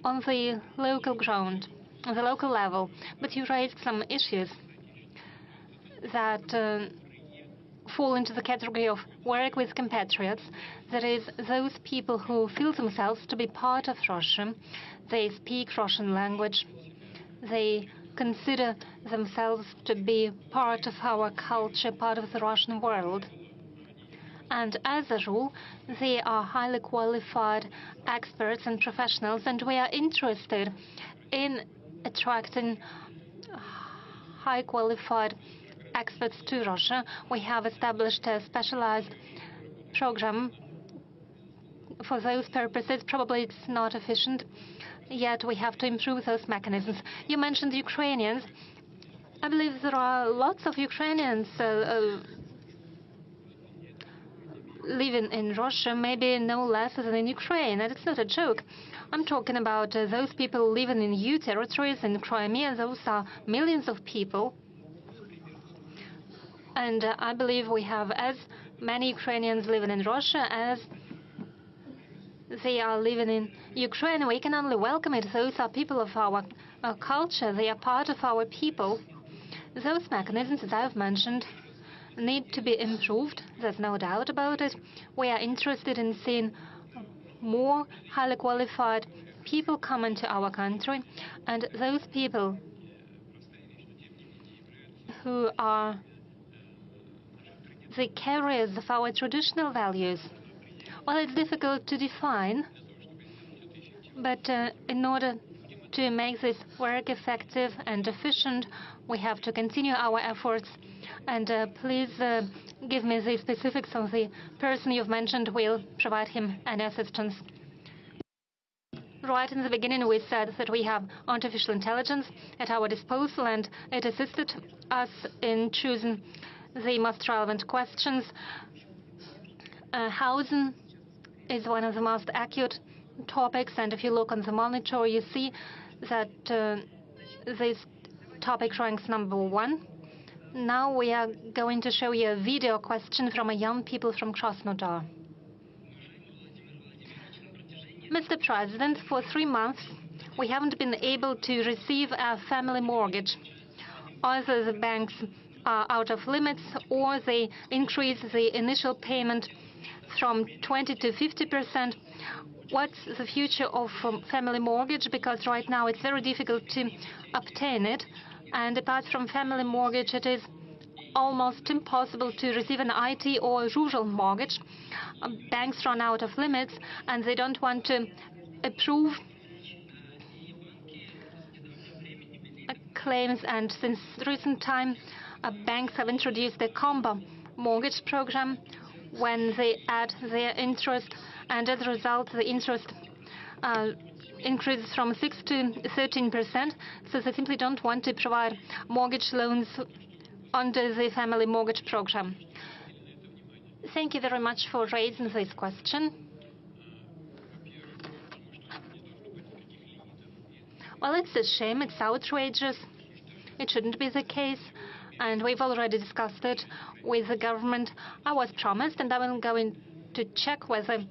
on the local ground, on the local level. But you raised some issues that fall into the category of work with compatriots. That is, those people who feel themselves to be part of Russia. They speak Russian language. They consider themselves to be part of our culture, part of the Russian world. And as a rule, they are highly qualified experts and professionals, and we are interested in attracting high qualified experts to Russia. We have established a specialized program for those purposes. Probably it's not efficient, yet we have to improve those mechanisms. You mentioned Ukrainians. I believe there are lots of Ukrainians living in Russia, maybe no less than in Ukraine, and it's not a joke. I'm talking about those people living in EU territories in Crimea. Those are millions of people. And I believe we have as many Ukrainians living in Russia as they are living in Ukraine. We can only welcome it. Those are people of our culture. They are part of our people. Those mechanisms, as I've mentioned, need to be improved. There's no doubt about it. We are interested in seeing more highly qualified people come into our country, and those people who are the carriers of our traditional values. Well, it's difficult to define, but in order to make this work effective and efficient, we have to continue our efforts. And please give me the specifics of the person you've mentioned. We'll provide him any assistance. Right in the beginning, we said that we have artificial intelligence at our disposal, and it assisted us in choosing the most relevant questions. Housing is one of the most acute topics, and if you look on the monitor, you see that this topic ranks #1. Now we are going to show you a video question from a young people from Krasnodar. Mr. President, for 3 months, we haven't been able to receive a family mortgage. Either the banks are out of limits, or they increase the initial payment from 20 to 50%. What's the future of family mortgage? Because right now it's very difficult to obtain it. And apart from family mortgage, it is almost impossible to receive an IT or rural mortgage. Banks run out of limits, and they don't want to approve claims. And since recent time, banks have introduced a combo mortgage program when they add their interest, and as a result, the interest increases from 6 to 13%. So they simply don't want to provide mortgage loans under the family mortgage program. Thank you very much for raising this question. Well, it's a shame. It's outrageous. It shouldn't be the case. And we've already discussed it with the government. I was promised, and I'm going to check whether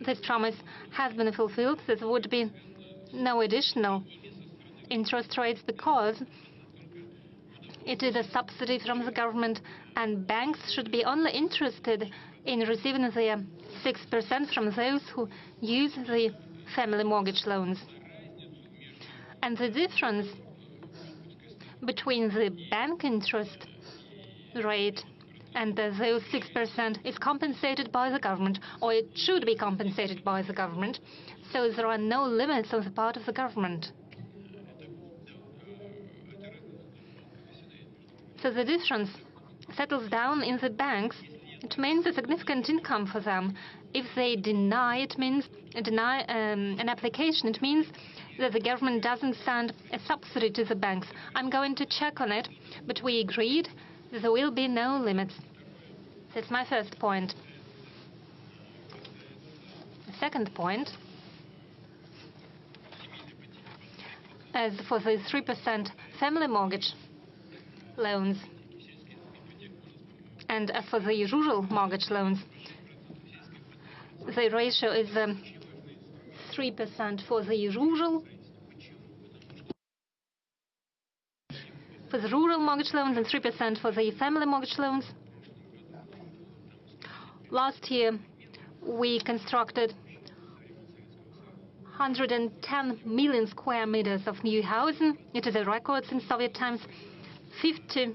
this promise has been fulfilled. There would be no additional interest rates because it is a subsidy from the government, and banks should be only interested in receiving their 6% from those who use the family mortgage loans. And the difference between the bank interest rate and those 6% is compensated by the government, or it should be compensated by the government, so there are no limits on the part of the government. So the difference settles down in the banks. It means a significant income for them. If they deny an application, it means that the government doesn't send a subsidy to the banks. I'm going to check on it, but we agreed that there will be no limits. That's my first point. The second point, as for the 3% family mortgage loans, and as for the rural mortgage loans, the ratio is 3% for the rural mortgage loans and 3% for the family mortgage loans. Last year, we constructed 110 million square meters of new housing. It is a record since Soviet times. 50%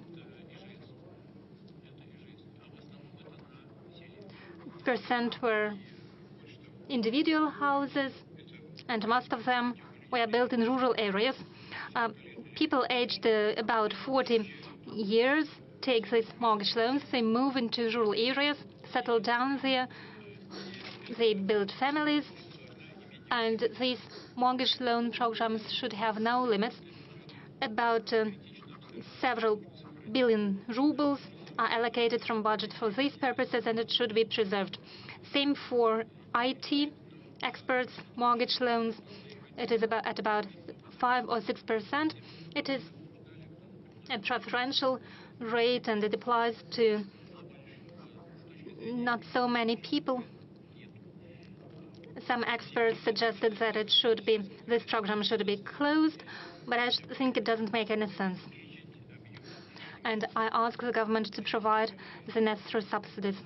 were individual houses, and most of them were built in rural areas. People aged about 40 years take these mortgage loans. They move into rural areas, settle down there, they build families, and these mortgage loan programs should have no limits. About several billion rubles are allocated from budget for these purposes, and it should be preserved. Same for IT experts mortgage loans. It is at about 5 or 6%. It is a preferential rate, and it applies to not so many people. Some experts suggested that this program should be closed, but I think it doesn't make any sense. And I ask the government to provide the necessary subsidies.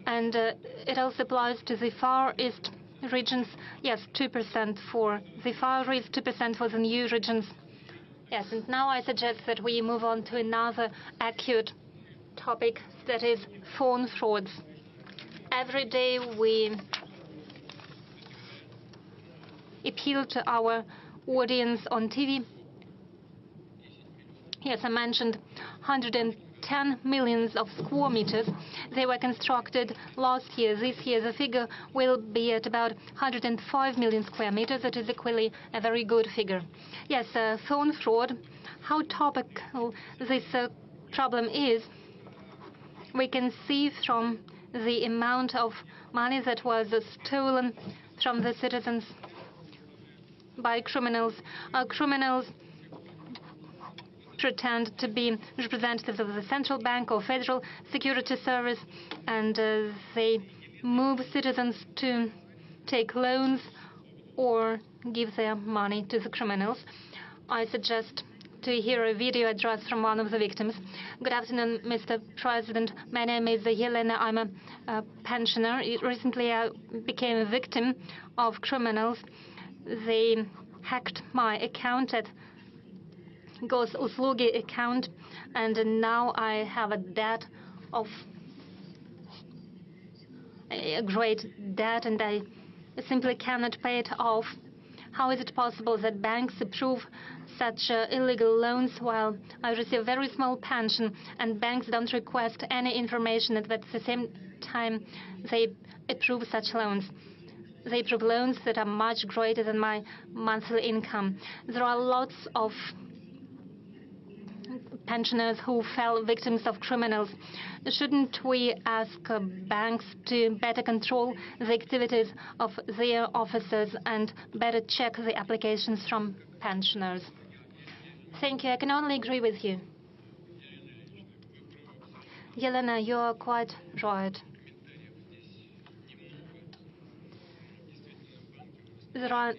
And it also applies to the Far East regions. Yes, 2% for the Far East, 2% for the new regions. Yes, and now I suggest that we move on to another acute topic, that is phone frauds. Every day we appeal to our audience on TV. Yes, I mentioned 110 million of square meters. They were constructed last year. This year the figure will be at about 105 million square meters. That is equally a very good figure. Yes, phone fraud, how topical this problem is, we can see from the amount of money that was stolen from the citizens by criminals. Criminals pretend to be representatives of the central bank or federal security service, and they move citizens to take loans or give their money to the criminals. I suggest to hear a video address from one of the victims. Good afternoon, Mr. President. My name is Yelena. I'm a pensioner. Recently, I became a victim of criminals. They hacked my account at Gosuslugi account, and now I have a debt of a great debt, and I simply cannot pay it off. How is it possible that banks approve such illegal loans while I receive a very small pension and banks don't request any information, and at the same time they approve such loans? They approve loans that are much greater than my monthly income. There are lots of pensioners who fell victims of criminals. Shouldn't we ask banks to better control the activities of their officers and better check the applications from pensioners? Thank you. I can only agree with you. Yelena, you are quite right. There are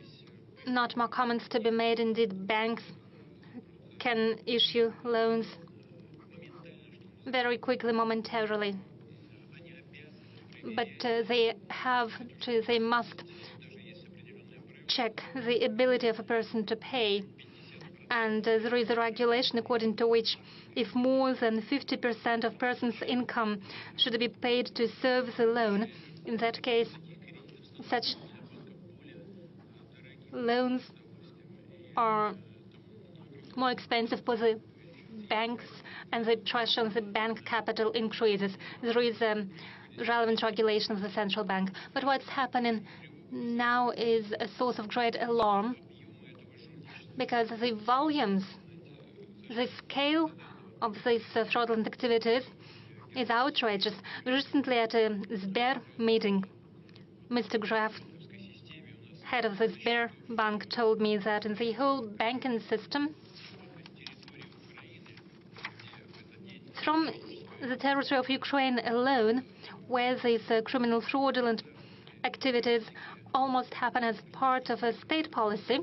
not more comments to be made. Indeed, banks can issue loans very quickly, momentarily. But they must check the ability of a person to pay. And there is a regulation according to which if more than 50% of person's income should be paid to serve the loan, in that case, such loans are more expensive for the banks, and the pressure on the bank capital increases. There is relevant regulation of the central bank. But what's happening now is a source of great alarm, because the volumes, the scale of these fraudulent activities is outrageous. Recently at a Sber meeting, Mr. Graf, head of the Sber Bank, told me that in the whole banking system, from the territory of Ukraine alone, where these criminal fraudulent activities almost happen as part of a state policy,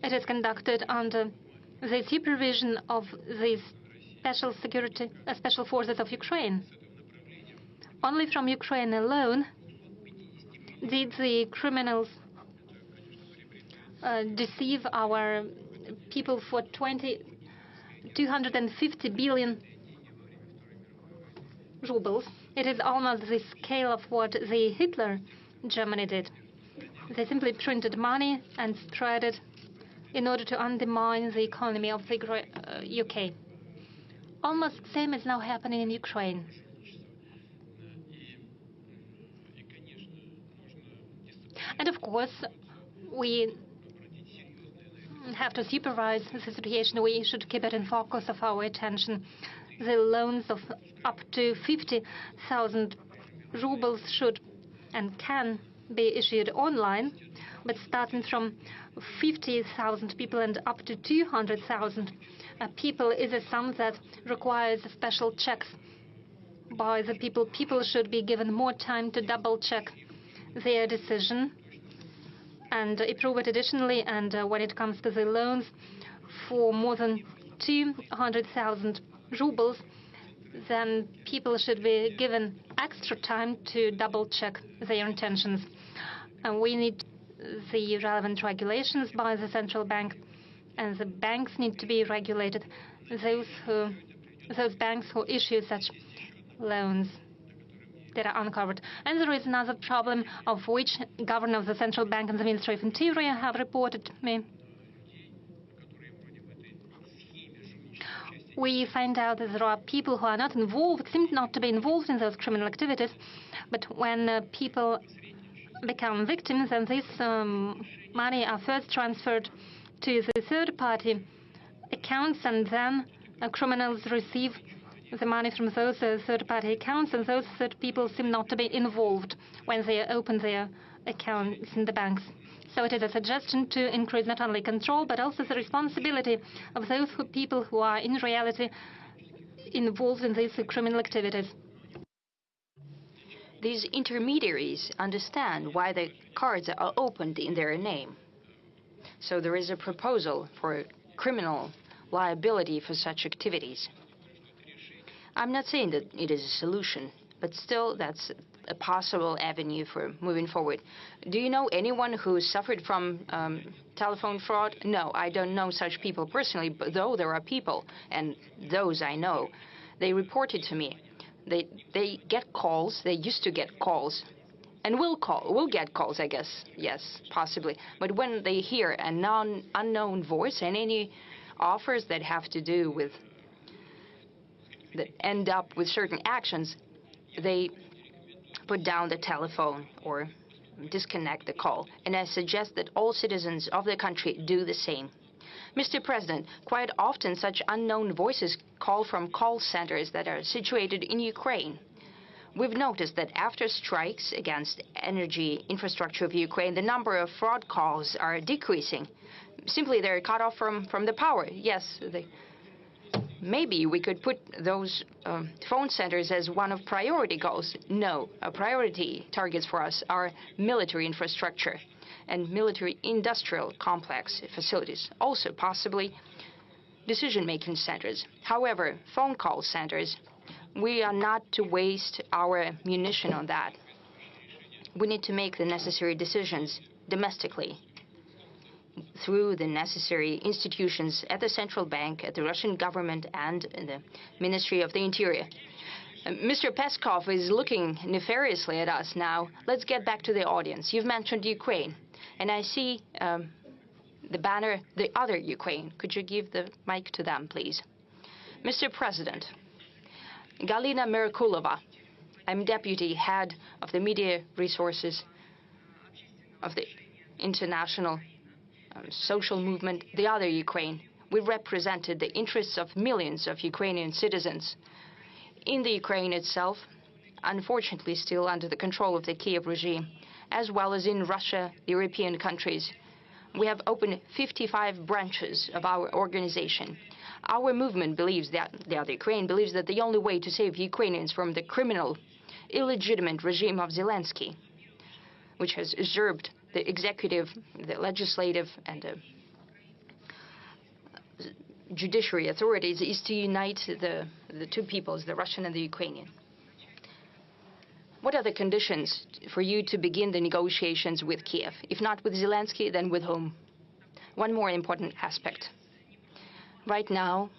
it is conducted under the supervision of the special forces of Ukraine. Only from Ukraine alone did the criminals deceive our people for 250 billion rubles. It is almost the scale of what the Hitler Germany did. They simply printed money and spread it in order to undermine the economy of the UK. Almost the same is now happening in Ukraine. And of course, we have to supervise the situation. We should keep it in focus of our attention. The loans of up to 50,000 rubles should and can be issued online, but starting from 50,000 people and up to 200,000 people is a sum that requires special checks by the people. People should be given more time to double-check their decision and approve it additionally. And when it comes to the loans for more than 200,000 rubles, then people should be given extra time to double-check their intentions. And we need the relevant regulations by the central bank, and the banks need to be regulated. Those banks who issue such loans that are uncovered. And there is another problem of which Governor of the Central Bank and the Ministry of Interior have reported to me. We find out that there are people who are not involved, seem not to be involved in those criminal activities, but when people become victims, and this money are first transferred to the third-party accounts, and then criminals receive the money from those third-party accounts, and those third people seem not to be involved when they open their accounts in the banks. So it is a suggestion to increase not only control, but also the responsibility of those people who are in reality involved in these criminal activities. These intermediaries understand why the cards are opened in their name. So there is a proposal for criminal liability for such activities. I'm not saying that it is a solution, but still that's a possible avenue for moving forward. Do you know anyone who suffered from telephone fraud? No, I don't know such people personally, but though there are people, and those I know, they reported to me. They get calls, they used to get calls, and will get calls, I guess, yes, possibly. But when they hear an unknown voice and any offers that have to do with, that end up with certain actions, they put down the telephone or disconnect the call. And I suggest that all citizens of the country do the same. Mr. President, quite often such unknown voices call from call centers that are situated in Ukraine. We've noticed that after strikes against energy infrastructure of Ukraine, the number of fraud calls are decreasing. Simply they're cut off from the power. Yes, maybe we could put those phone centers as one of priority goals. No, priority targets for us are military infrastructure and military industrial complex facilities, also possibly decision-making centers. However, phone call centers, we are not to waste our munition on that. We need to make the necessary decisions domestically. through the necessary institutions at the central bank, at the Russian government, and in the Ministry of the Interior. Mr. Peskov is looking nefariously at us now. Let's get back to the audience. You've mentioned Ukraine, and I see the banner, the other Ukraine. Could you give the mic to them, please? Mr. President, Galina Merkulova, I'm deputy head of the media resources of the international social movement, the other Ukraine. We represented the interests of millions of Ukrainian citizens in the Ukraine itself, unfortunately still under the control of the Kiev regime, as well as in Russia, European countries. We have opened 55 branches of our organization. Our movement believes that, the other Ukraine believes that the only way to save Ukrainians from the criminal, illegitimate regime of Zelensky, which has usurped the executive, the legislative, and the judiciary authorities, is to unite the two peoples, the Russian and the Ukrainian. What are the conditions for you to begin the negotiations with Kiev? If not with Zelensky, then with whom? One more important aspect. Right now,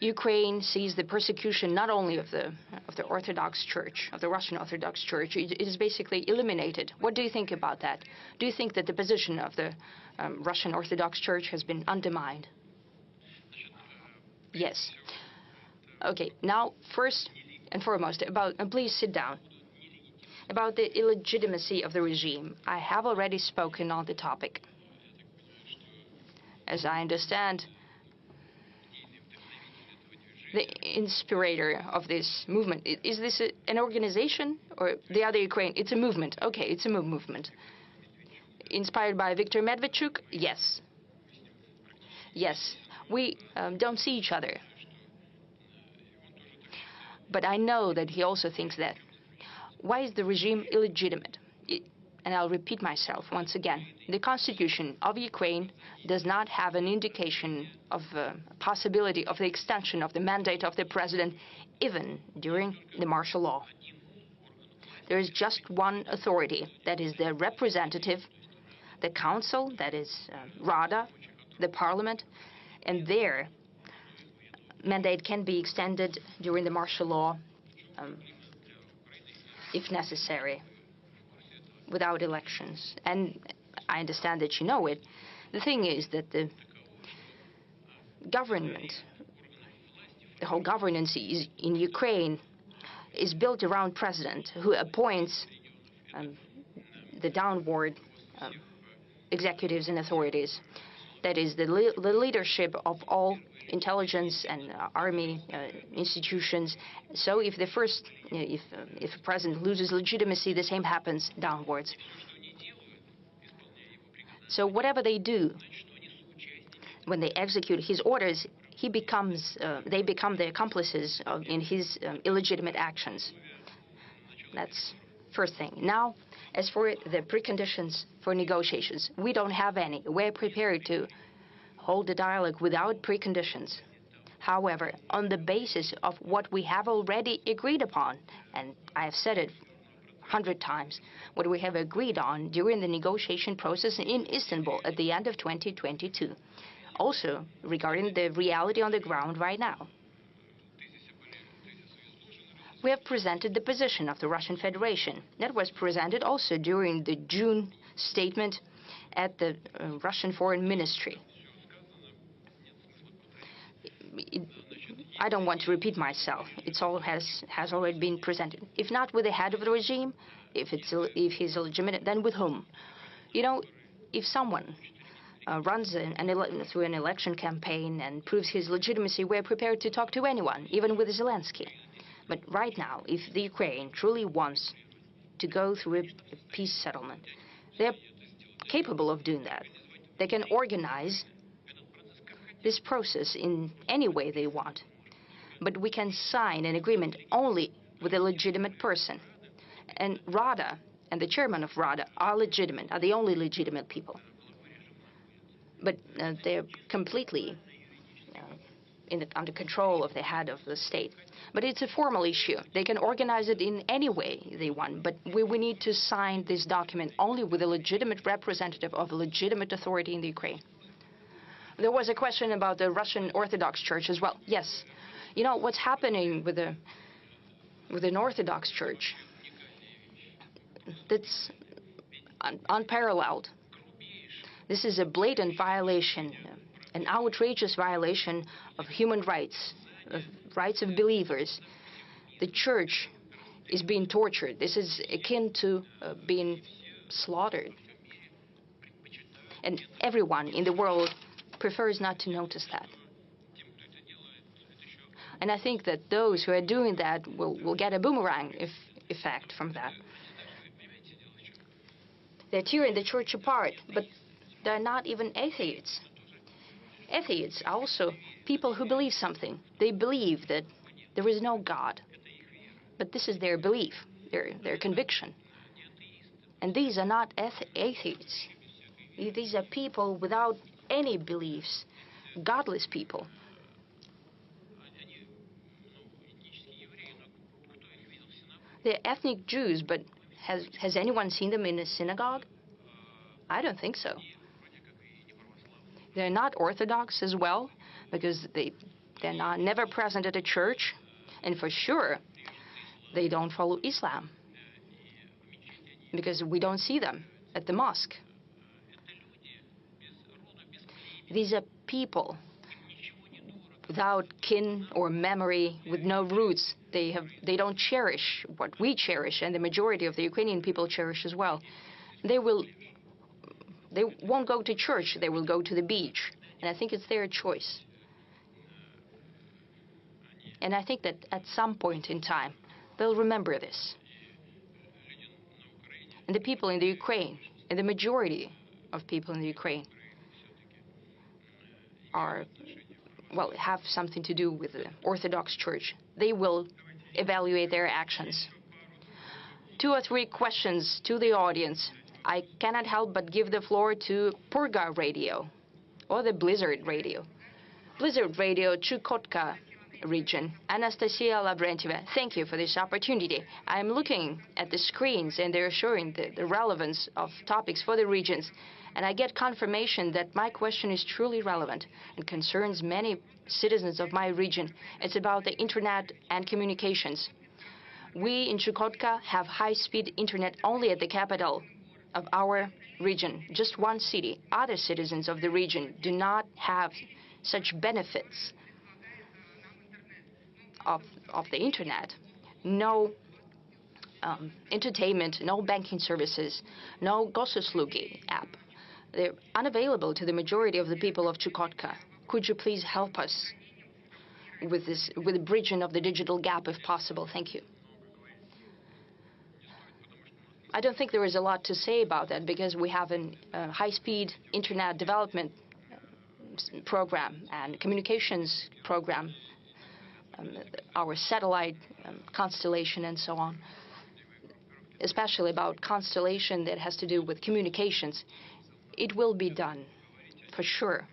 Ukraine sees the persecution not only of the Orthodox Church, of the Russian Orthodox Church. It is basically eliminated. What do you think about that? Do you think that the position of the Russian Orthodox Church has been undermined? Yes. Okay, now first and foremost, please sit down. About the illegitimacy of the regime, I have already spoken on the topic. As I understand, the inspirator of this movement, is this an organization or the other Ukraine? It's a movement. Okay, it's a movement. Inspired by Viktor Medvedchuk? Yes. Yes. We don't see each other. But I know that he also thinks that. Why is the regime illegitimate? And I'll repeat myself once again. The constitution of Ukraine does not have an indication of possibility of the extension of the mandate of the president, even during the martial law. There is just one authority, that is the representative, the council, that is Rueda, the parliament, and their mandate can be extended during the martial law if necessary, without elections. And I understand that you know it. The thing is that the government, the whole governance in Ukraine is built around president who appoints the downward executives and authorities. That is the leadership of all intelligence and army institutions. So if the first, if a president loses legitimacy, the same happens downwards. So whatever they do, when they execute his orders, they become the accomplices in his illegitimate actions. That's first thing. Now, as for the preconditions for negotiations, we don't have any. We're prepared to hold a dialogue without preconditions. However, on the basis of what we have already agreed upon, and I have said it 100 times, what we have agreed on during the negotiation process in Istanbul at the end of 2022. Also, regarding the reality on the ground right now. We have presented the position of the Russian Federation. That was presented also during the June statement at the Russian Foreign Ministry. I don't want to repeat myself. It all has already been presented. If not with the head of the regime, if he's illegitimate, then with whom? You know, if someone runs through an election campaign and proves his legitimacy, we're prepared to talk to anyone, even with Zelensky. But right now, if the Ukraine truly wants to go through a peace settlement, they're capable of doing that. They can organize this process in any way they want. But we can sign an agreement only with a legitimate person. And Rueda and the chairman of Rueda are legitimate, are the only legitimate people. But they're completely under control of the head of the state. But it's a formal issue. They can organize it in any way they want, but we need to sign this document only with a legitimate representative of a legitimate authority in the Ukraine. There was a question about the Russian Orthodox Church as well. Yes. You know, what's happening with an Orthodox Church, that's unparalleled. This is a blatant violation, an outrageous violation of human rights, of rights of believers. The church is being tortured. This is akin to being slaughtered. And everyone in the world prefers not to notice that. And I think that those who are doing that will get a boomerang effect from that. They're tearing the church apart, but they're not even atheists. Atheists are also people who believe something. They believe that there is no God. But this is their belief, their conviction. And these are not atheists. These are people without any beliefs, godless people. They're ethnic Jews, but has anyone seen them in a synagogue? I don't think so. They're not Orthodox as well, because they're never present at a church, and for sure, they don't follow Islam, because we don't see them at the mosque. These are people without kin or memory, with no roots. They don't cherish what we cherish, and the majority of the Ukrainian people cherish as well. They won't go to church, they will go to the beach. And I think it's their choice. And I think that at some point in time, they'll remember this. And the people in the Ukraine, and the majority of people in the Ukraine, have something to do with the Orthodox Church. They will evaluate their actions. 2 or 3 questions to the audience. I cannot help but give the floor to Purga Radio, or the Blizzard Radio. Blizzard Radio, Chukotka region. Anastasia Lavrentieva, thank you for this opportunity. I'm looking at the screens, and they're showing the relevance of topics for the regions. And I get confirmation that my question is truly relevant and concerns many citizens of my region. It's about the internet and communications. We in Chukotka have high-speed internet only at the capital of our region, just one city. Other citizens of the region do not have such benefits of the internet. No entertainment, no banking services, no Gosuslugi app. They're unavailable to the majority of the people of Chukotka. Could you please help us with this, with the bridging of the digital gap if possible? Thank you. I don't think there is a lot to say about that, because we have a high-speed internet development program and communications program, our satellite constellation and so on, especially about constellation that has to do with communications. It will be done, for sure.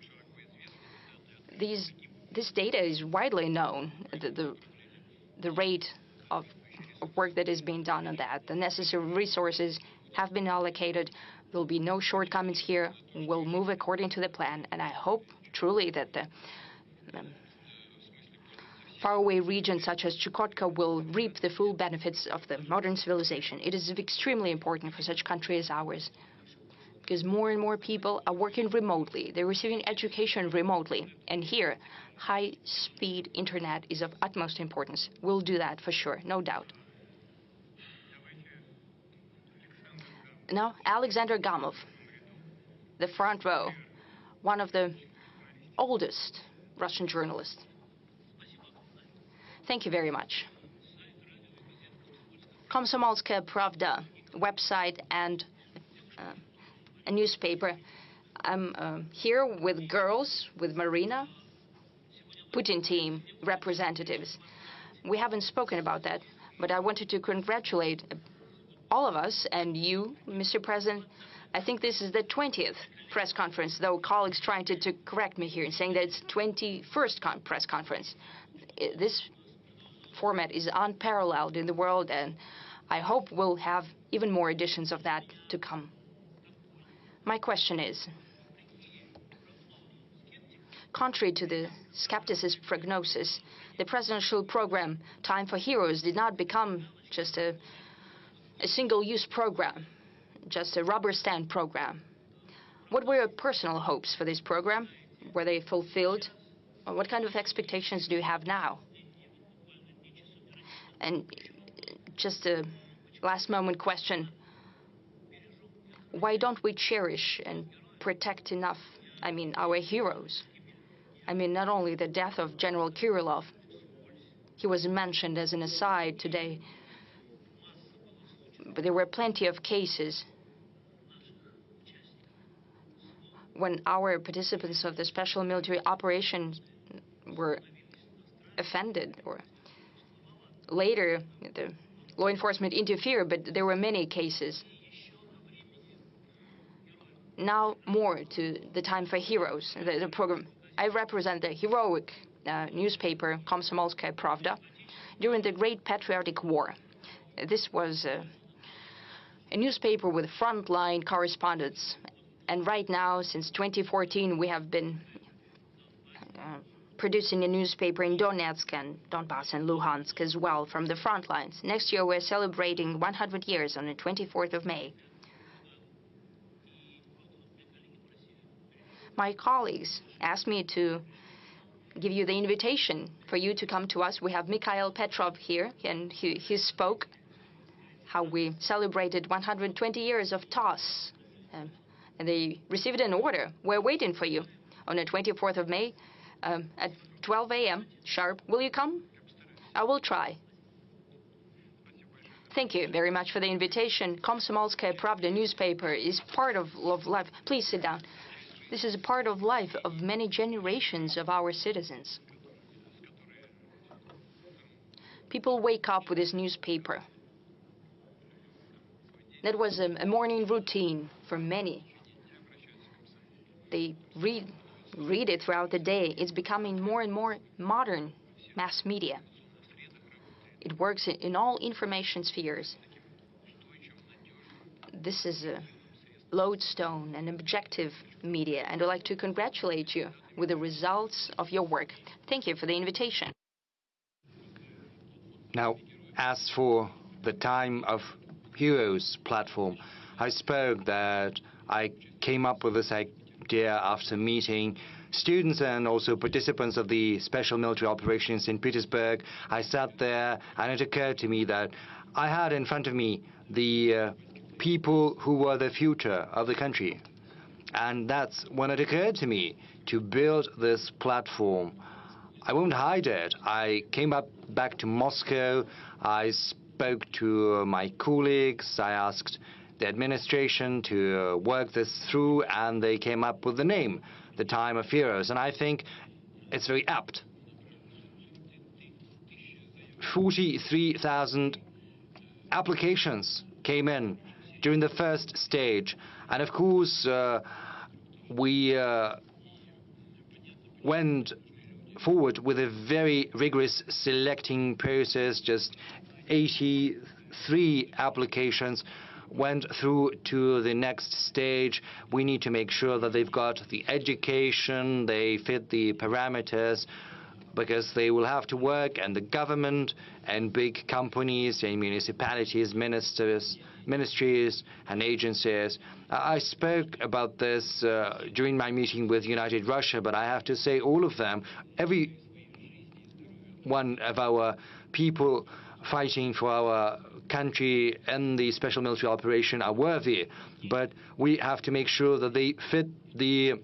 This data is widely known, the rate of work that is being done on that. The necessary resources have been allocated. There will be no shortcomings here. We'll move according to the plan, and I hope truly that the faraway regions such as Chukotka will reap the full benefits of the modern civilization. It is extremely important for such a country as ours, because more and more people are working remotely. They're receiving education remotely. And here, high-speed internet is of utmost importance. We'll do that for sure, no doubt. Now, Alexander Gamov, the front row, one of the oldest Russian journalists. Thank you very much. Komsomolskaya Pravda website and a newspaper. I'm here with girls, with Marina, Putin team representatives. We haven't spoken about that, but I wanted to congratulate all of us and you, Mr. President, I think this is the 20th press conference, though colleagues trying to correct me here and saying that it's 21st press conference. This format is unparalleled in the world, and I hope we'll have even more editions of that to come. My question is, contrary to the skepticist prognosis, the presidential program, Time for Heroes, did not become just a single-use program, just a rubber stamp program. What were your personal hopes for this program? Were they fulfilled? Or what kind of expectations do you have now? And just a last-moment question. Why don't we cherish and protect enough, our heroes? Not only the death of General Kirillov. He was mentioned as an aside today. But there were plenty of cases when our participants of the special military operation were offended, or later the law enforcement interfered, but there were many cases. Now more to the Time for Heroes, the program. I represent the heroic newspaper Komsomolskaya Pravda during the Great Patriotic War. This was a newspaper with frontline correspondents. And right now, since 2014, we have been producing a newspaper in Donetsk and Donbass and Luhansk as well, from the front lines. Next year, we're celebrating 100 years on the 24th of May. My colleagues asked me to give you the invitation for you to come to us. We have Mikhail Petrov here, and he spoke how we celebrated 120 years of TOS. And they received an order. We're waiting for you on the 24th of May at 12 a.m. sharp. Will you come? I will try. Thank you very much for the invitation. Komsomolskaya Pravda newspaper is part of life. Please sit down. This is a part of life of many generations of our citizens. People wake up with this newspaper. That was a morning routine for many. They read it throughout the day. It's becoming more and more modern mass media. It works in all information spheres. This is a lodestone and objective media, and I'd like to congratulate you with the results of your work. Thank you for the invitation. Now, as for the Time of Heroes platform, I spoke that I came up with this idea after meeting students and also participants of the special military operation in St. Petersburg. I sat there and it occurred to me that I had in front of me the people who were the future of the country. And that's when it occurred to me to build this platform. I won't hide it. I came back to Moscow. I spoke to my colleagues. I asked the administration to work this through, and they came up with the name, the Time of Heroes. And I think it's very apt. 43,000 applications came in during the first stage. And of course, we went forward with a very rigorous selecting process. Just 83 applications went through to the next stage. We need to make sure that they've got the education, they fit the parameters, because they will have to work, and the government and big companies and municipalities, ministries and agencies. I spoke about this during my meeting with United Russia, but I have to say all of them, every one of our people fighting for our country and the special military operation are worthy, but we have to make sure that they fit the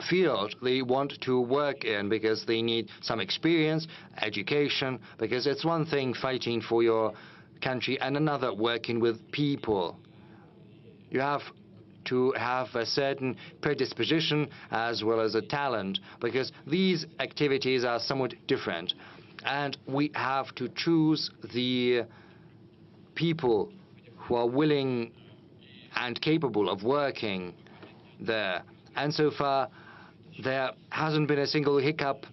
field they want to work in, because they need some experience, education, because it's one thing fighting for your country and another working with people. You have to have a certain predisposition as well as a talent, because these activities are somewhat different. And we have to choose the people who are willing and capable of working there. And so far, there hasn't been a single hiccup.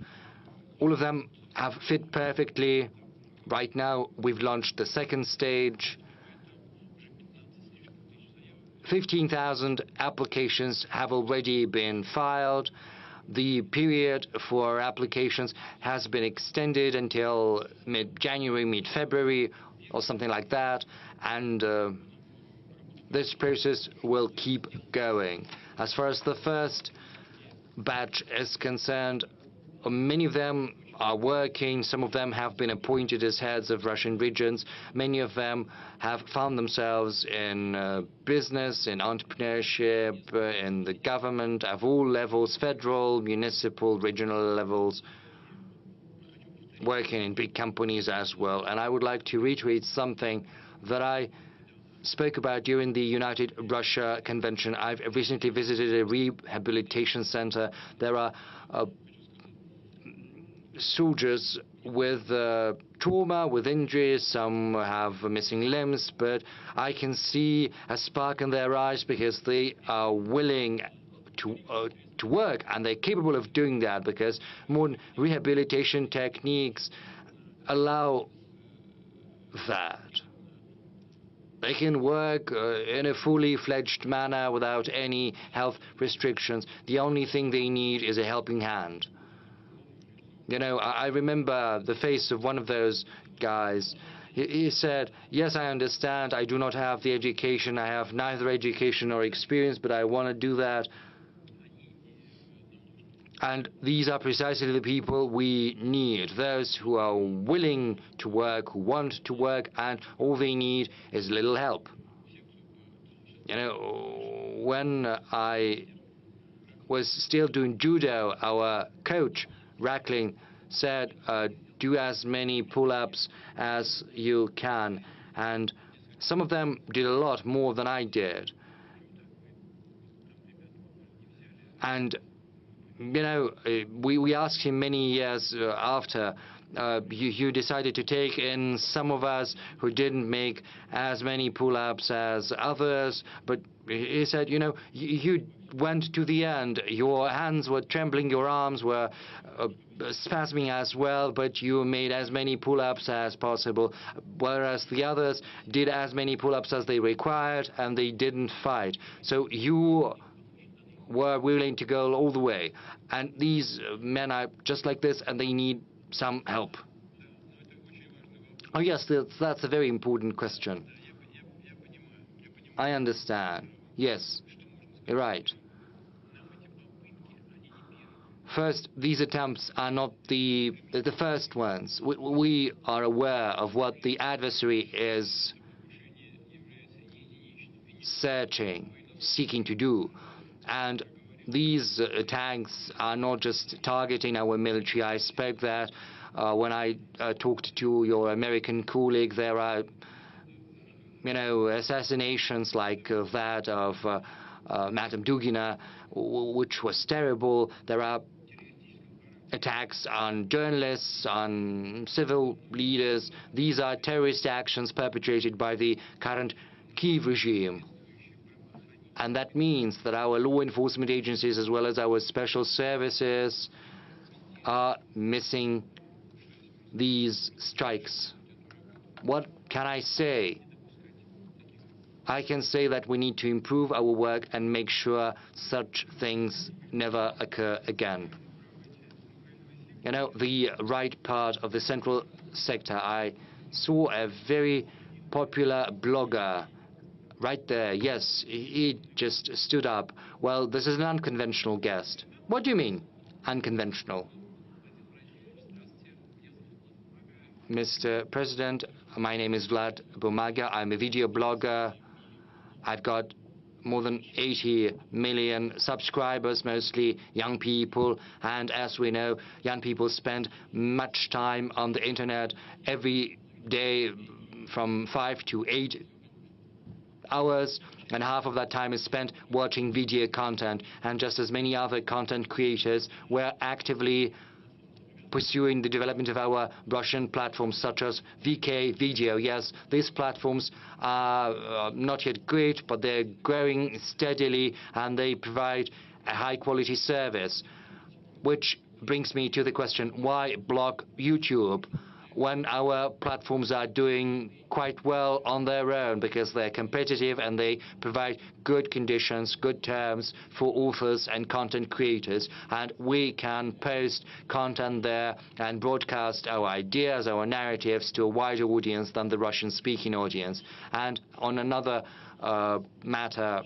All of them have fit perfectly. Right now, we've launched the second stage. 15,000 applications have already been filed. The period for applications has been extended until mid-January, mid-February, or something like that. And this process will keep going. As far as the first batch is concerned, many of them are working. Some of them have been appointed as heads of Russian regions. Many of them have found themselves in business, in entrepreneurship, in the government at all levels, federal, municipal, regional levels, working in big companies as well. And I would like to reiterate something that I spoke about during the United Russia Convention. I've recently visited a rehabilitation center. There are soldiers with trauma, with injuries. Some have missing limbs, but I can see a spark in their eyes because they are willing to work, and they're capable of doing that because modern rehabilitation techniques allow that. They can work in a fully fledged manner without any health restrictions. The only thing they need is a helping hand. You know, I remember the face of one of those guys. He said, yes, I understand, I do not have the education, I have neither education nor experience, but I want to do that. And these are precisely the people we need, those who are willing to work, who want to work, and all they need is a little help. You know, when I was still doing judo, our coach, Rackling, said, do as many pull-ups as you can. And some of them did a lot more than I did. And you know, we asked him many years after, you decided to take in some of us who didn't make as many pull-ups as others, but he said, you know, you went to the end. Your hands were trembling, your arms were spasming as well, but you made as many pull-ups as possible, whereas the others did as many pull-ups as they required, and they didn't fight. So you were willing to go all the way. And these men are just like this, and they need some help. Oh yes, that's a very important question. I understand. Yes, you're right. First, these attempts are not the first ones. We are aware of what the adversary is seeking to do. And these attacks are not just targeting our military. I expect that when I talked to your American colleague, there are, you know, assassinations like that of Madame Dugina, which was terrible. There are attacks on journalists, on civil leaders. These are terrorist actions perpetrated by the current Kiev regime. And that means that our law enforcement agencies, as well as our special services, are missing these strikes. What can I say? I can say that we need to improve our work and make sure such things never occur again. You know, the right part of the central sector, I saw a very popular blogger right there. Yes, he just stood up. Well, this is an unconventional guest. What do you mean, unconventional? Mr. President, my name is Vlad Bumaga. I'm a video blogger. I've got more than 80 million subscribers, mostly young people. And as we know, young people spend much time on the internet every day from 5 to 8 hours, and half of that time is spent watching video content. And just as many other content creators, we're actively pursuing the development of our Russian platforms such as VK Video. Yes, these platforms are not yet great, but they're growing steadily and they provide a high-quality service. Which brings me to the question, why block YouTube when our platforms are doing quite well on their own, because they're competitive and they provide good conditions, good terms for authors and content creators, and we can post content there and broadcast our ideas, our narratives to a wider audience than the Russian-speaking audience. And on another matter,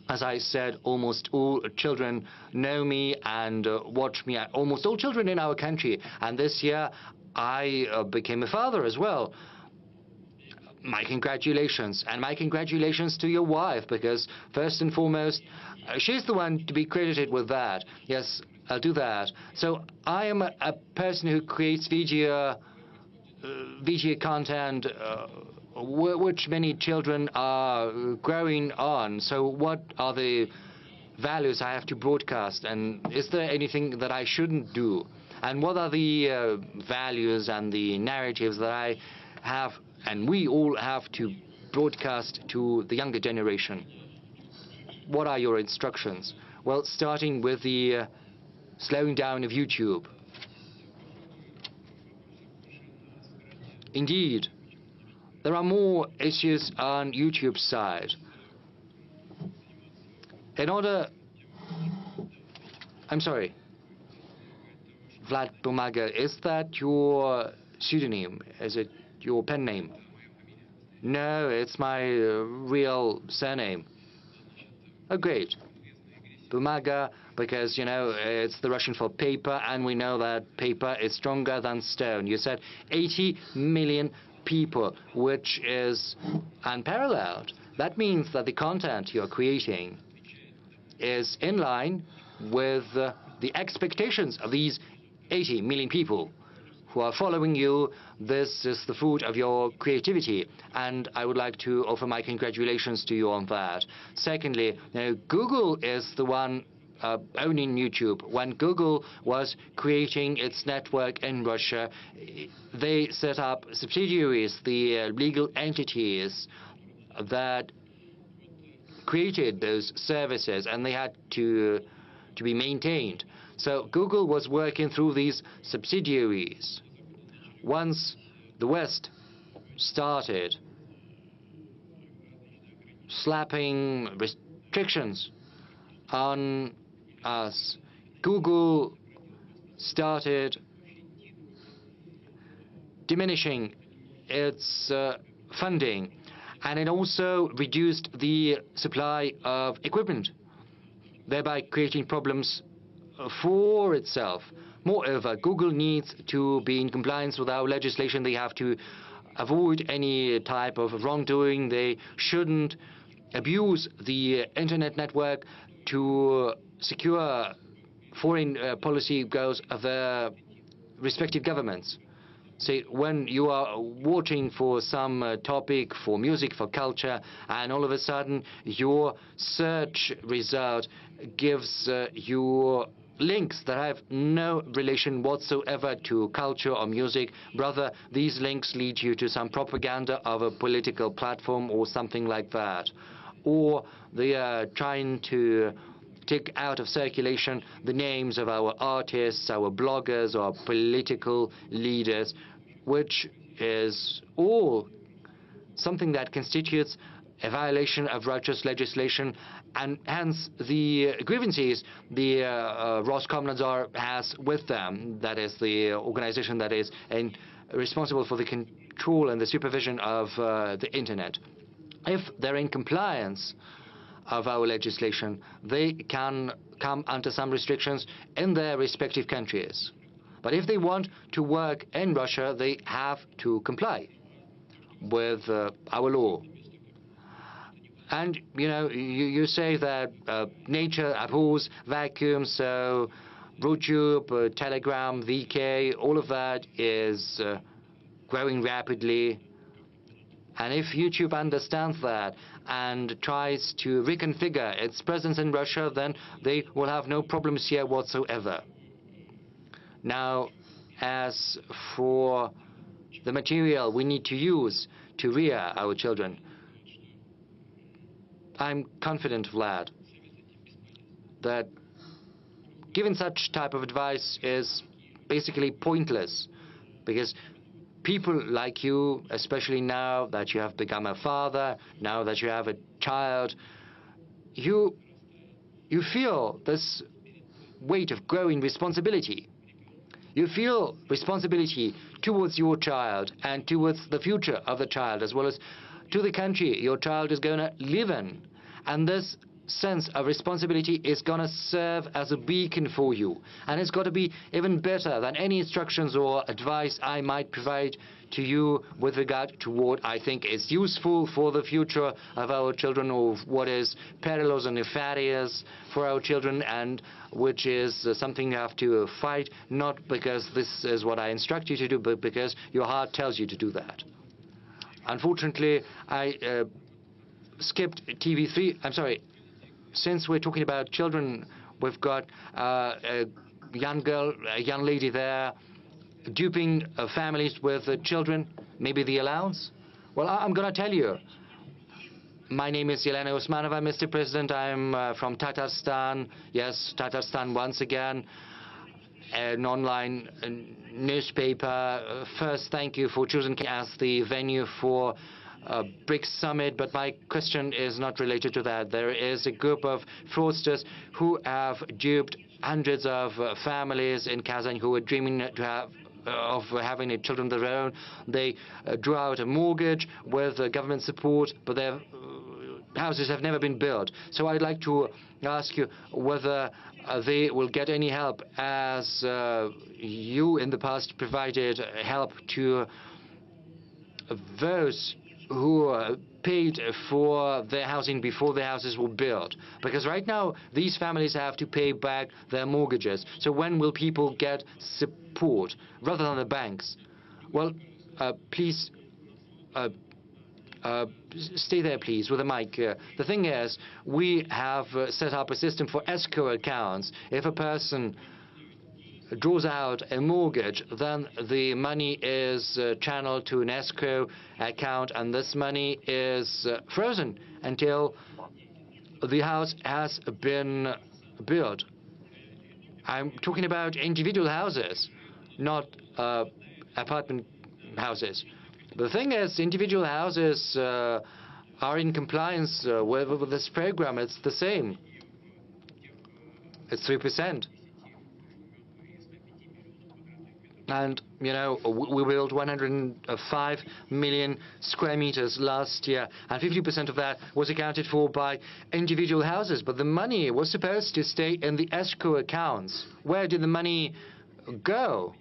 as I said, almost all children know me and watch me, almost all children in our country. And this year, I became a father as well. My congratulations. And my congratulations to your wife, because first and foremost, she's the one to be credited with that. Yes, I'll do that. So I am a person who creates video content which many children are growing on. So what are the values I have to broadcast? And is there anything that I shouldn't do? And what are the values and the narratives that I have and we all have to broadcast to the younger generation? What are your instructions? Well, starting with the slowing down of YouTube. Indeed, there are more issues on YouTube's side. In order... I'm sorry. Vlad Bumaga, is that your pseudonym? Is it your pen name? No, it's my real surname. Oh, great. Bumaga, because, you know, it's the Russian for paper, and we know that paper is stronger than stone. You said 80 million people, which is unparalleled. That means that the content you're creating is in line with the expectations of these 80 million people who are following you. This is the fruit of your creativity, and I would like to offer my congratulations to you on that. Secondly, Google is the one owning YouTube. When Google was creating its network in Russia, they set up subsidiaries, the legal entities that created those services, and they had to be maintained. So Google was working through these subsidiaries. Once the West started slapping restrictions on us, Google started diminishing its funding, and it also reduced the supply of equipment, thereby creating problems for itself. Moreover, Google needs to be in compliance with our legislation. They have to avoid any type of wrongdoing. They shouldn't abuse the internet network to secure foreign policy goals of their respective governments. Say, when you are watching for some topic, for music, for culture, and all of a sudden your search result gives you links that have no relation whatsoever to culture or music. Rather, these links lead you to some propaganda of a political platform or something like that. Or they are trying to take out of circulation the names of our artists, our bloggers, or political leaders, which is all something that constitutes a violation of Russia's legislation, and hence the grievances the Roskomnadzor has with them, that is the organization that is responsible for the control and the supervision of the internet. If they're in compliance of our legislation, they can come under some restrictions in their respective countries. But if they want to work in Russia, they have to comply with our law. And, you know, you say that nature abhors vacuum, so YouTube, Telegram, VK, all of that is growing rapidly. And if YouTube understands that and tries to reconfigure its presence in Russia, then they will have no problems here whatsoever. Now, as for the material we need to use to rear our children, I'm confident, Vlad, that giving such type of advice is basically pointless, because people like you, especially now that you have become a father, now that you have a child, you feel this weight of growing responsibility. You feel responsibility towards your child and towards the future of the child, as well as to the country your child is going to live in. And this sense of responsibility is going to serve as a beacon for you. And it's got to be even better than any instructions or advice I might provide to you with regard to what I think is useful for the future of our children, or what is perilous and nefarious for our children, and which is something you have to fight, not because this is what I instruct you to do, but because your heart tells you to do that. Unfortunately, I skipped TV3. I'm sorry. Since we're talking about children, we've got a young girl, a young lady there, duping families with children, maybe the allowance? Well, I'm going to tell you. My name is Yelena Usmanova, Mr. President. I'm from Tatarstan. Yes, Tatarstan once again. An online newspaper. First, thank you for choosing as the venue for BRICS summit, but my question is not related to that. There is a group of fraudsters who have duped hundreds of families in Kazan who were dreaming to have of having children of their own. They drew out a mortgage with government support, but their houses have never been built. So I'd like to ask you whether they will get any help, as you in the past provided help to those who paid for their housing before their houses were built. Because right now, these families have to pay back their mortgages. So when will people get support rather than the banks? Well, please stay there, please, with the mic. The thing is, we have set up a system for escrow accounts. If a person draws out a mortgage, then the money is channeled to an escrow account, and this money is frozen until the house has been built. I'm talking about individual houses, not apartment houses. The thing is, individual houses are in compliance with this program. It's the same. It's 3%. And, you know, we built 105 million square meters last year, and 50% of that was accounted for by individual houses. But the money was supposed to stay in the escrow accounts. Where did the money go?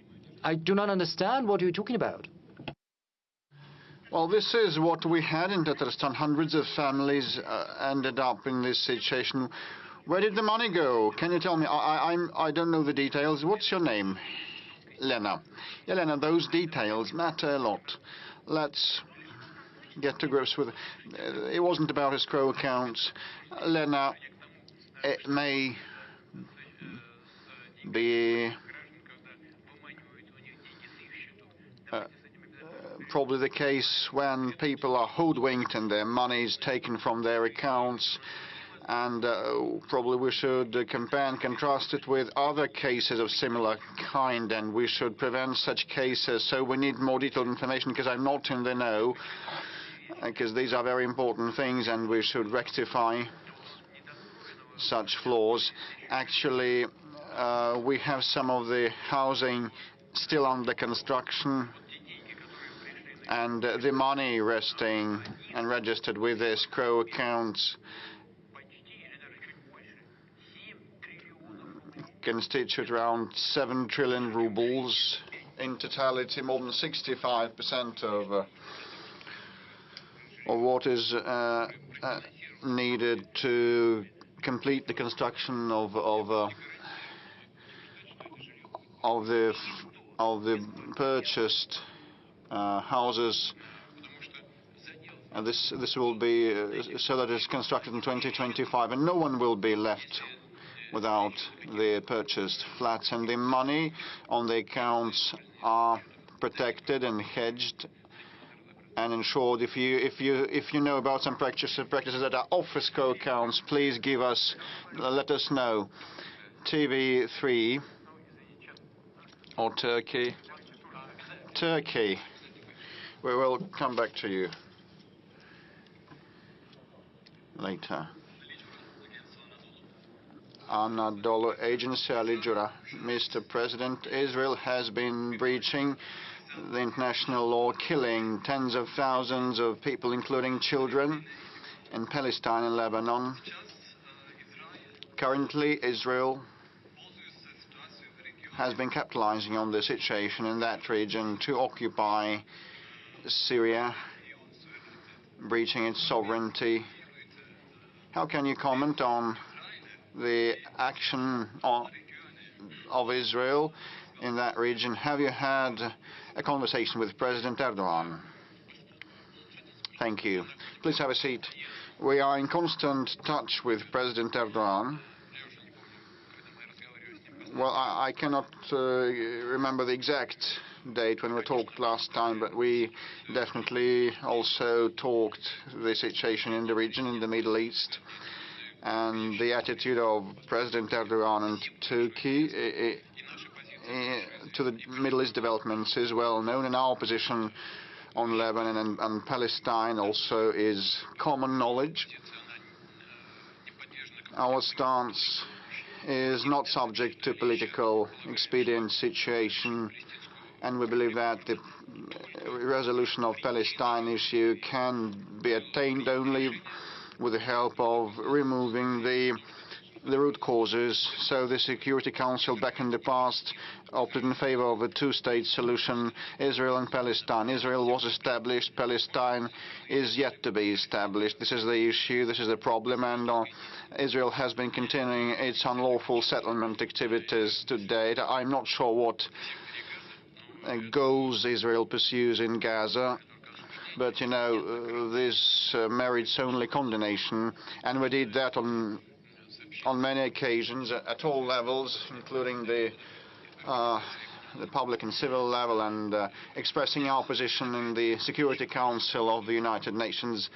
I do not understand what you're talking about. Well, this is what we had in Tatarstan. Hundreds of families ended up in this situation. Where did the money go? Can you tell me? I don't know the details. What's your name? Lena. Elena, those details matter a lot. Let's get to grips with it. It wasn't about escrow accounts. Lena, it may be probably the case when people are hoodwinked and their money is taken from their accounts. And probably we should compare and contrast it with other cases of similar kind, and we should prevent such cases. So we need more detailed information, because I'm not in the know, because these are very important things, and we should rectify such flaws. Actually, we have some of the housing still under construction, and the money resting and registered with escrow accounts constitute around 7 trillion rubles. In totality, more than 65% of what is needed to complete the construction of the purchased houses. And this will be so that it's constructed in 2025, and no one will be left without the purchased flats, and the money on the accounts are protected and hedged and ensured. If you know about some practices that are off escrow accounts, please let us know. TV3 or Turkey. Turkey. We will come back to you later. Anadolu Agency, Ali Jura. Mr. President, Israel has been breaching the international law, killing tens of thousands of people, including children, in Palestine and Lebanon. Currently, Israel has been capitalizing on the situation in that region to occupy Syria, breaching its sovereignty. How can you comment on the action of Israel in that region? Have you had a conversation with President Erdogan? Thank you. Please have a seat. We are in constant touch with President Erdogan. Well, I cannot remember the exact date when we talked last time, but we definitely also talked the situation in the region, in the Middle East, and the attitude of President Erdogan and Turkey to the Middle East developments is well known, and our position on Lebanon and Palestine also is common knowledge. Our stance is not subject to political expedient situation, and we believe that the resolution of Palestine issue can be attained only with the help of removing the root causes. So the Security Council back in the past opted in favor of a two-state solution, Israel and Palestine. Israel was established, Palestine is yet to be established. This is the issue, this is the problem, and Israel has been continuing its unlawful settlement activities to date. I'm not sure what goals Israel pursues in Gaza, but you know, this merits only condemnation, and we did that on many occasions at all levels, including the public and civil level, and expressing our position in the Security Council of the United Nations.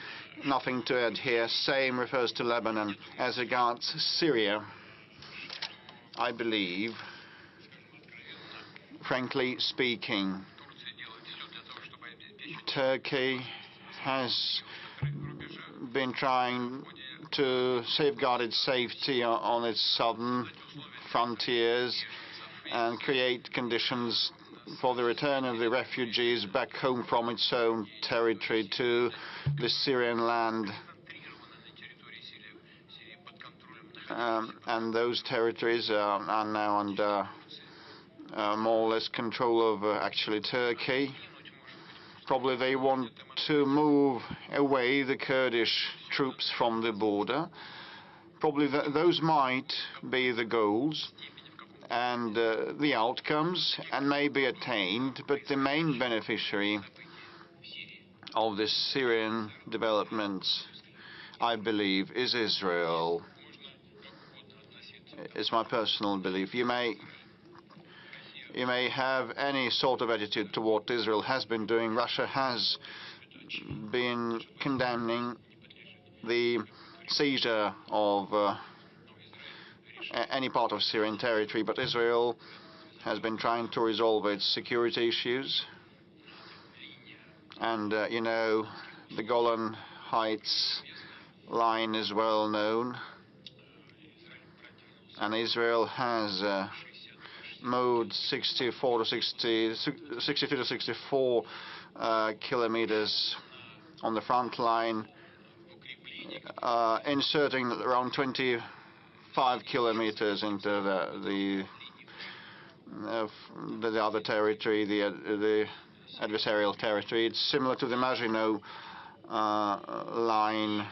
Nothing to add here. Same refers to Lebanon. As regards Syria, I believe, frankly speaking, Turkey has been trying to safeguard its safety on its southern frontiers and create conditions for the return of the refugees back home from its own territory to the Syrian land. And those territories are now under more or less control of actually Turkey. Probably they want to move away the Kurdish troops from the border. Probably those might be the goals and the outcomes, and may be attained, but the main beneficiary of the Syrian developments, I believe, is Israel. It's my personal belief. You may have any sort of attitude to what Israel has been doing. Russia has been condemning the seizure of any part of Syrian territory, but Israel has been trying to resolve its security issues. And, you know, the Golan Heights line is well known. And Israel has moved 62 to 64 kilometers on the front line, inserting around 25 kilometers into the other territory, the adversarial territory. It's similar to the Maginot line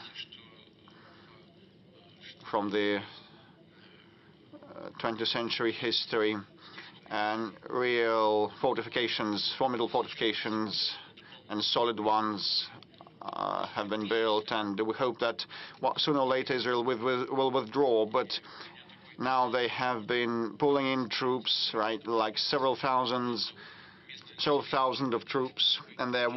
from the 20th century history, and real fortifications, formidable fortifications and solid ones have been built, and we hope that sooner or later Israel will withdraw. But Now they have been pulling in troops, right, like several thousand of troops, and they're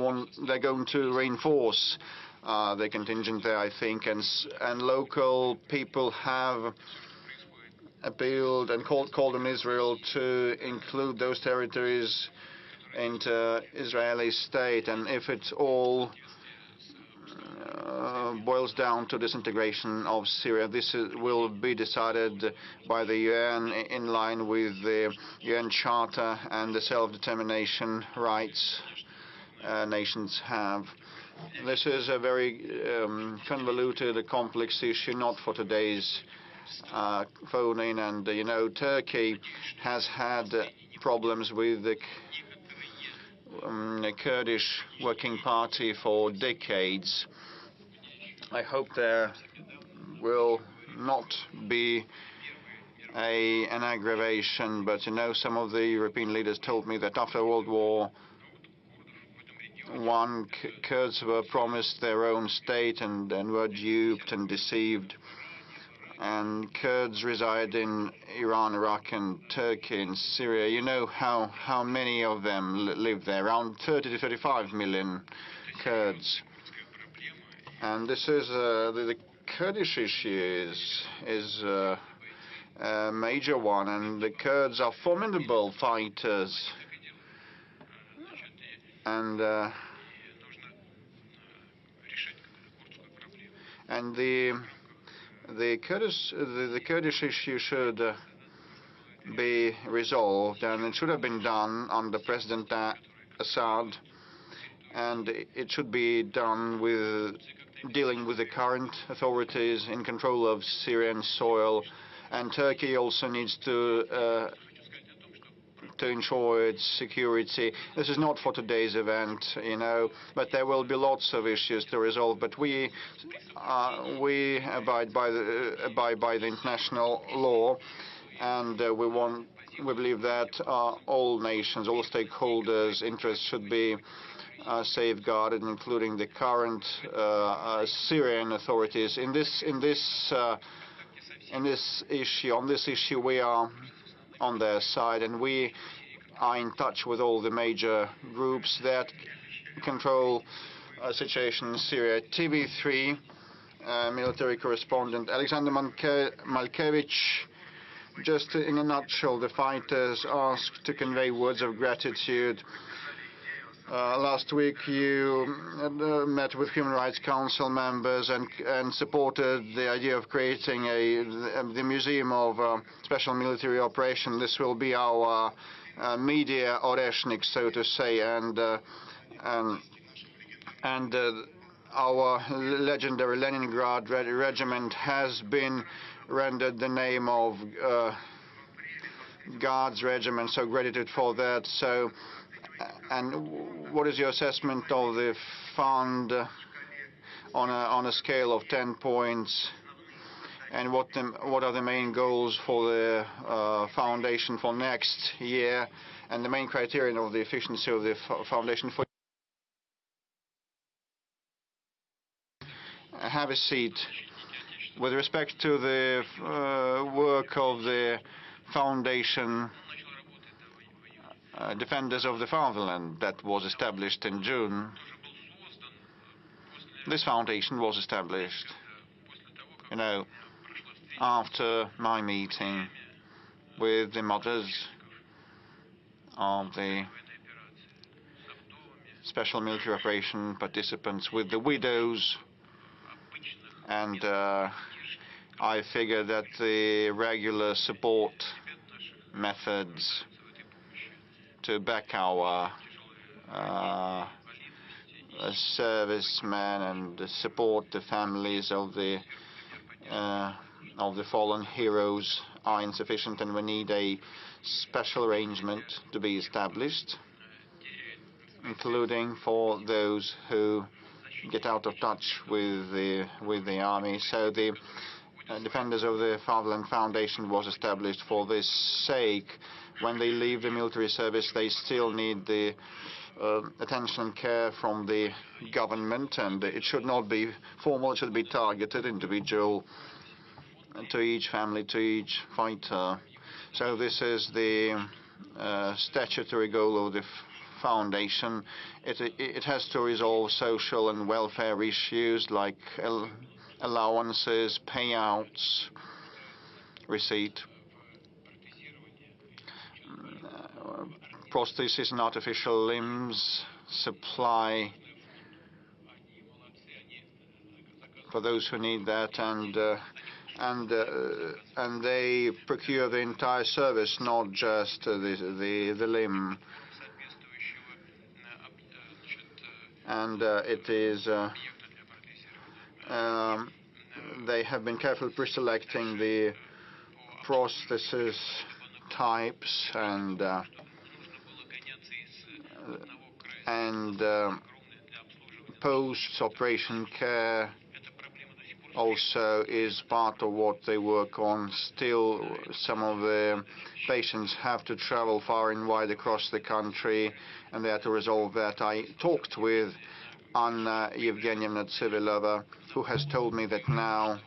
going to reinforce the contingent there, I think, and local people have appealed and called on Israel to include those territories into Israeli state, and if it all boils down to disintegration of Syria, this will be decided by the UN in line with the UN Charter and the self-determination rights nations have. This is a very convoluted, complex issue, not for today's phone-in, and you know, Turkey has had problems with the Kurdish Working Party for decades. I hope there will not be an aggravation, but you know, some of the European leaders told me that after World War I, Kurds were promised their own state and were duped and deceived. And Kurds reside in Iran, Iraq, and Turkey, and Syria. You know how many of them live there, around 30 to 35 million Kurds. And this is the Kurdish issue is a major one, and the Kurds are formidable fighters. And the Kurdish issue should be resolved, and it should have been done under President Assad, and it should be done with dealing with the current authorities in control of Syrian soil, and Turkey also needs to ensure its security. This is not for today's event, you know, but there will be lots of issues to resolve. But we abide by the international law, and we believe that all nations, all stakeholders' interests should be safeguarded, including the current Syrian authorities. On this issue, we are on their side, and we are in touch with all the major groups that control situation in Syria. TV3 military correspondent Alexander Malkevich. Just in a nutshell, the fighters asked to convey words of gratitude. Last week you met with Human Rights Council members and supported the idea of creating the Museum of Special Military Operation. This will be our media Oreshnik, so to say, and our legendary Leningrad regiment has been rendered the name of Guards Regiment, so gratitude for that. So, and what is your assessment of the fund on a scale of 10 points? And what are the main goals for the foundation for next year, and the main criterion of the efficiency of the foundation for? Have a seat. With respect to the work of the foundation, Defenders of the Fatherland, that was established in June. This foundation was established, you know, after my meeting with the mothers of the special military operation participants, with the widows, and I figure that the regular support methods to back our servicemen and support the families of the fallen heroes are insufficient, and we need a special arrangement to be established, including for those who get out of touch with the army. So the Defenders of the Fatherland Foundation was established for this sake. When they leave the military service, they still need the attention and care from the government, and it should not be formal, it should be targeted, individual to each family, to each fighter. So this is the statutory goal of the foundation. It has to resolve social and welfare issues like allowances, payouts, receipt, prosthesis and artificial limbs, supply for those who need that, and they procure the entire service, not just the limb. And it is they have been carefully pre-selecting the prosthesis types and post-operation care also is part of what they work on. Still, some of the patients have to travel far and wide across the country, and they have to resolve that. I talked with Anna Evgenievna Celebrada, who has told me that now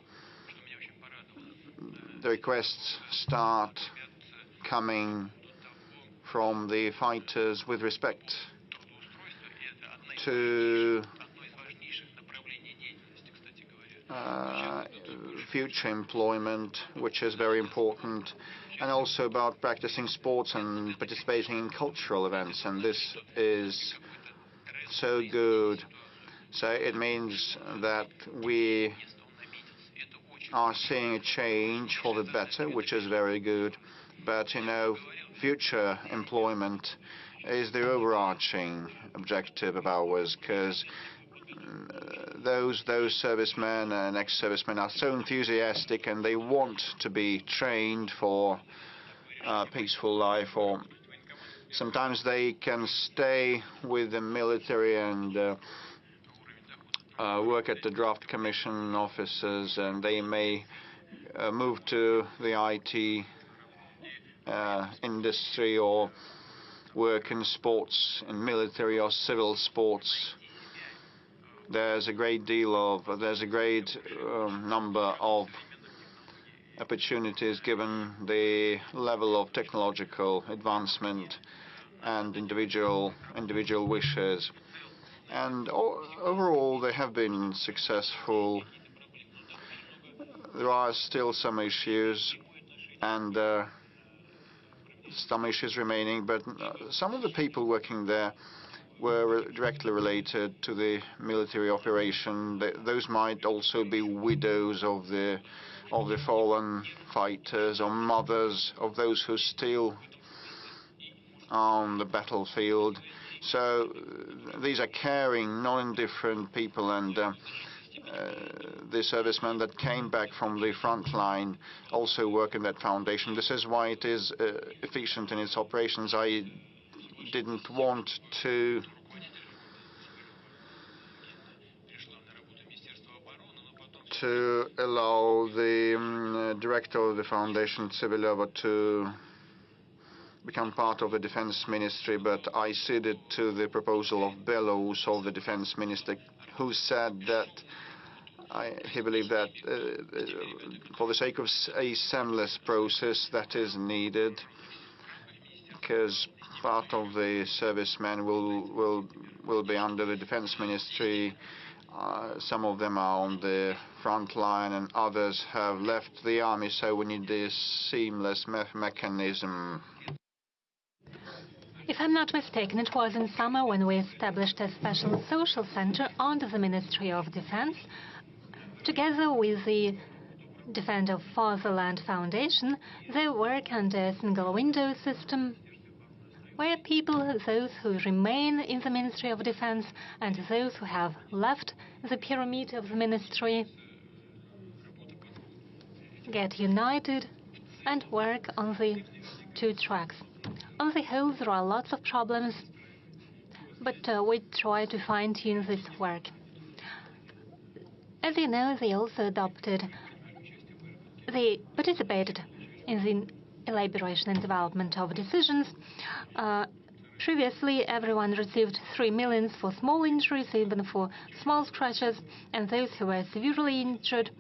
the requests start coming from the fighters with respect to future employment, which is very important, and also about practicing sports and participating in cultural events, and this is so good. So it means that we are seeing a change for the better, which is very good. But, you know, future employment is the overarching objective of ours, because those servicemen and ex-servicemen are so enthusiastic, and they want to be trained for a peaceful life, or sometimes they can stay with the military and work at the draft commission offices, and they may move to the IT industry or work in sports, in military or civil sports. There's a great number of opportunities given the level of technological advancement and individual wishes. And overall, they have been successful. There are still some issues, and some issues remaining, but some of the people working there were directly related to the military operation. Those might also be widows of the fallen fighters, or mothers of those who still are on the battlefield. So these are caring, non-indifferent people, and the servicemen that came back from the front line also work in that foundation. This is why it is efficient in its operations. I didn't want to allow the director of the foundation, Celebrada, to become part of the defense ministry, but I ceded to the proposal of Belarus, of the defense minister, who said that he believed that for the sake of a seamless process that is needed, because part of the servicemen will be under the defense ministry. Some of them are on the front line, and others have left the army, so we need this seamless mechanism. If I'm not mistaken, it was in summer when we established a special social center under the Ministry of Defense, together with the Defend of Fatherland Foundation. They work under a single window system, where people, those who remain in the Ministry of Defense and those who have left the pyramid of the ministry, get united and work on the two tracks. On the whole, there are lots of problems, but we try to fine-tune this work. As you know, they also participated in the elaboration and development of decisions. Previously, everyone received 3 million for small injuries, even for small scratches, and those who were severely injured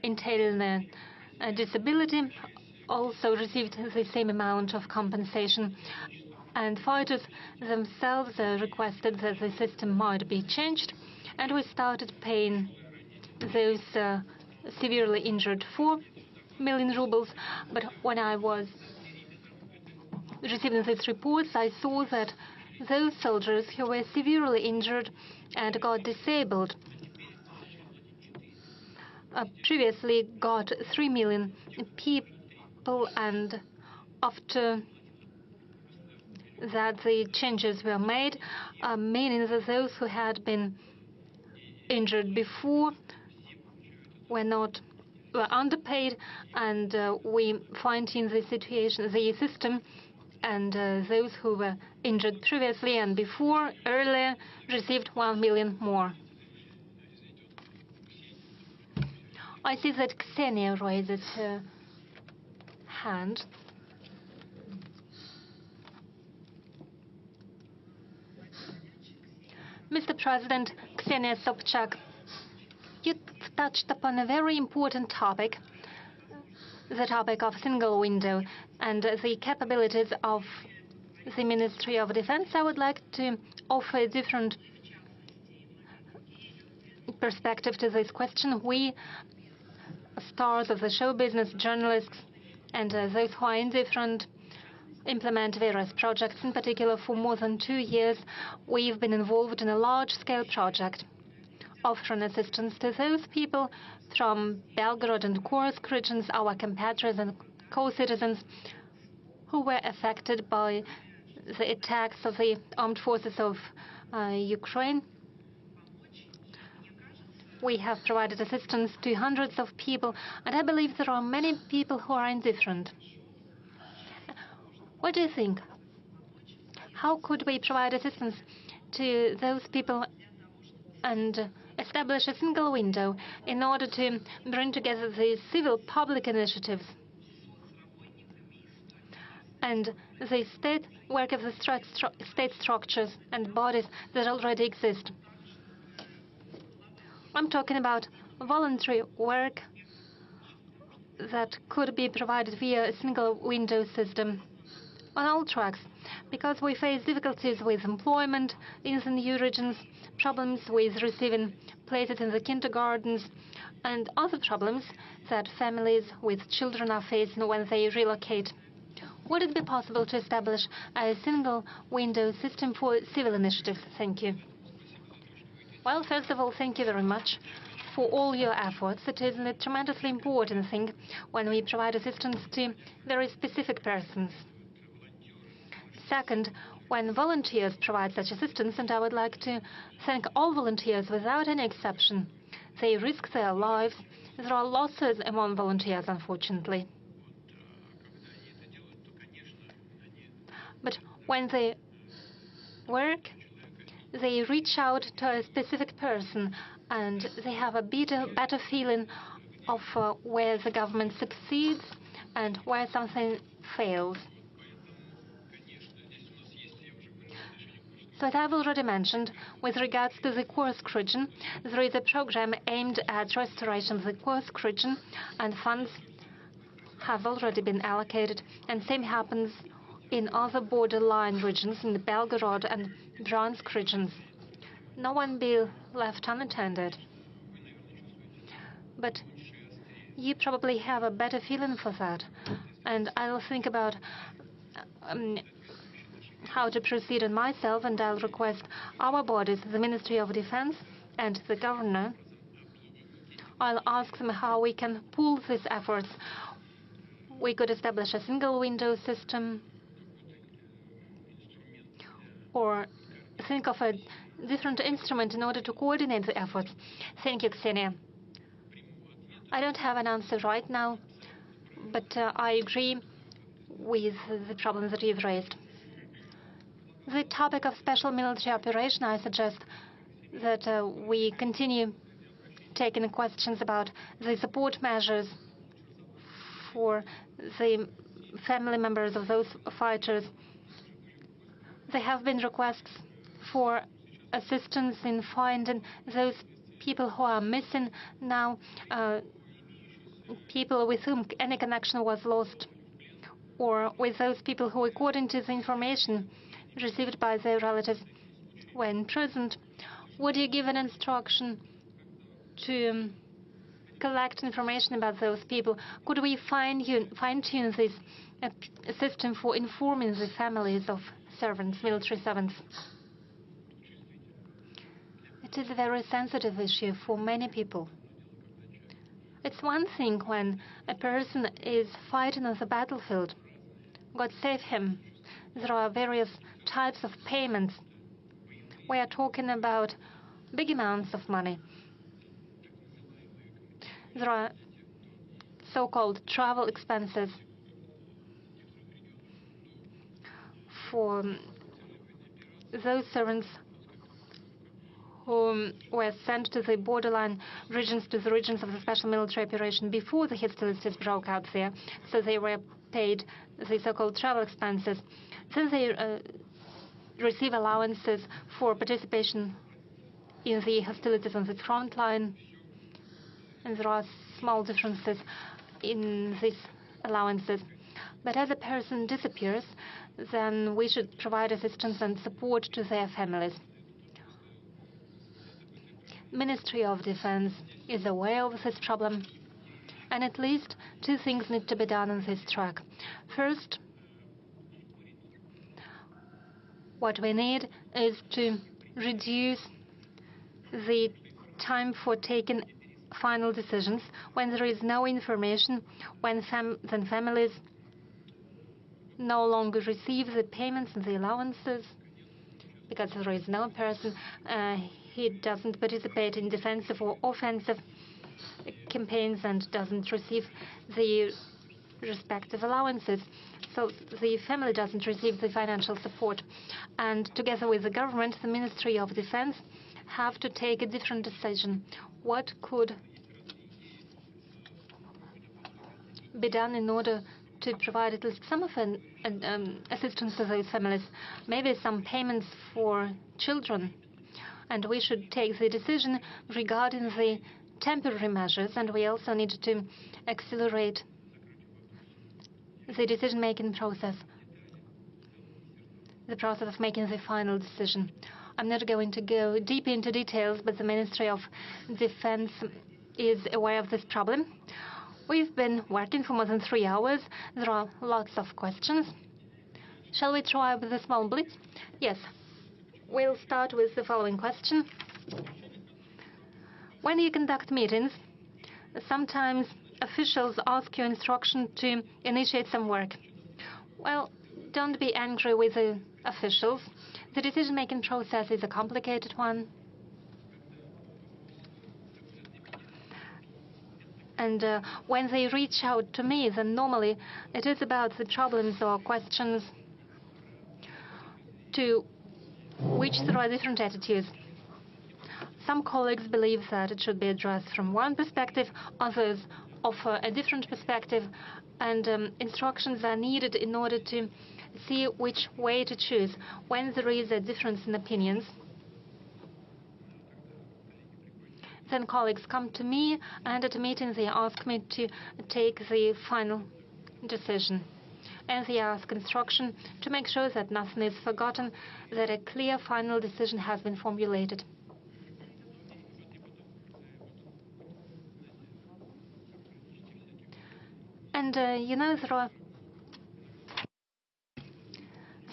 entailing a disability also received the same amount of compensation. And fighters themselves requested that the system might be changed, and we started paying those severely injured 4 million rubles. But when I was receiving these reports, I saw that those soldiers who were severely injured and got disabled previously got 3 million people, and after that the changes were made, meaning that those who had been injured before were underpaid, and we fine-tuned the system, and those who were injured previously and earlier, received 1 million more. I see that Ksenia raises her hand. Mr. President, Ksenia Sobchak, you touched upon a very important topic, the topic of single window and the capabilities of the Ministry of Defense. I would like to offer a different perspective to this question. We, stars of the show business, journalists, and those who are indifferent, implement various projects. In particular, for more than 2 years, we've been involved in a large-scale project offering assistance to those people from Belgorod and Kursk regions, our compatriots and co-citizens who were affected by the attacks of the armed forces of Ukraine. We have provided assistance to hundreds of people, and I believe there are many people who are indifferent. What do you think? How could we provide assistance to those people and establish a single window in order to bring together the civil public initiatives and the state work of the state structures and bodies that already exist? I'm talking about voluntary work that could be provided via a single window system on all tracks, because we face difficulties with employment in the new regions, problems with receiving places in the kindergartens, and other problems that families with children are facing when they relocate. Would it be possible to establish a single window system for civil initiatives? Thank you. Well, first of all, thank you very much for all your efforts. It is a tremendously important thing when we provide assistance to very specific persons. Second, when volunteers provide such assistance, and I would like to thank all volunteers without any exception. They risk their lives. There are losses among volunteers, unfortunately. But when they work, they reach out to a specific person, and they have a better feeling of where the government succeeds and where something fails. So as I've already mentioned, with regards to the Kursk region, there is a program aimed at restoration of the Kursk region, and funds have already been allocated, and same happens in other borderline regions, in the Belgorod and Bryansk regions. No one be left unattended. But you probably have a better feeling for that, and I'll think about how to proceed on myself, and I'll request our bodies, the Ministry of Defense and the governor. I'll ask them how we can pool these efforts. We could establish a single window system, or think of a different instrument in order to coordinate the efforts. Thank you, Ksenia. I don't have an answer right now, but I agree with the problems that you've raised. The topic of special military operation, I suggest that we continue taking questions about the support measures for the family members of those fighters. There have been requests for assistance in finding those people who are missing now. people with whom any connection was lost, or with those people who, according to the information received by their relatives, were imprisoned? Would you give an instruction to collect information about those people? Could we fine-tune this system for informing the families of servants, military servants? It is a very sensitive issue for many people. It's one thing when a person is fighting on the battlefield. God save him. There are various types of payments. We are talking about big amounts of money. There are so-called travel expenses for those servants who were sent to the borderline regions, to the regions of the special military operation before the hostilities broke out there. So they were paid the so-called travel expenses. Then they receive allowances for participation in the hostilities on the front line. And there are small differences in these allowances. But as a person disappears, then we should provide assistance and support to their families. Ministry of Defense is aware of this problem, and at least two things need to be done on this track. First, what we need is to reduce the time for taking final decisions when there is no information, when then families no longer receive the payments and the allowances because there is no person, he doesn't participate in defensive or offensive campaigns and doesn't receive the respective allowances. So the family doesn't receive the financial support. And together with the government, the Ministry of Defense have to take a different decision. What could be done in order to provide at least some of an assistance to those families? Maybe some payments for children. And we should take the decision regarding the temporary measures, and we also need to accelerate the decision-making process, the process of making the final decision. I'm not going to go deep into details, but the Ministry of Defense is aware of this problem. We've been working for more than 3 hours. There are lots of questions. Shall we try with a small blitz? Yes. We'll start with the following question. When you conduct meetings, sometimes officials ask you instruction to initiate some work. Well, don't be angry with the officials. The decision-making process is a complicated one. And when they reach out to me, then normally it is about the problems or questions to which there are different attitudes. Some colleagues believe that it should be addressed from one perspective, others offer a different perspective, and instructions are needed in order to see which way to choose when there is a difference in opinions. Then colleagues come to me, and at a meeting they ask me to take the final decision. And they ask instruction to make sure that nothing is forgotten, that a clear final decision has been formulated. And, you know, there are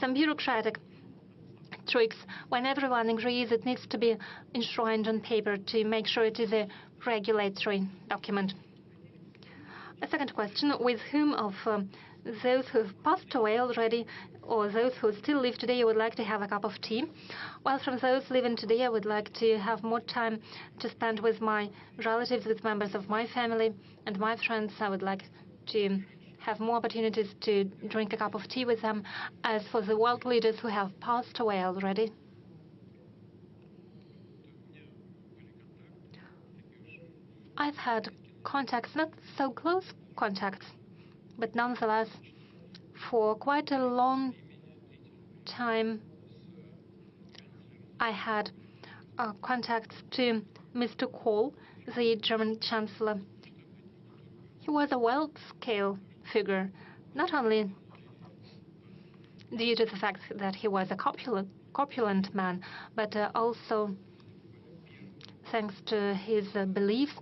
some bureaucratic tricks when everyone agrees it needs to be enshrined on paper to make sure it is a regulatory document. A second question, with whom of those who have passed away already or those who still live today you would like to have a cup of tea? Well, from those living today, I would like to have more time to spend with my relatives, with members of my family and my friends. I would like to have more opportunities to drink a cup of tea with them. As for the world leaders who have passed away already, I've had contacts, not so close contacts, but nonetheless, for quite a long time, I had contacts to Mr. Kohl, the German Chancellor. He was a world-scale figure, not only due to the fact that he was a corpulent man, but also thanks to his beliefs.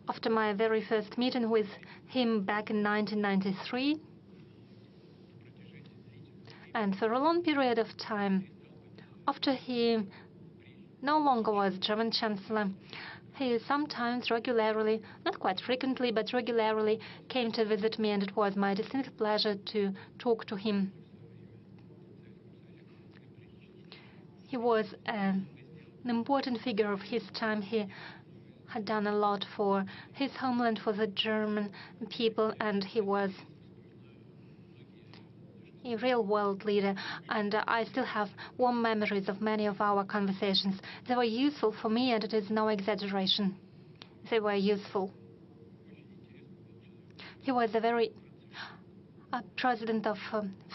After my very first meeting with him back in 1993, and for a long period of time, after he no longer was German Chancellor, he sometimes regularly, not quite frequently, but regularly came to visit me, and it was my distinct pleasure to talk to him. He was an important figure of his time. He had done a lot for his homeland, for the German people, and he was a real world leader. And I still have warm memories of many of our conversations. They were useful for me, and it is no exaggeration. They were useful. He was a very President of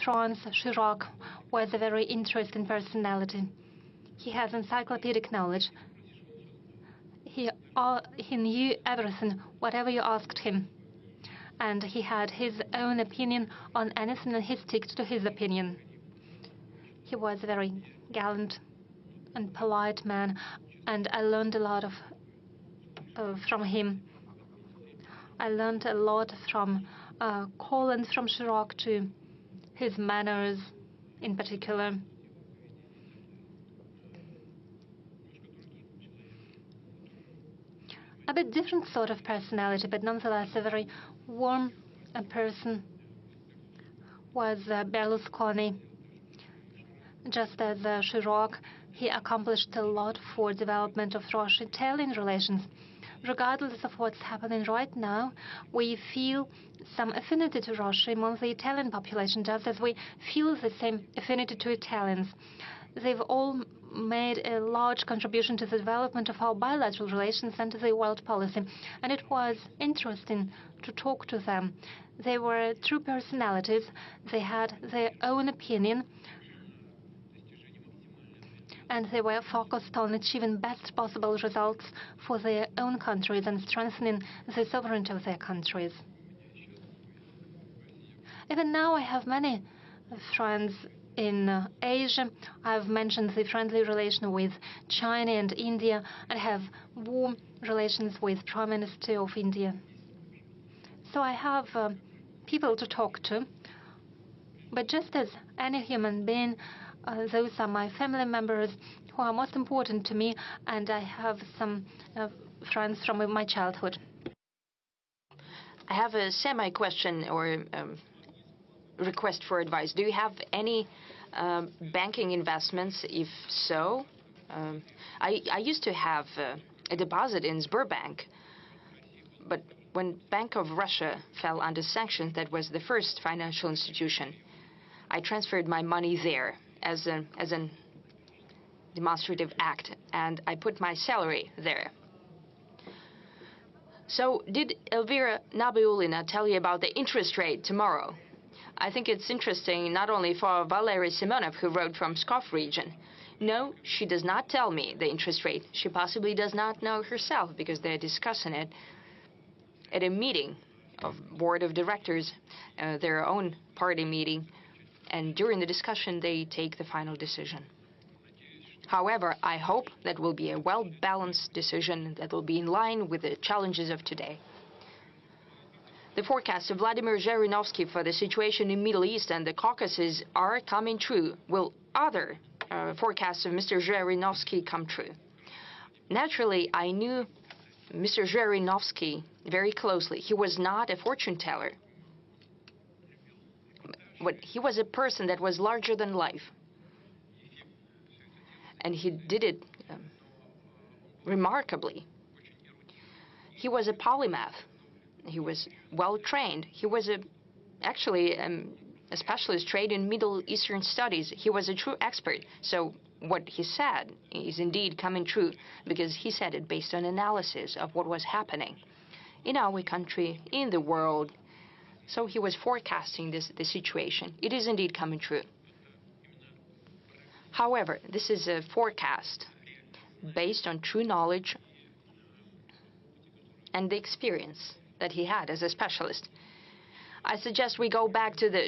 France, Chirac, was a very interesting personality. He has encyclopedic knowledge. He knew everything, whatever you asked him. And he had his own opinion on anything, and he stuck to his opinion. He was a very gallant and polite man, and I learned a lot from him. I learned a lot from Kohl and from Chirac to his manners in particular. A bit different sort of personality, but nonetheless a very warm person was Berlusconi. Just as Chirac, he accomplished a lot for development of Russia-Italian relations. Regardless of what's happening right now, we feel some affinity to Russia among the Italian population, just as we feel the same affinity to Italians. They've all made a large contribution to the development of our bilateral relations and to the world policy, and it was interesting to talk to them. They were true personalities. They had their own opinion, and they were focused on achieving best possible results for their own countries and strengthening the sovereignty of their countries. Even now, I have many friends in Asia. I've mentioned the friendly relation with China and India, and have warm relations with Prime Minister of India. So I have people to talk to. But just as any human being, those are my family members who are most important to me, and I have some friends from my childhood. I have a semi-question or request for advice. Do you have any banking investments? If so, I used to have a deposit in Sberbank, but when Bank of Russia fell under sanctions, that was the first financial institution, I transferred my money there as a demonstrative act, and I put my salary there. So did Elvira Nabiulina tell you about the interest rate tomorrow? I think it's interesting not only for Valery Simonov, who wrote from Pskov region. No, she does not tell me the interest rate. She possibly does not know herself, because they're discussing it at a meeting of board of directors, their own party meeting, and during the discussion they take the final decision. However, I hope that will be a well-balanced decision that will be in line with the challenges of today. The forecasts of Vladimir Zhirinovsky for the situation in Middle East and the Caucasus are coming true. Will other forecasts of Mr. Zhirinovsky come true? Naturally, I knew Mr. Zhirinovsky very closely. He was not a fortune teller, but he was a person that was larger than life. And he did it remarkably. He was a polymath. He was well-trained. He was actually a specialist trained in Middle Eastern studies. He was a true expert. So what he said is indeed coming true, because he said it based on analysis of what was happening in our country, in the world. So he was forecasting the situation. It is indeed coming true. However, this is a forecast based on true knowledge and the experience that he had as a specialist. I suggest we go back to the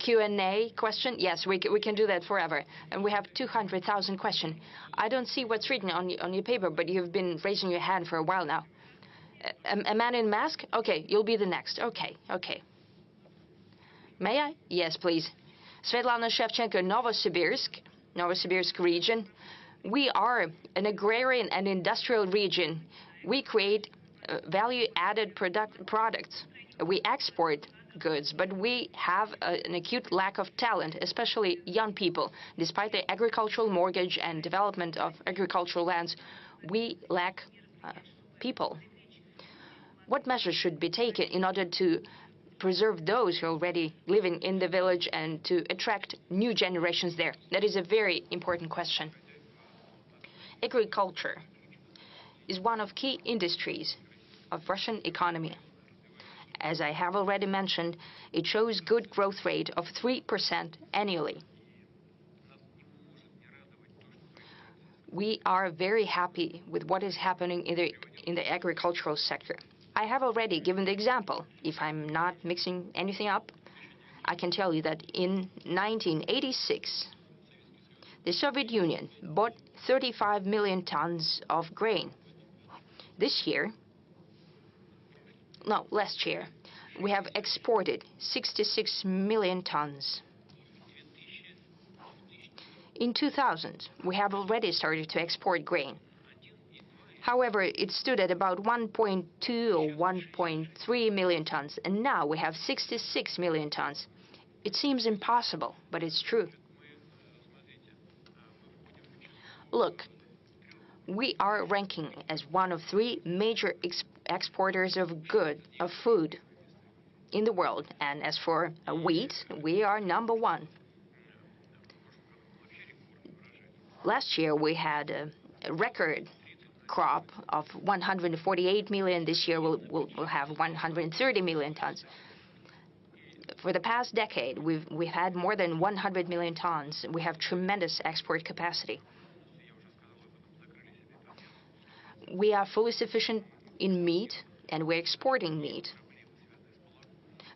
Q&A question. Yes, we can do that forever. And we have 200,000 questions. I don't see what's written on your paper, but you've been raising your hand for a while now. A man in mask? Okay, you'll be the next. Okay. May I? Yes, please. Svetlana Shevchenko, Novosibirsk region. We are an agrarian and industrial region. We create value-added products. We export goods, but we have an acute lack of talent, especially young people. Despite the agricultural mortgage and development of agricultural lands, we lack people. What measures should be taken in order to preserve those who are already living in the village and to attract new generations there? That is a very important question. Agriculture is one of key industries of Russian economy. As I have already mentioned, it shows good growth rate of 3% annually. We are very happy with what is happening in the agricultural sector. I have already given the example. If I'm not mixing anything up, I can tell you that in 1986, the Soviet Union bought 35 million tons of grain. Last year, we have exported 66 million tons. In 2000, we have already started to export grain. However, it stood at about 1.2 or 1.3 million tons, and now we have 66 million tons. It seems impossible, but it's true. Look, we are ranking as one of 3 major exporters of food in the world, and as for wheat, we are number 1. Last year we had a record crop of 148 million. This year we'll have 130 million tons. For the past decade, we've had more than 100 million tons. We have tremendous export capacity. We are fully sufficient in meat, and we're exporting meat.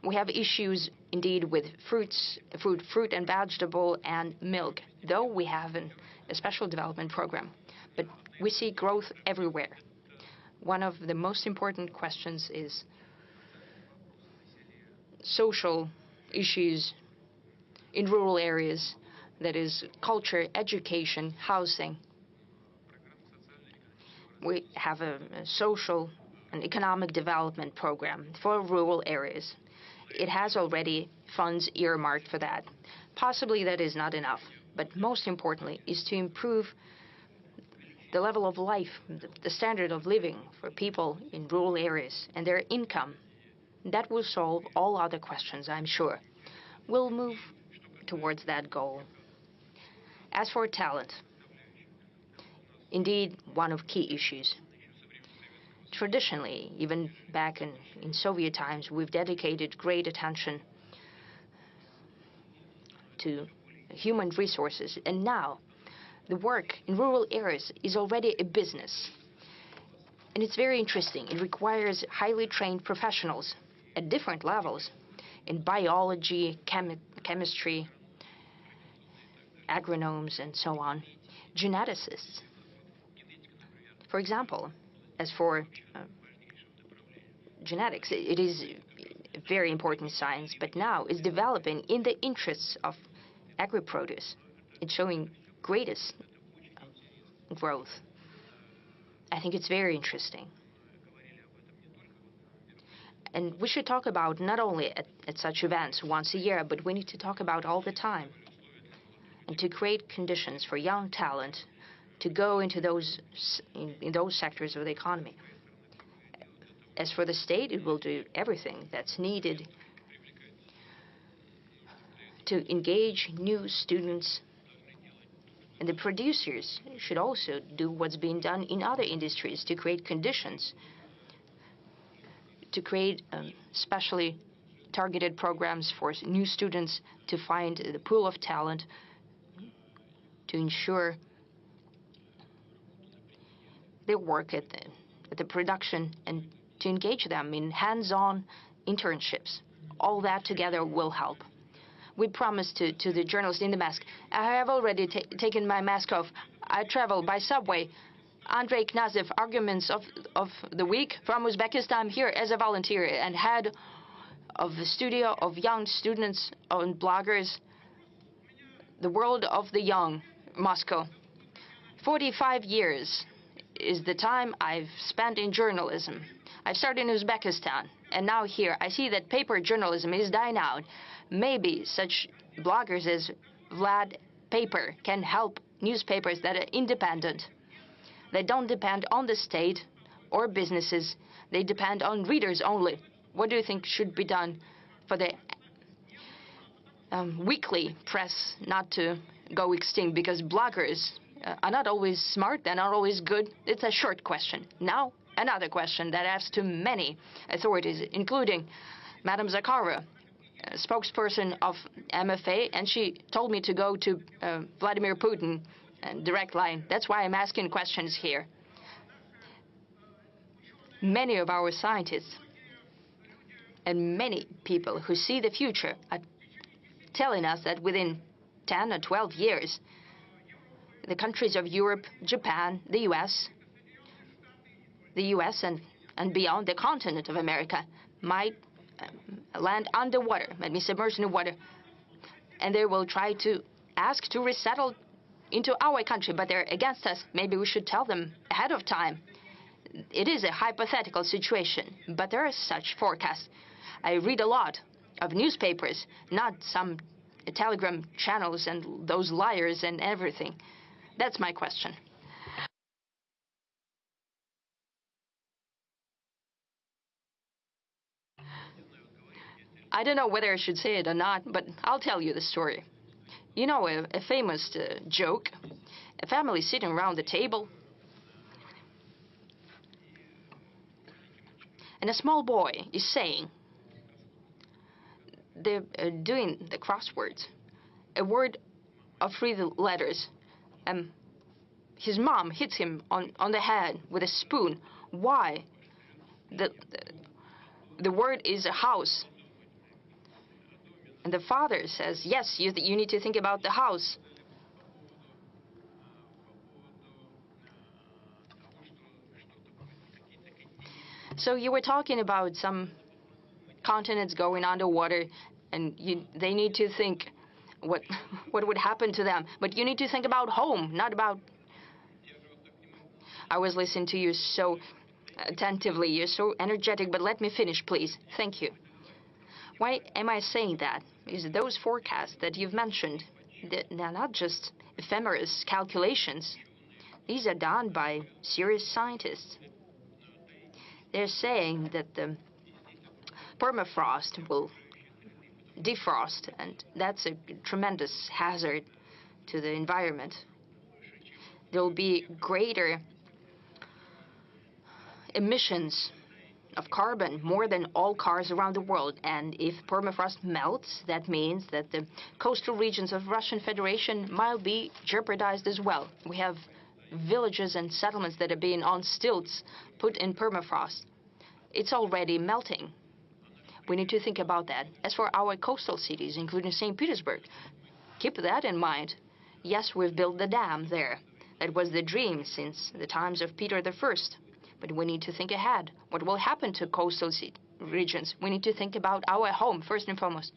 We have issues indeed with fruit and vegetable and milk, though we have a special development program. But we see growth everywhere. One of the most important questions is social issues in rural areas, that is culture, education, housing. We have a social and economic development program for rural areas. It has already funds earmarked for that. Possibly that is not enough, but most importantly is to improve the level of life, the standard of living for people in rural areas and their income. That will solve all other questions, I'm sure. We'll move towards that goal. As for talent, indeed one of key issues. Traditionally, even back in Soviet times, we've dedicated great attention to human resources, and now the work in rural areas is already a business. And it's very interesting. It requires highly trained professionals at different levels in biology, chemistry, agronomes, and so on, geneticists. For example, as for genetics, it is a very important science, but now is developing in the interests of agri-produce. It's showing greatest growth. I think it's very interesting. And we should talk about not only at such events once a year, but we need to talk about all the time. And to create conditions for young talent to go into those sectors of the economy. As for the state, it will do everything that's needed to engage new students. And the producers should also do what's being done in other industries to create conditions, to create specially targeted programs for new students to find the pool of talent, to ensure their work at the production and to engage them in hands-on internships. All that together will help. We promised to the journalist in the mask. I have already taken my mask off. I travel by subway. Andrei Knyazev, Arguments of the Week from Uzbekistan, here as a volunteer and head of the studio of young students and bloggers, the world of the young, Moscow. 45 years is the time I've spent in journalism. I started in Uzbekistan, and now here I see that paper journalism is dying out. Maybe such bloggers as Vlad Paper can help newspapers that are independent. They don't depend on the state or businesses. They depend on readers only. What do you think should be done for the weekly press not to go extinct? Because bloggers are not always smart, they're not always good. It's a short question. Now, another question that asks to many authorities, including Madam Zakharova, spokesperson of MFA, and she told me to go to Vladímir Putin, direct line. That's why I'm asking questions here. Many of our scientists and many people who see the future are telling us that within 10 or 12 years, the countries of Europe, Japan, the US and beyond, the continent of America, might land underwater, might be submerged in water, and they will try to ask to resettle into our country, but they're against us. Maybe we should tell them ahead of time. It is a hypothetical situation, but there are such forecasts. I read a lot of newspapers, not some telegram channels and those liars and everything. That's my question. I don't know whether I should say it or not, but I'll tell you the story. You know, a famous joke, a family sitting around the table, and a small boy is saying, they're doing the crosswords, a word of 3 letters. His mom hits him on the head with a spoon. Why? The word is a house. And the father says, yes, you need to think about the house. So you were talking about some continents going underwater, and they need to think what would happen to them. But you need to think about home, not about... I was listening to you so attentively. You're so energetic, but let me finish, please. Thank you. Why am I saying that? Because those forecasts that you've mentioned, they're not just ephemeris calculations. These are done by serious scientists. They're saying that the permafrost will defrost, and that's a tremendous hazard to the environment. There will be greater emissions of carbon, more than all cars around the world. And if permafrost melts, that means that the coastal regions of Russian Federation might be jeopardized as well. We have villages and settlements that are being on stilts, put in permafrost. It's already melting. We need to think about that. As for our coastal cities, including St. Petersburg, keep that in mind. Yes, we've built the dam there. That was the dream since the times of Peter I. But we need to think ahead. What will happen to coastal regions? We need to think about our home, first and foremost.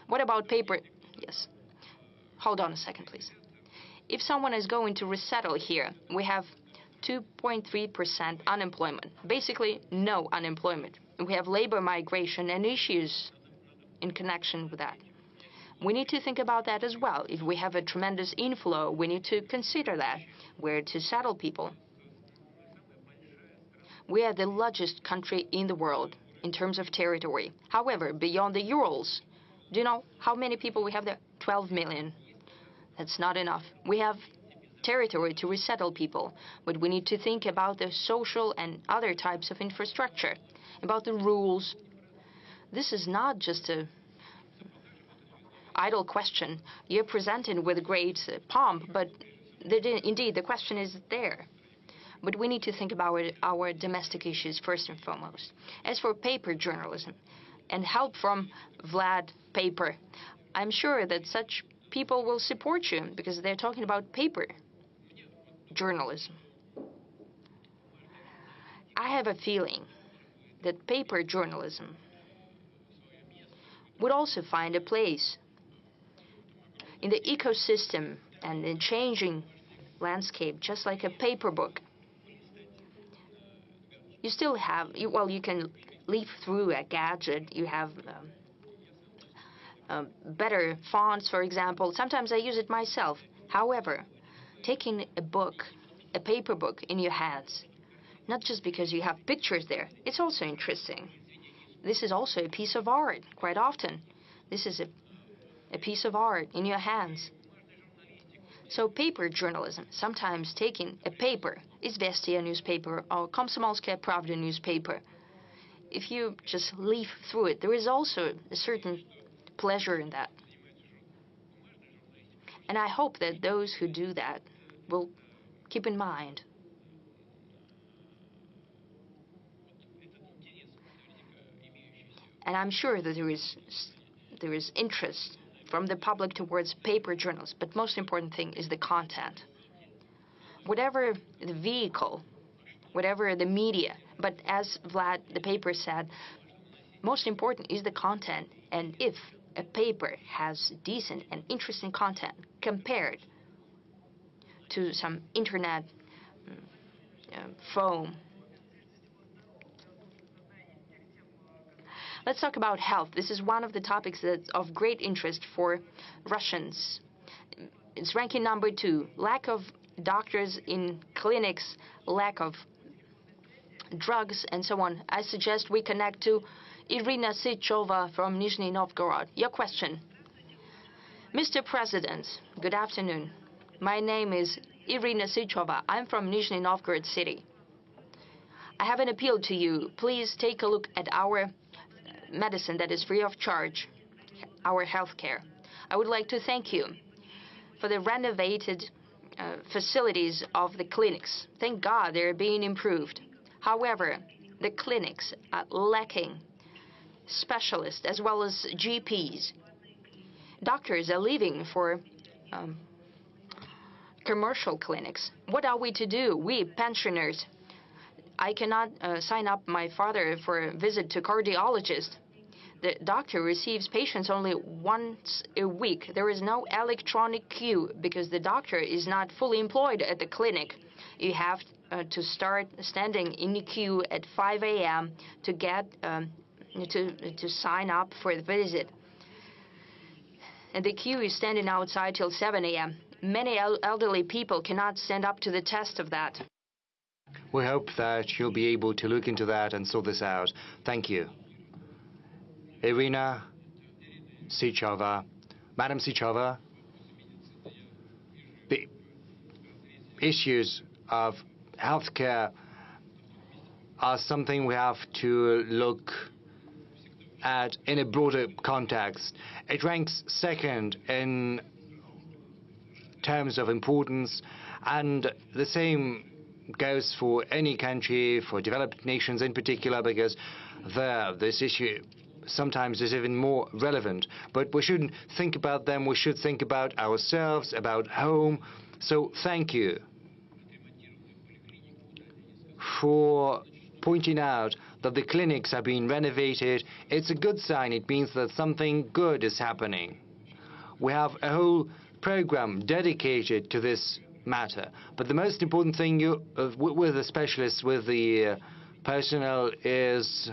What about paper? Yes. Hold on a second, please. If someone is going to resettle here, we have 2.3% unemployment. Basically, no unemployment. We have labor migration and issues in connection with that. We need to think about that as well. If we have a tremendous inflow, we need to consider that, where to settle people. We are the largest country in the world in terms of territory. However, beyond the Urals, do you know how many people we have there? 12 million. That's not enough. We have territory to resettle people, but we need to think about the social and other types of infrastructure, about the rules. This is not just a idle question. You're presented with great pomp, but indeed the question is there. But we need to think about our domestic issues first and foremost. As for paper journalism and help from Vlad Paper, I'm sure that such people will support you because they're talking about paper journalism. I have a feeling that paper journalism would also find a place in the ecosystem and in changing landscape, just like a paper book. You still have, well, you can leaf through a gadget. You have better fonts, for example. Sometimes I use it myself. However, taking a book, a paper book in your hands, not just because you have pictures there, it's also interesting. This is also a piece of art, quite often. This is a piece of art in your hands. So paper journalism, sometimes taking a paper, Izvestia newspaper or Komsomolskaya Pravda newspaper, if you just leaf through it, there is also a certain pleasure in that. And I hope that those who do that will keep in mind. And I'm sure that there is interest from the public towards paper journals, but most important thing is the content. Whatever the vehicle, whatever the media, but as Vlad the Paper said, most important is the content. And if a paper has decent and interesting content compared to some internet foam. Let's talk about health. This is one of the topics that's of great interest for Russians. It's ranking number 2. Lack of doctors in clinics, lack of drugs, and so on. I suggest we connect to Irina Sychova from Nizhny Novgorod. Your question. Mr. President, good afternoon. My name is Irina Sychova. I'm from Nizhny Novgorod city. I have an appeal to you. Please take a look at our medicine that is free of charge, our health care. I would like to thank you for the renovated facilities of the clinics. Thank God they're being improved. However, the clinics are lacking specialists as well as GPs. Doctors are leaving for commercial clinics. What are we to do? We pensioners. I cannot sign up my father for a visit to cardiologist. The doctor receives patients only once a week. There is no electronic queue because the doctor is not fully employed at the clinic. You have to start standing in the queue at 5 a.m. to get to sign up for the visit. And the queue is standing outside till 7 a.m. Many elderly people cannot stand up to the test of that. We hope that you'll be able to look into that and sort this out. Thank you. Irina Sychova. Madam Sychova, the issues of healthcare are something we have to look at in a broader context. It ranks second in terms of importance, and the same goes for any country, for developed nations in particular, because there this issue sometimes is even more relevant. But we shouldn't think about them, we should think about ourselves, about home. So thank you for pointing out that the clinics are being renovated. It's a good sign. It means that something good is happening. We have a whole program dedicated to this matter. But the most important thing with the specialists, with the personnel, is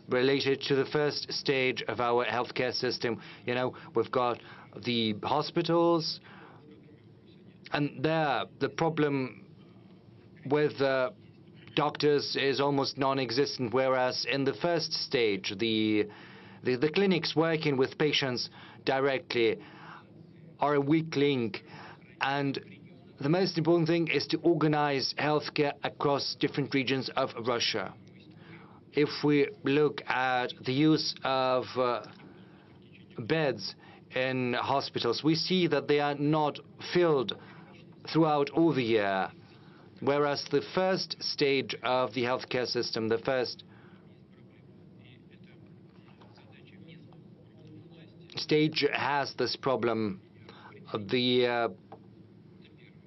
related to the first stage of our healthcare system. You know, we've got the hospitals, and there the problem with doctors is almost non-existent, whereas in the first stage, the clinics working with patients directly are a weak link. And the most important thing is to organize healthcare across different regions of Russia. If we look at the use of beds in hospitals, we see that they are not filled throughout all the year. Whereas the first stage of the healthcare system, the first stage has this problem. The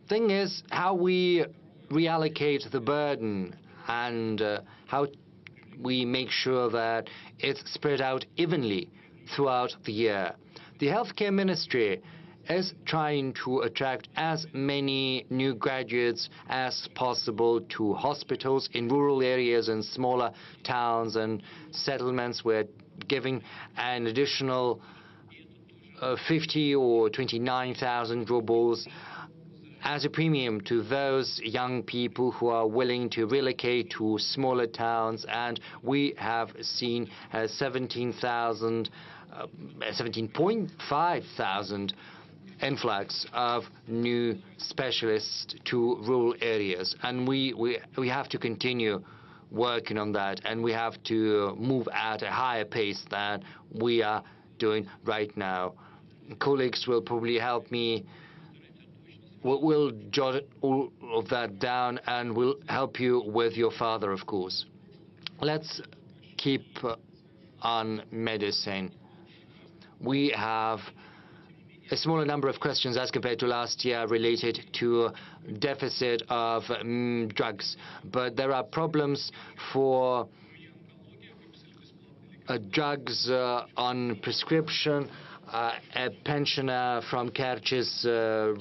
thing is how we reallocate the burden and how we make sure that it's spread out evenly throughout the year. The healthcare ministry is trying to attract as many new graduates as possible to hospitals in rural areas and smaller towns and settlements. We're giving an additional 50 or 29,000 rubles as a premium to those young people who are willing to relocate to smaller towns, and we have seen 17.5 thousand influx of new specialists to rural areas, and we have to continue working on that, and we have to move at a higher pace than we are doing right now. Colleagues will probably help me. We'll jot all of that down, and we'll help you with your father, of course. Let's keep on medicine. We have a smaller number of questions as compared to last year related to deficit of drugs, but there are problems for drugs on prescription. A pensioner from Kerch is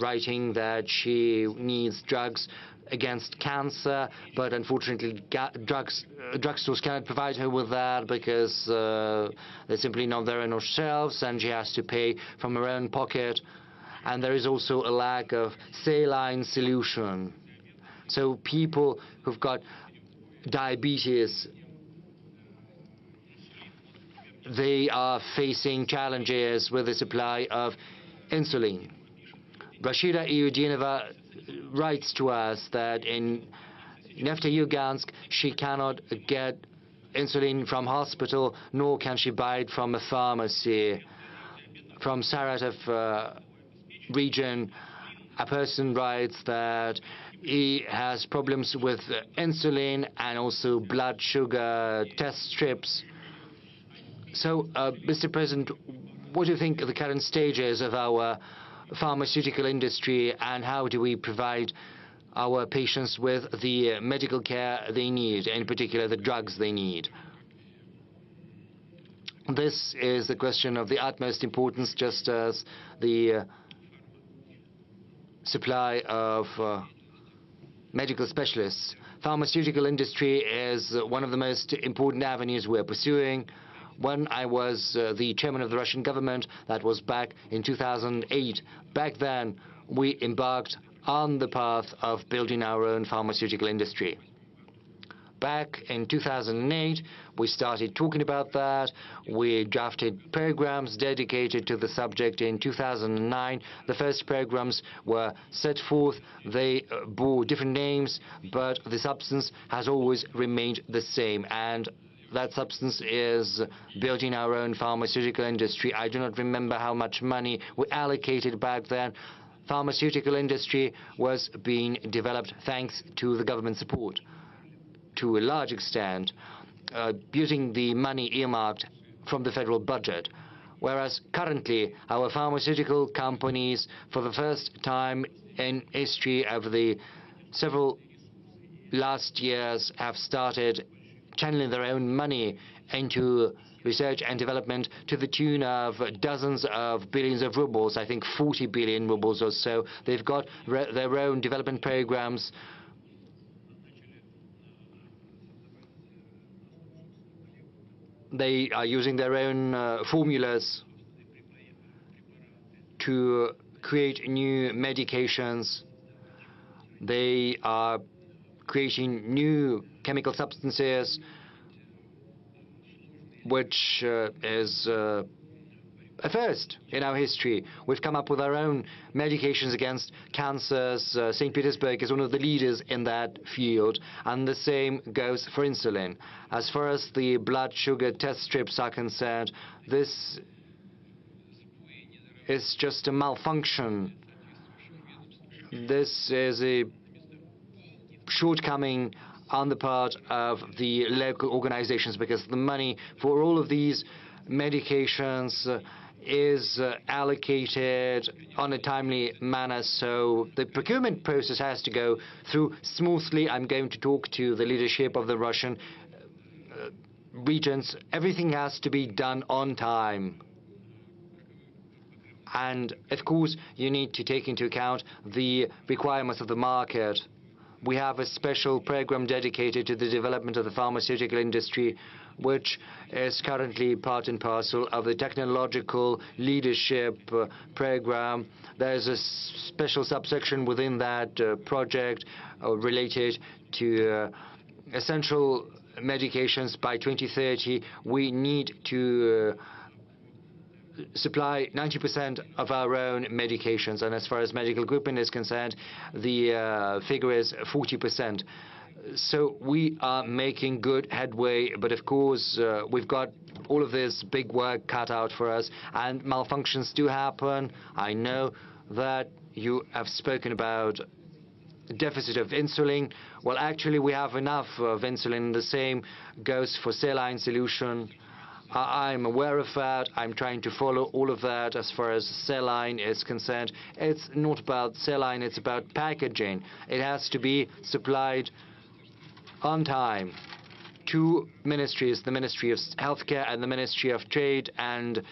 writing that she needs drugs against cancer, but unfortunately drugstores cannot provide her with that because they're simply not there on our shelves, and she has to pay from her own pocket. And there is also a lack of saline solution. So people who've got diabetes, they are facing challenges with the supply of insulin. Rashida Iudinova writes to us that in Neftejugansk she cannot get insulin from hospital, nor can she buy it from a pharmacy. From Saratov region, a person writes that he has problems with insulin and also blood sugar test strips. So, Mr. President, what do you think of the current stages of our pharmaceutical industry, and how do we provide our patients with the medical care they need, in particular the drugs they need? This is the question of the utmost importance, just as the supply of medical specialists. Pharmaceutical industry is one of the most important avenues we're pursuing. When I was the chairman of the Russian government, that was back in 2008, back then we embarked on the path of building our own pharmaceutical industry. Back in 2008, we started talking about that. We drafted programs dedicated to the subject. In 2009, the first programs were set forth. They bore different names, but the substance has always remained the same, and that substance is building our own pharmaceutical industry. I do not remember how much money we allocated back then. Pharmaceutical industry was being developed thanks to the government support, to a large extent, using the money earmarked from the federal budget. Whereas currently, our pharmaceutical companies, for the first time in history of the several last years, have started channeling their own money into research and development to the tune of dozens of billions of rubles, I think 40 billion rubles or so. They've got their own development programs. They are using their own formulas to create new medications. They are creating new chemical substances, which is a first in our history. We've come up with our own medications against cancers. St. Petersburg is one of the leaders in that field, and the same goes for insulin. As far as the blood sugar test strips are concerned, this is just a malfunction. This is a shortcoming on the part of the local organizations, because the money for all of these medications is allocated on a timely manner, so the procurement process has to go through smoothly. I'm going to talk to the leadership of the Russian regions. Everything has to be done on time. And of course, you need to take into account the requirements of the market. We have a special program dedicated to the development of the pharmaceutical industry, which is currently part and parcel of the technological leadership program. There's a special subsection within that project related to essential medications. By 2030, we need to supply 90% of our own medications, and as far as medical equipment is concerned, the figure is 40%. So we are making good headway, but of course we've got all of this big work cut out for us, and malfunctions do happen. I know that you have spoken about deficit of insulin. Well, actually we have enough of insulin. The same goes for saline solution. I'm aware of that. I'm trying to follow all of that as far as saline is concerned. It's not about saline, it's about packaging. It has to be supplied on time. Two ministries, the Ministry of Healthcare and the Ministry of Trade and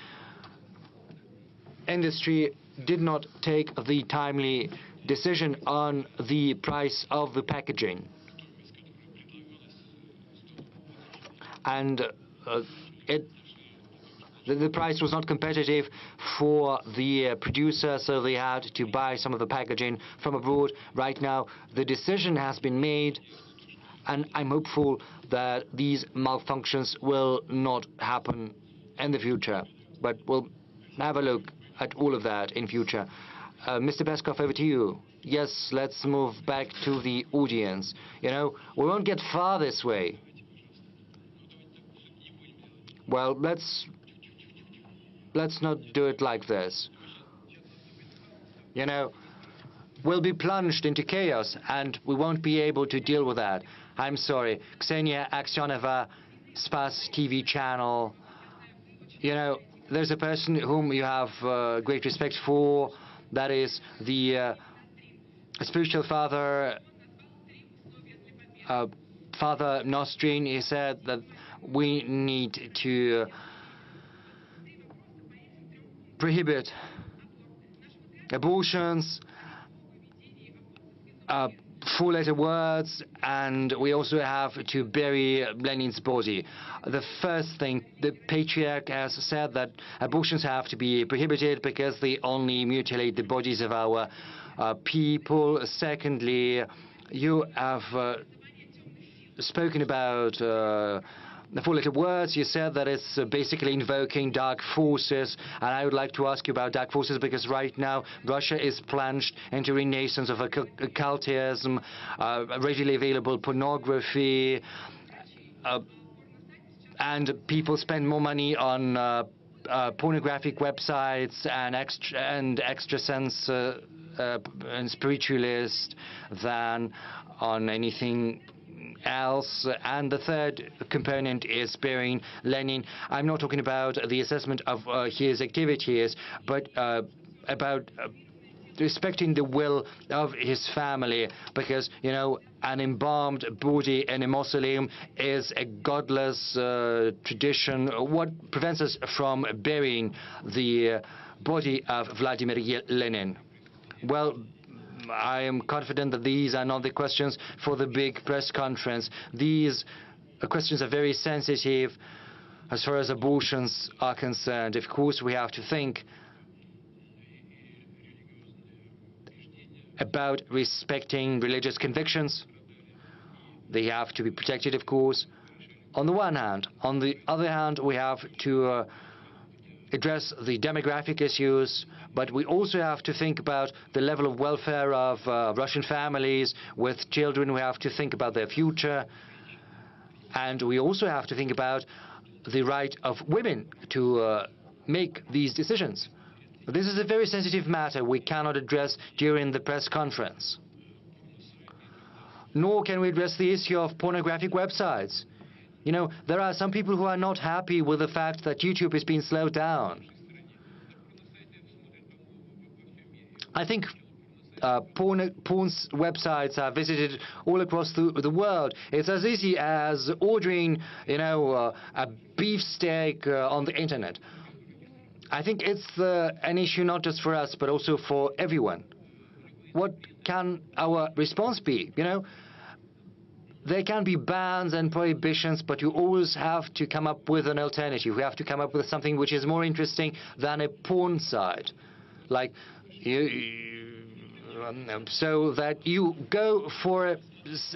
Industry, did not take the timely decision on the price of the packaging. And the price was not competitive for the producer, so they had to buy some of the packaging from abroad. Right now, the decision has been made, and I'm hopeful that these malfunctions will not happen in the future. But we'll have a look at all of that in future. Mr. Peskov, over to you. Yes, let's move back to the audience. You know, we won't get far this way. Well, let's not do it like this. You know, we'll be plunged into chaos and we won't be able to deal with that. I'm sorry. Ksenia Aksionova, Spas TV channel. You know, there's a person whom you have great respect for. That is the spiritual father, Father Nostrin. He said that we need to prohibit abortions, four-letter words, and we also have to bury Lenin's body. The first thing, the patriarch has said that abortions have to be prohibited because they only mutilate the bodies of our people. Secondly, you have spoken about the four-letter words. You said that it's basically invoking dark forces, and I would like to ask you about dark forces because right now Russia is plunged into renaissance of occultism, readily available pornography, and people spend more money on pornographic websites and extrasense and spiritualist than on anything else. And the third component is burying Lenin. I'm not talking about the assessment of his activities, but about respecting the will of his family, because, you know, an embalmed body in a mausoleum is a godless tradition. What prevents us from burying the body of Vladimir Lenin? Well, I am confident that these are not the questions for the big press conference. These questions are very sensitive as far as abortions are concerned. Of course, we have to think about respecting religious convictions. They have to be protected, of course, on the one hand. On the other hand, we have to address the demographic issues, but we also have to think about the level of welfare of Russian families with children. We have to think about their future, and we also have to think about the right of women to make these decisions. This is a very sensitive matter we cannot address during the press conference. nor can we address the issue of pornographic websites. You know, there are some people who are not happy with the fact that YouTube is being slowed down. I think porn websites are visited all across the world. It's as easy as ordering, you know, a beefsteak on the internet. I think it's an issue not just for us, but also for everyone. What can our response be? You know, there can be bans and prohibitions, but you always have to come up with an alternative. We have to come up with something which is more interesting than a porn site. Like, so that you go for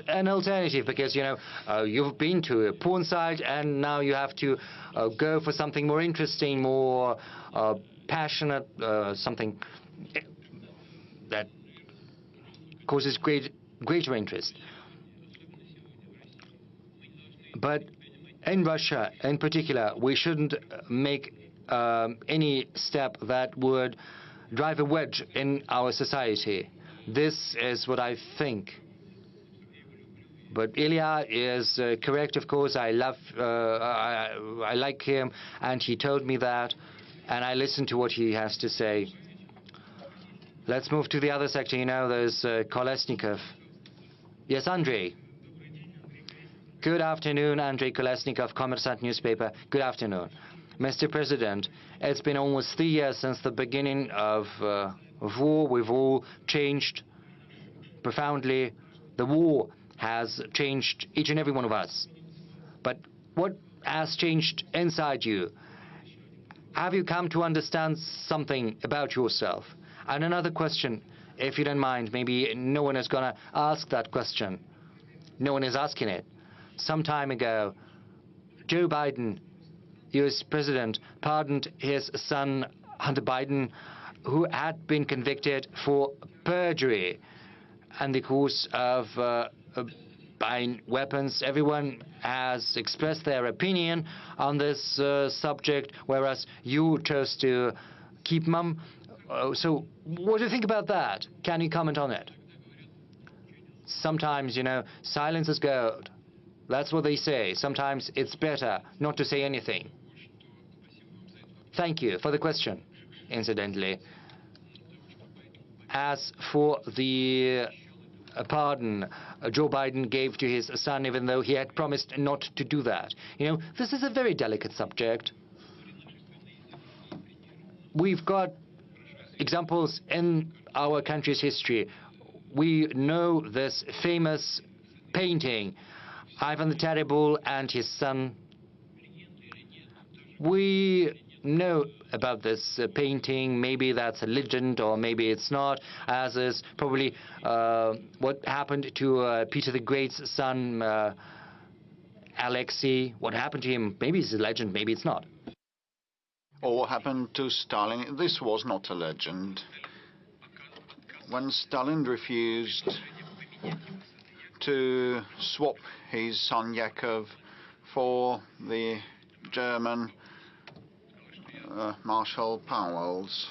an alternative, because, you know, you've been to a porn site and now you have to go for something more interesting, more passionate, something that causes greater interest. But in Russia, in particular, we shouldn't make any step that would drive a wedge in our society. This is what I think. But Ilya is correct, of course. I like him, and he told me that, and I listened to what he has to say. Let's move to the other sector. You know, there's Kolesnikov. Yes, Andrei. Good afternoon, Andrei Kolesnikov, Kommersant newspaper. Good afternoon. Mr. President, it's been almost 3 years since the beginning of war. We've all changed profoundly. The war has changed each and every one of us. But what has changed inside you? Have you come to understand something about yourself? And another question, if you don't mind, maybe no one is going to ask that question. No one is asking it. Some time ago, Joe Biden, U.S. President, pardoned his son, Hunter Biden, who had been convicted for perjury and the course of buying weapons. Everyone has expressed their opinion on this subject, whereas you chose to keep mum. So what do you think about that? Can you comment on it? Sometimes, you know, silence is gold. That's what they say. Sometimes it's better not to say anything. Thank you for the question, incidentally. As for the pardon Joe Biden gave to his son, even though he had promised not to do that. You know, this is a very delicate subject. We've got examples in our country's history. We know this famous painting, Ivan the Terrible and his son. We know about this painting. Maybe that's a legend, or maybe it's not, as is probably what happened to Peter the Great's son, Alexei. What happened to him? Maybe it's a legend, maybe it's not. Or what happened to Stalin? This was not a legend. When Stalin refused to swap his son Yakov for the German Marshal Powell's,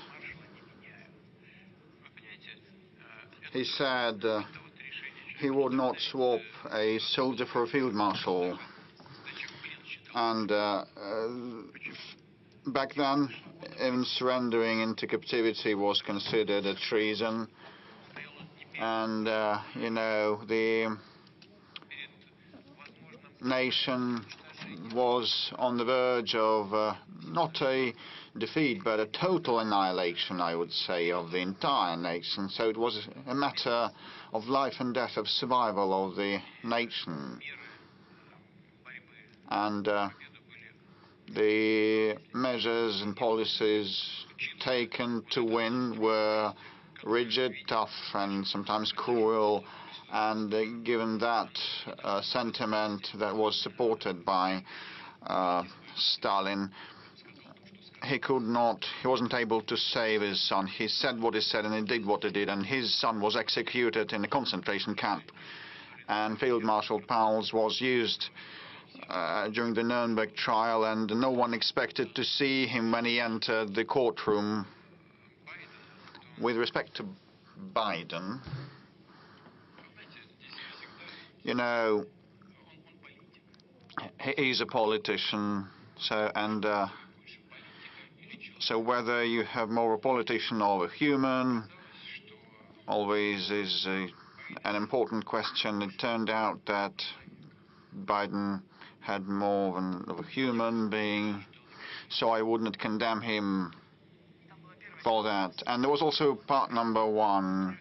he said he would not swap a soldier for a field marshal. And back then, even surrendering into captivity was considered a treason. And, you know, the nation was on the verge of not a defeat, but a total annihilation, I would say, of the entire nation. So it was a matter of life and death, of survival of the nation. And the measures and policies taken to win were rigid, tough, and sometimes cruel. And given that sentiment that was supported by Stalin, he wasn't able to save his son. He said what he said and he did what he did, and his son was executed in a concentration camp. And Field Marshal Pauls was used during the Nuremberg trial, and no one expected to see him when he entered the courtroom. With respect to Biden, You know, he's a politician, so whether you have more of a politician or a human always is an important question. It turned out that Biden had more of a human being, so I wouldn't condemn him for that. And there was also part number one.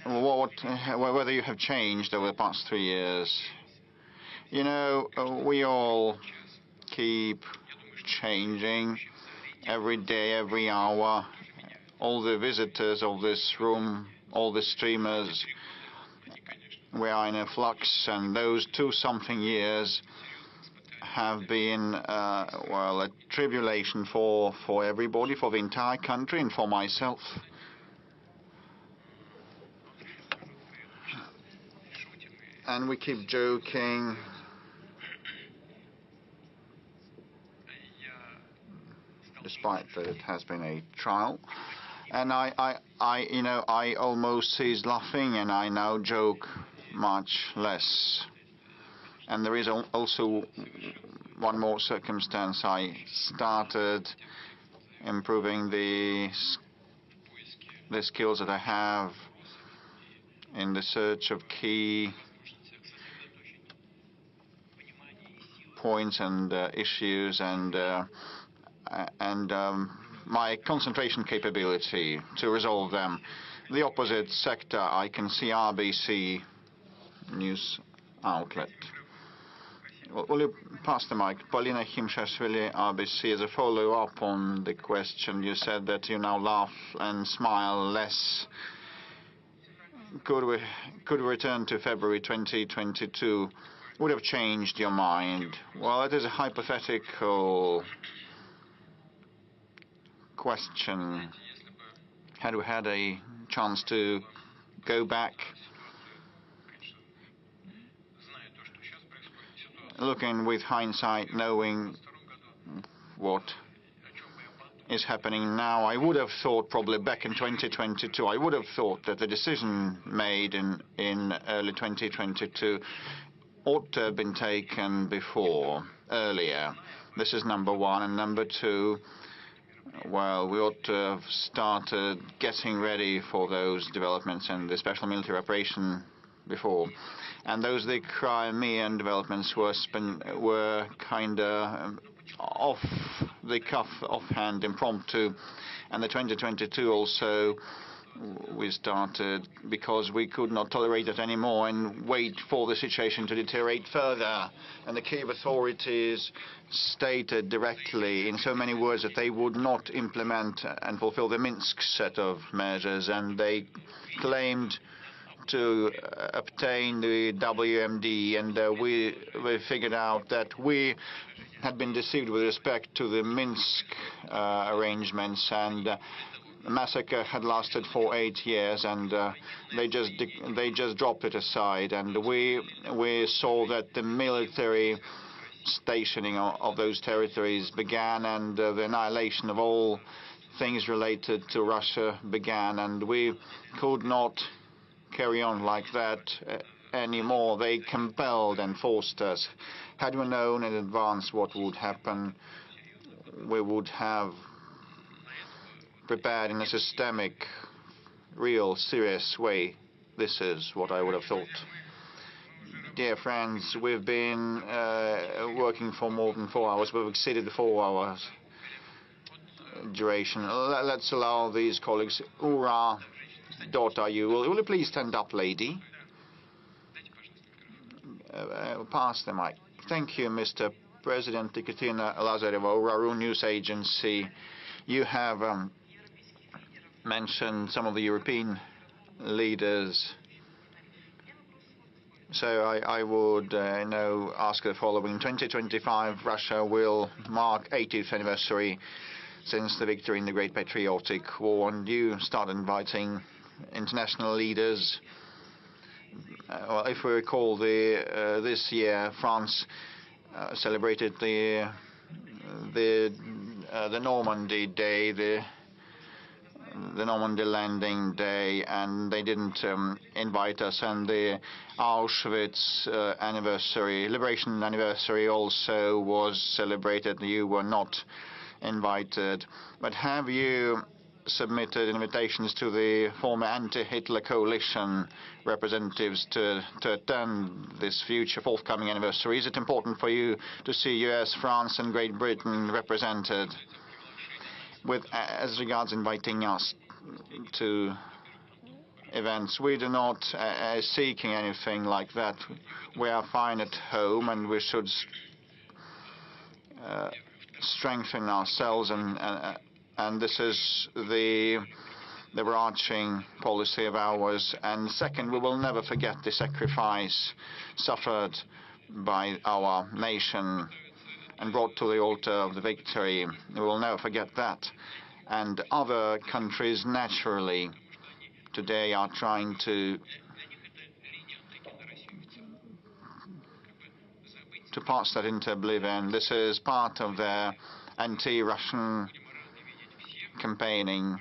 Whether you have changed over the past 3 years. You know, we all keep changing every day, every hour. All the visitors of this room, all the streamers, we are in a flux, and those 2-something years have been, well, a tribulation for everybody, for the entire country, and for myself. And we keep joking. Despite that it has been a trial. And I almost ceased laughing, and I now joke much less. And there is also one more circumstance. I started improving the skills that I have in the search of key points and issues, and my concentration capability to resolve them. The opposite sector, I can see RBC news outlet. Will you pass the mic? Polina Himshashvili, RBC, as a follow-up on the question, you said that you now laugh and smile less. Could we return to February 2022? Would have changed your mind? Well, it is a hypothetical question. Had we had a chance to go back, looking with hindsight, knowing what is happening now, I would have thought probably back in 2022, I would have thought that the decision made in early 2022 ought to have been taken before, earlier. This is number one. And number two, well, we ought to have started getting ready for those developments and the special military operation before. And the Crimean developments were kind of off the cuff, offhand, impromptu. And the 2022 also, we started because we could not tolerate it anymore and wait for the situation to deteriorate further. And the Kiev authorities stated directly in so many words that they would not implement and fulfill the Minsk set of measures, and they claimed to obtain the WMD, and we figured out that we had been deceived with respect to the Minsk arrangements, and the massacre had lasted for 8 years, and they just dropped it aside. And we saw that the military stationing of those territories began, and the annihilation of all things related to Russia began, and we could not carry on like that anymore. They compelled and forced us. Had we known in advance what would happen, we would have prepared in a systemic, real, serious way. This is what I would have thought. Dear friends, we've been working for more than 4 hours. We've exceeded the 4 hours duration. Let's allow these colleagues. Ura, daughter, will you please stand up, lady? Pass the mic. Thank you, Mr. President. Ekaterina Lazareva, Ura News Agency. You have mentioned some of the European leaders. So I would ask the following. 2025, Russia will mark 80th anniversary since the victory in the Great Patriotic War, and you start inviting international leaders. Well, if we recall, this year France celebrated the Normandy Day, the Normandy landing day, and they didn't invite us. And the Auschwitz anniversary, liberation anniversary, also was celebrated. You were not invited. But have you submitted invitations to the former anti-Hitler coalition representatives to attend this future forthcoming anniversary? Is it important for you to see US, France, and Great Britain represented? As regards inviting us to events, we do not seeking anything like that. We are fine at home, and we should strengthen ourselves, and this is the overarching policy of ours. And second, we will never forget the sacrifice suffered by our nation and brought to the altar of the victory. We will never forget that. And other countries, naturally, today are trying to pass that into oblivion. This is part of their anti-Russian campaigning.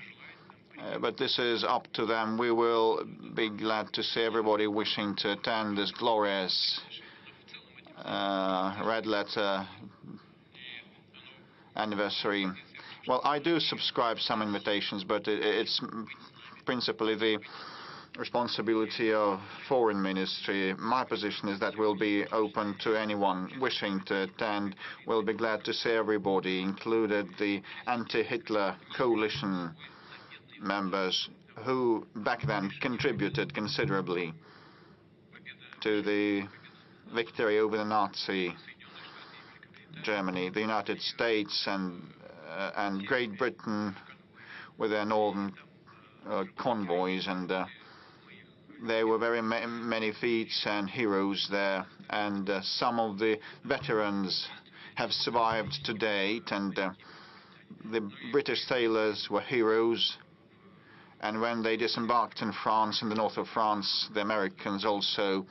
But this is up to them. We will be glad to see everybody wishing to attend this glorious red letter anniversary. Well, I do subscribe some invitations, but it's principally the responsibility of foreign ministry. My position is that we'll be open to anyone wishing to attend. We'll be glad to see everybody, included the anti-Hitler coalition members who back then contributed considerably to the victory over the Nazi Germany. The United States and Great Britain with their northern convoys, and there were very many feats and heroes there, and some of the veterans have survived to date, and the British sailors were heroes. And when they disembarked in France, in the north of France, the Americans also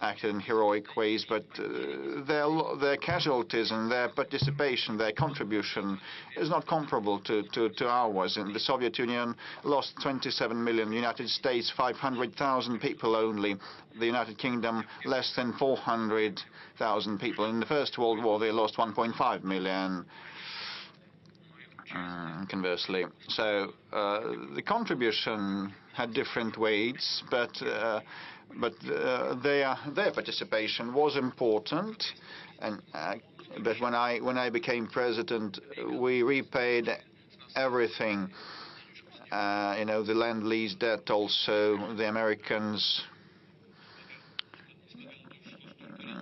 acted in heroic ways, but their casualties and their participation, their contribution is not comparable to ours. And the Soviet Union lost 27 million, the United States 500,000 people only, the United Kingdom less than 400,000 people. In the First World War they lost 1.5 million. Conversely, so the contribution had different weights, but their participation was important. And but when I became president, we repaid everything. The Lend-Lease debt. Also, the Americans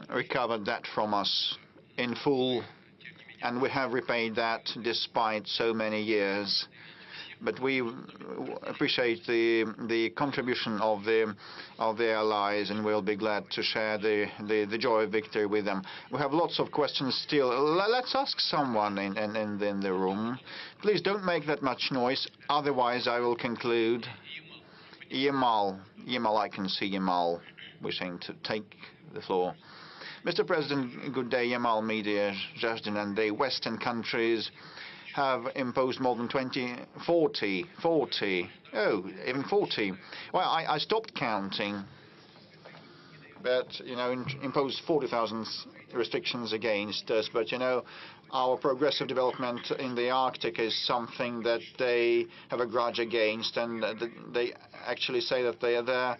recovered that from us in full. And we have repaid that despite so many years. But we appreciate the contribution of the allies, and we'll be glad to share the joy of victory with them. We have lots of questions still. Let's ask someone in the room. Please don't make that much noise, otherwise I will conclude. Yamal, I can see Yamal wishing to take the floor. Mr. President, good day. Yamal Media, Zhazden, and the Western countries have imposed more than 40. Well, I stopped counting, but, imposed 40,000 restrictions against us. But, our progressive development in the Arctic is something that they have a grudge against, and they actually say that their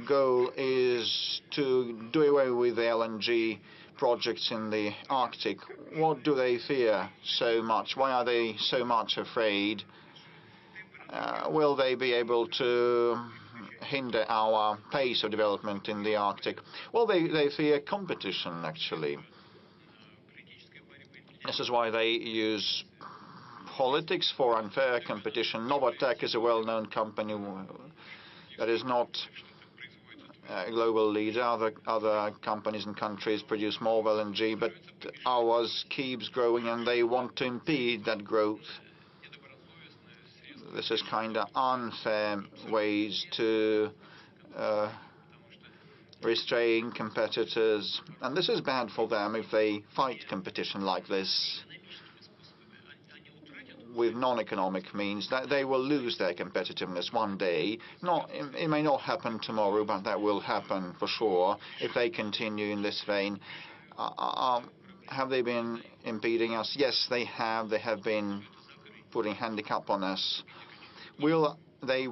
goal is to do away with the LNG projects in the Arctic. What do they fear so much? Why are they so much afraid? Will they be able to hinder our pace of development in the Arctic? Well, they fear competition, actually. This is why they use politics for unfair competition. Novatek is a well-known company that is not a global leader. Other companies and countries produce more LNG, but ours keeps growing, and they want to impede that growth. This is kind of unfair ways to restrain competitors, and this is bad for them if they fight competition like this. with non-economic means, that they will lose their competitiveness one day. It may not happen tomorrow, but that will happen for sure if they continue in this vein. Have they been impeding us? Yes, they have. They have been putting handicap on us. Will they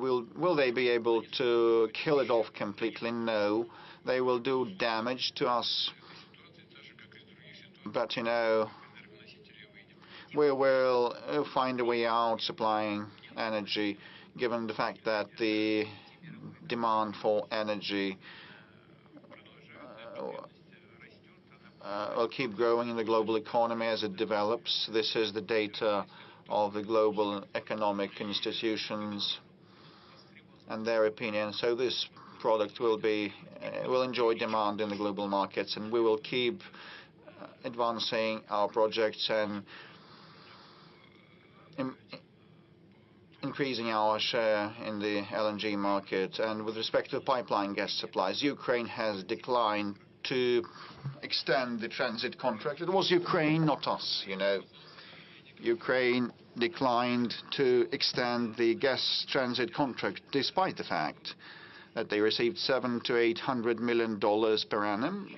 be able to kill it off completely? No. They will do damage to us. But, you know, we will find a way out supplying energy, given the fact that the demand for energy will keep growing in the global economy as it develops. This is the data of the global economic institutions and their opinion. So this product will enjoy demand in the global markets, and we will keep advancing our projects and increasing our share in the LNG market. And with respect to pipeline gas supplies, Ukraine has declined to extend the transit contract. It was Ukraine, not us, you know. Ukraine declined to extend the gas transit contract, despite the fact that they received $700 to $800 million per annum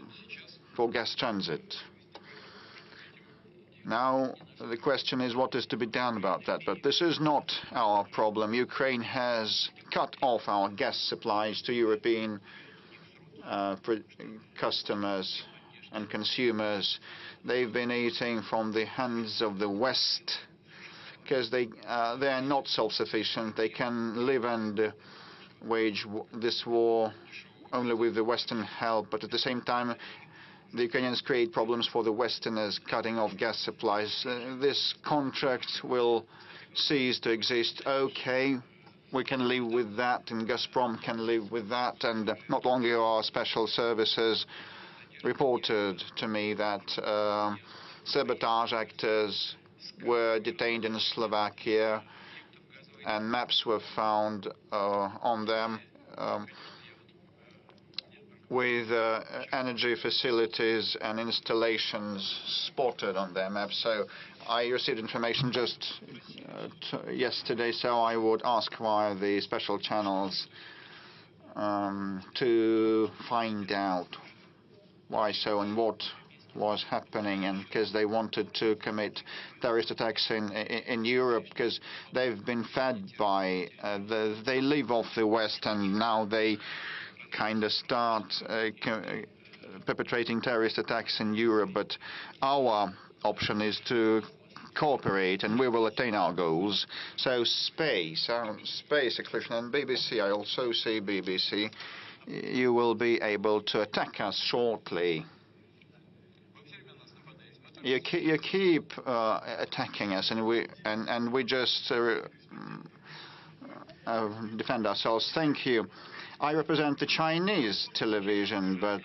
for gas transit. Now, the question is what is to be done about that. But this is not our problem. Ukraine has cut off our gas supplies to European customers and consumers. They've been eating from the hands of the West because they are not self-sufficient. They can live and wage this war only with the Western help. But at the same time, the Ukrainians create problems for the Westerners, cutting off gas supplies. This contract will cease to exist. Okay, we can live with that, and Gazprom can live with that. And not long ago, our special services reported to me that sabotage actors were detained in Slovakia, and maps were found on them with energy facilities and installations spotted on their maps. So I received information just yesterday, so I would ask via the special channels to find out why so and what was happening, and because they wanted to commit terrorist attacks in Europe, because they've been fed by, they live off the West, and now they kind of start perpetrating terrorist attacks in Europe. But our option is to cooperate, and we will attain our goals. So space exclusion, and BBC, I also see BBC, you will be able to attack us shortly. You keep attacking us, and we just defend ourselves. Thank you. I represent the Chinese television, but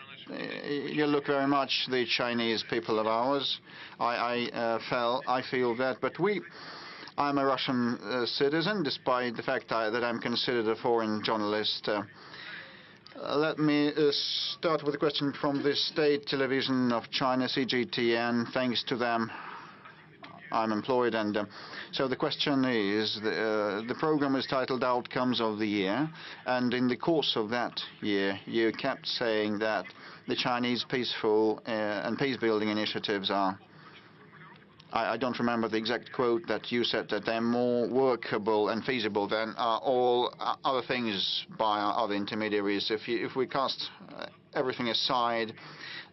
you look very much the Chinese people of ours. I feel that, but I'm a Russian citizen, despite the fact that I'm considered a foreign journalist. Let me start with a question from the state television of China, CGTN. Thanks to them, I'm employed, and so the question is, the program is titled Outcomes of the Year, and in the course of that year, you kept saying that the Chinese peaceful and peace-building initiatives are, I don't remember the exact quote, that you said that they're more workable and feasible than all other things by other intermediaries. If we cast everything aside,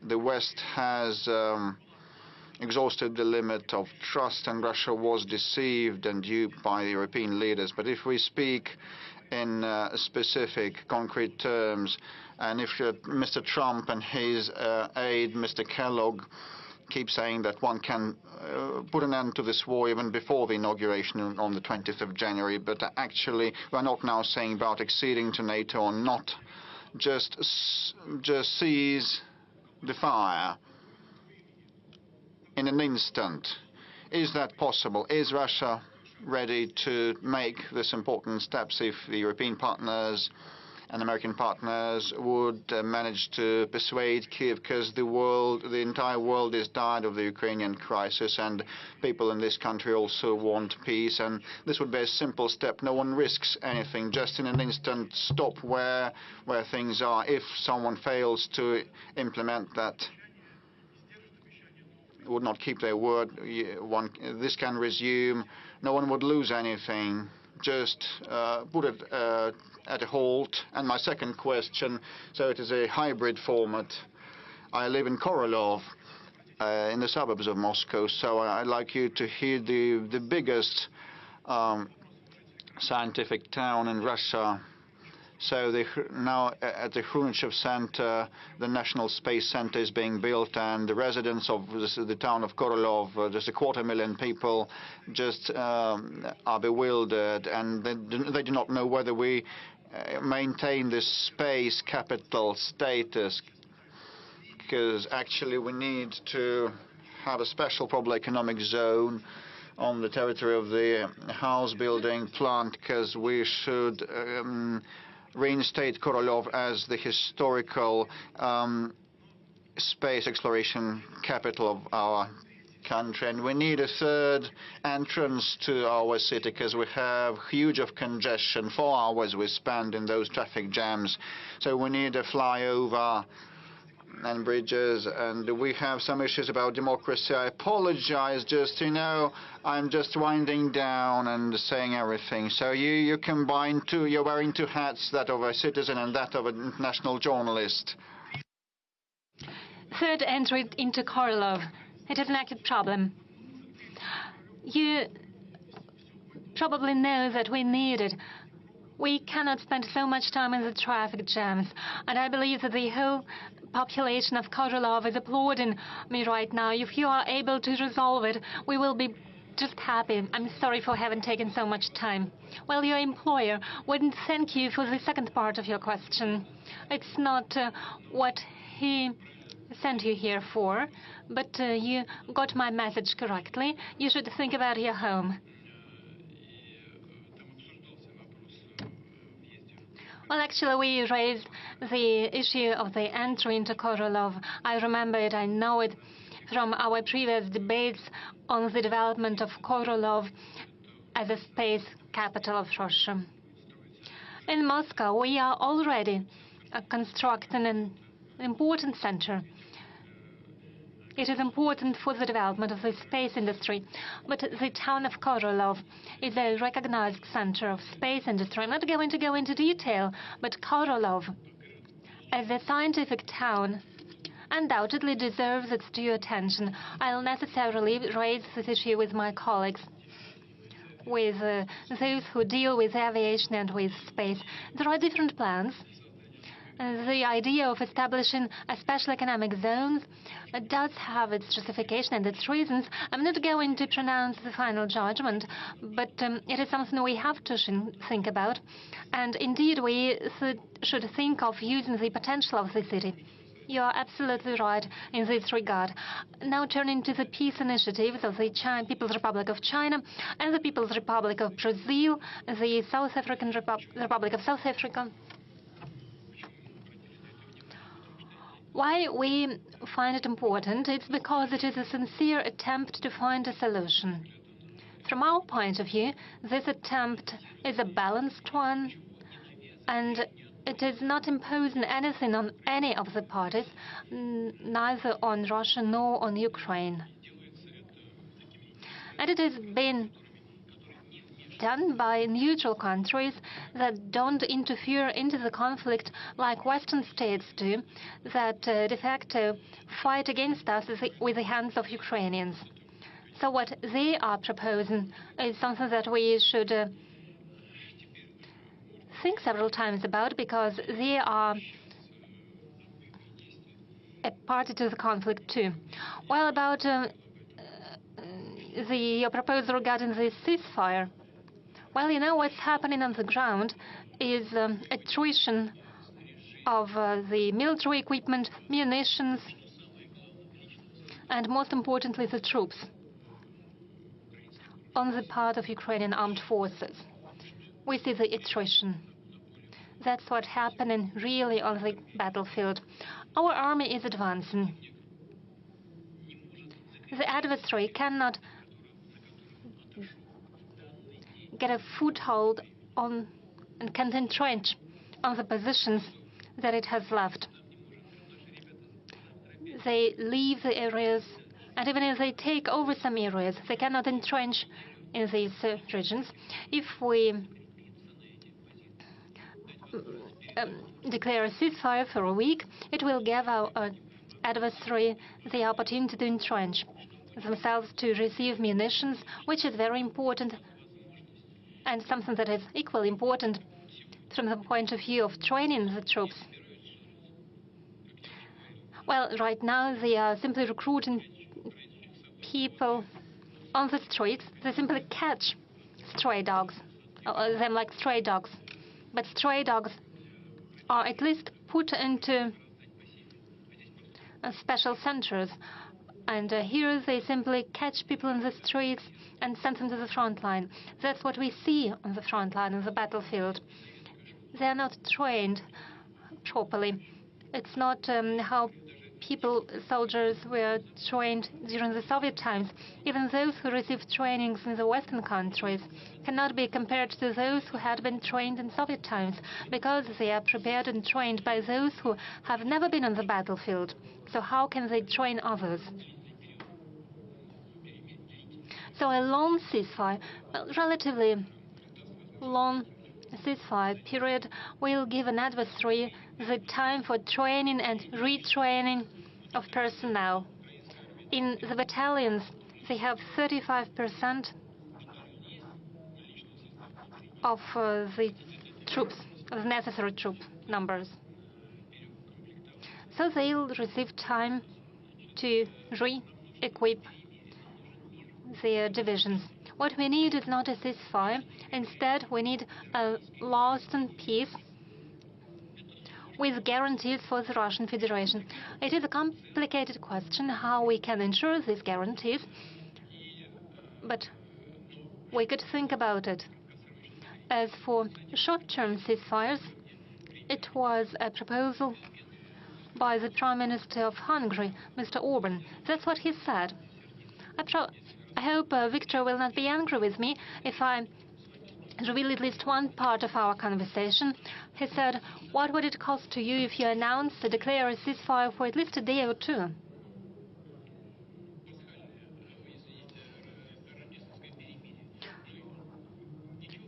the West has exhausted the limit of trust, and Russia was deceived and duped by the European leaders. But if we speak in specific, concrete terms, and if Mr. Trump and his aide, Mr. Kellogg, keep saying that one can put an end to this war even before the inauguration on the 20th of January, but actually we're not now saying about acceding to NATO or not, just seize the fire in an instant. Is that possible? Is Russia ready to make this important steps if the European partners and American partners would manage to persuade Kyiv, because the entire world is tired of the Ukrainian crisis, and people in this country also want peace. And this would be a simple step. No one risks anything. Just in an instant, stop where things are. If someone fails to implement that, would not keep their word, this can resume. No one would lose anything. Just put it at a halt. And my second question, so it is a hybrid format. I live in Korolov, in the suburbs of Moscow, so I'd like you to hear the biggest scientific town in Russia. So now at the Khrushchev Center, the National Space Center is being built, and the residents of the town of Korolov, just 250,000 people, just are bewildered, and they do not know whether we maintain this space capital status, because actually we need to have a special probably economic zone on the territory of the house building plant, because we should reinstate Korolov as the historical space exploration capital of our country. And we need a third entrance to our city, because we have huge of congestion. 4 hours we spend in those traffic jams. So we need a flyover and bridges, and we have some issues about democracy. I apologize, I'm just winding down and saying everything. So you combine two, you're wearing two hats, that of a citizen and that of an international journalist. Third entry into Korolov. It is an acute problem. You probably know that we need it. We cannot spend so much time in the traffic jams, and I believe that the whole population of Korolov is applauding me right now. If you are able to resolve it, we will be just happy. I'm sorry for having taken so much time. Well, your employer wouldn't thank you for the second part of your question. It's not what he sent you here for, but you got my message correctly. You should think about your home. Well, actually, we raised the issue of the entry into Korolov. I remember it, I know it from our previous debates on the development of Korolov as a space capital of Russia. In Moscow, we are already constructing an important center. It is important for the development of the space industry, but the town of Korolov is a recognized center of space industry. I'm not going to go into detail, but Korolov, as a scientific town, undoubtedly deserves its due attention. I'll necessarily raise this issue with my colleagues, with those who deal with aviation and with space. There are different plans. The idea of establishing a special economic zones does have its justification and its reasons. I'm not going to pronounce the final judgment, but it is something we have to think about. And indeed, we should think of using the potential of the city. You are absolutely right in this regard. Now turning to the peace initiatives of the People's Republic of China and the People's Republic of Brazil, the South African Republic of South Africa. Why we find it important? It's because it is a sincere attempt to find a solution. From our point of view, this attempt is a balanced one, and it is not imposing anything on any of the parties, neither on Russia nor on Ukraine. And it has been done by neutral countries that don't interfere into the conflict like Western states do, that de facto fight against us with the hands of Ukrainians. So what they are proposing is something that we should think several times about, because they are a party to the conflict too. Well, about your proposal regarding the ceasefire. Well, you know what's happening on the ground is attrition of the military equipment, munitions, and most importantly, the troops on the part of Ukrainian armed forces. We see the attrition. That's what's happening really on the battlefield. Our army is advancing. The adversary cannot get a foothold on and can entrench on the positions that it has left. They leave the areas, and even if they take over some areas, they cannot entrench in these regions. If we declare a ceasefire for a week, it will give our adversary the opportunity to entrench themselves, to receive munitions, which is very important, and something that is equally important from the point of view of training the troops. Well, right now they are simply recruiting people on the streets. They simply catch stray dogs, them like stray dogs. But stray dogs are at least put into special centers. And here they simply catch people in the streets and send them to the front line. That's what we see on the front line, on the battlefield. They are not trained properly. It's not how soldiers were trained during the Soviet times. Even those who received trainings in the Western countries cannot be compared to those who had been trained in Soviet times, because they are prepared and trained by those who have never been on the battlefield. So how can they train others? So a long ceasefire, relatively long ceasefire period, will give an adversary the time for training and retraining of personnel. In the battalions, they have 35% of the troops, of the necessary troop numbers. So they'll receive time to re-equip their divisions. What we need is not a ceasefire. Instead, we need a lasting peace with guarantees for the Russian Federation. It is a complicated question how we can ensure these guarantees, but we could think about it. As for short-term ceasefires, it was a proposal by the Prime Minister of Hungary, Mr. Orban. That's what he said. I hope Victor will not be angry with me if I reveal at least one part of our conversation. He said, "What would it cost to you if you announced to declare a ceasefire for at least a day or two?"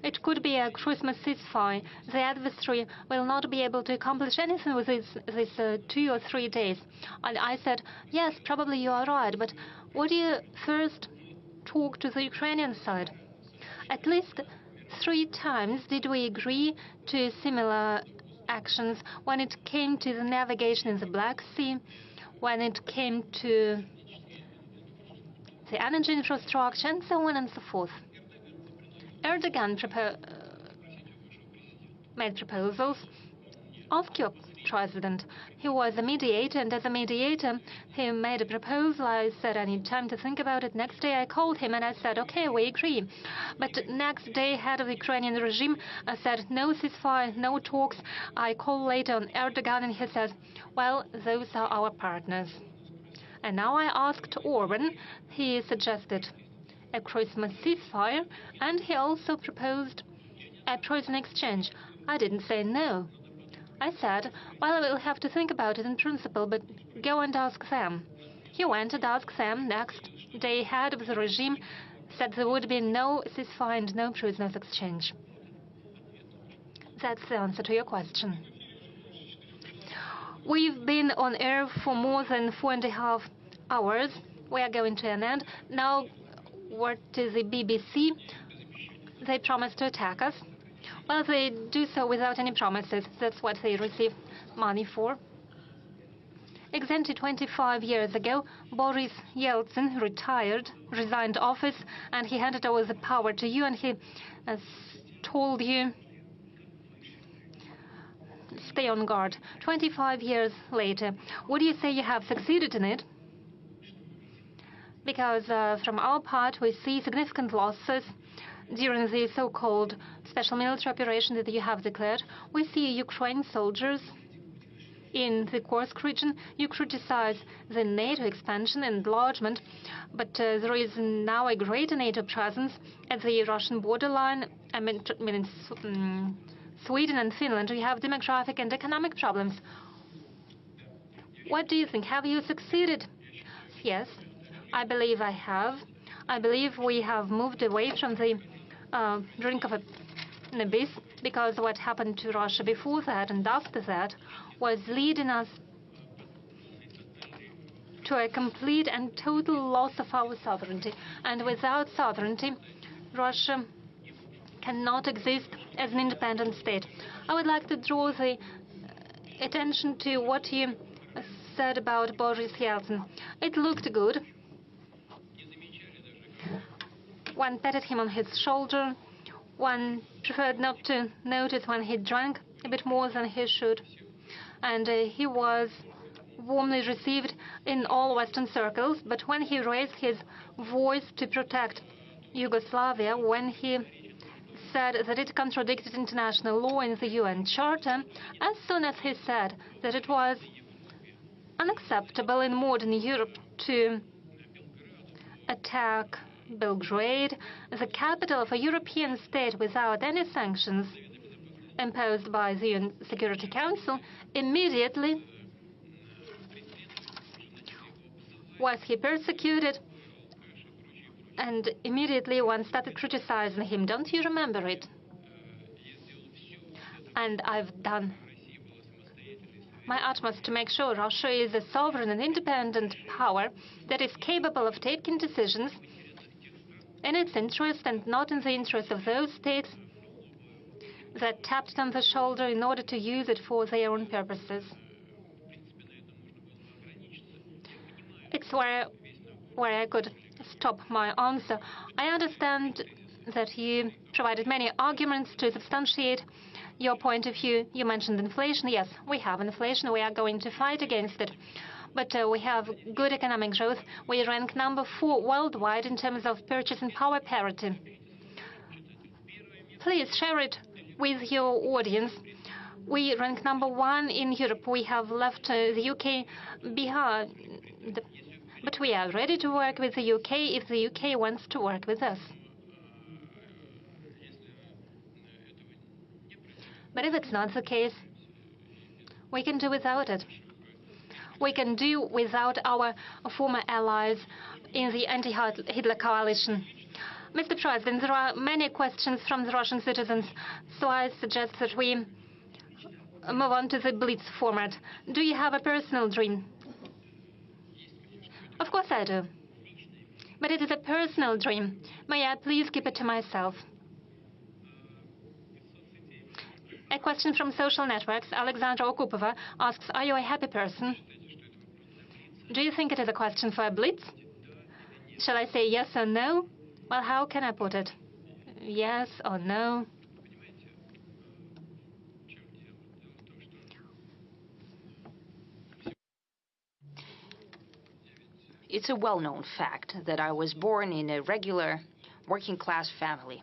It could be a Christmas ceasefire. The adversary will not be able to accomplish anything with these 2 or 3 days. And I said, yes, probably you are right, but would you first talk to the Ukrainian side? At least 3 times did we agree to similar actions when it came to the navigation in the Black Sea, when it came to the energy infrastructure, and so on and so forth. Erdogan made proposals. Ask your president. He was a mediator, and as a mediator, he made a proposal. I said, I need time to think about it. Next day, I called him, and I said, okay, we agree. But next day, head of the Ukrainian regime said, no ceasefire, no talks. I called later on Erdogan, and he says, well, those are our partners. And now I asked Orban. He suggested a Christmas ceasefire, and he also proposed a prisoner exchange. I didn't say no. I said, well, I will have to think about it in principle, but go and ask them. He went and asked them. Next day, head of the regime said there would be no ceasefire and no prisoners exchange. That's the answer to your question. We've been on air for more than 4.5 hours. We are going to an end. Now, word to the BBC. They promised to attack us. Well, they do so without any promises. That's what they receive money for. Exactly 25 years ago, Boris Yeltsin resigned office, and he handed over the power to you, and he told you, stay on guard. 25 years later, would you say you have succeeded in it? Because from our part, we see significant losses. during the so-called special military operation that you have declared. We see Ukraine soldiers in the Kursk region. You criticize the NATO expansion and enlargement, but there is now a greater NATO presence at the Russian borderline. I mean in Sweden and Finland, we have demographic and economic problems. What do you think? Have you succeeded? Yes, I believe I have. I believe we have moved away from the brink of an abyss, because what happened to Russia before that and after that was leading us to a complete and total loss of our sovereignty. And without sovereignty, Russia cannot exist as an independent state. I would like to draw the attention to what you said about Boris Yeltsin. It looked good. One patted him on his shoulder. One preferred not to notice when he drank a bit more than he should. And he was warmly received in all Western circles. But when he raised his voice to protect Yugoslavia, when he said that it contradicted international law in the UN Charter, as soon as he said that it was unacceptable in modern Europe to attack Belgrade, the capital of a European state, without any sanctions imposed by the UN Security Council, immediately was he persecuted, and immediately one started criticizing him. Don't you remember it? And I've done my utmost to make sure Russia is a sovereign and independent power that is capable of taking decisions in its interest and not in the interest of those states that tapped it on the shoulder in order to use it for their own purposes. It's where I could stop my answer. I understand that you provided many arguments to substantiate your point of view. You mentioned inflation. Yes, we have inflation. We are going to fight against it. But we have good economic growth. We rank number 4 worldwide in terms of purchasing power parity. Please share it with your audience. We rank number 1 in Europe. We have left the UK behind. But we are ready to work with the UK if the UK wants to work with us. But if it's not the case, we can do without it. We can do without our former allies in the anti-Hitler coalition. Mr. President, there are many questions from the Russian citizens, so I suggest that we move on to the Blitz format. Do you have a personal dream? Of course I do. But it is a personal dream. May I please keep it to myself? A question from social networks. Alexandra Okupova asks, are you a happy person? Do you think it is a question for a Blitz? Shall I say yes or no? Well, how can I put it? Yes or no? It's a well-known fact that I was born in a regular working-class family.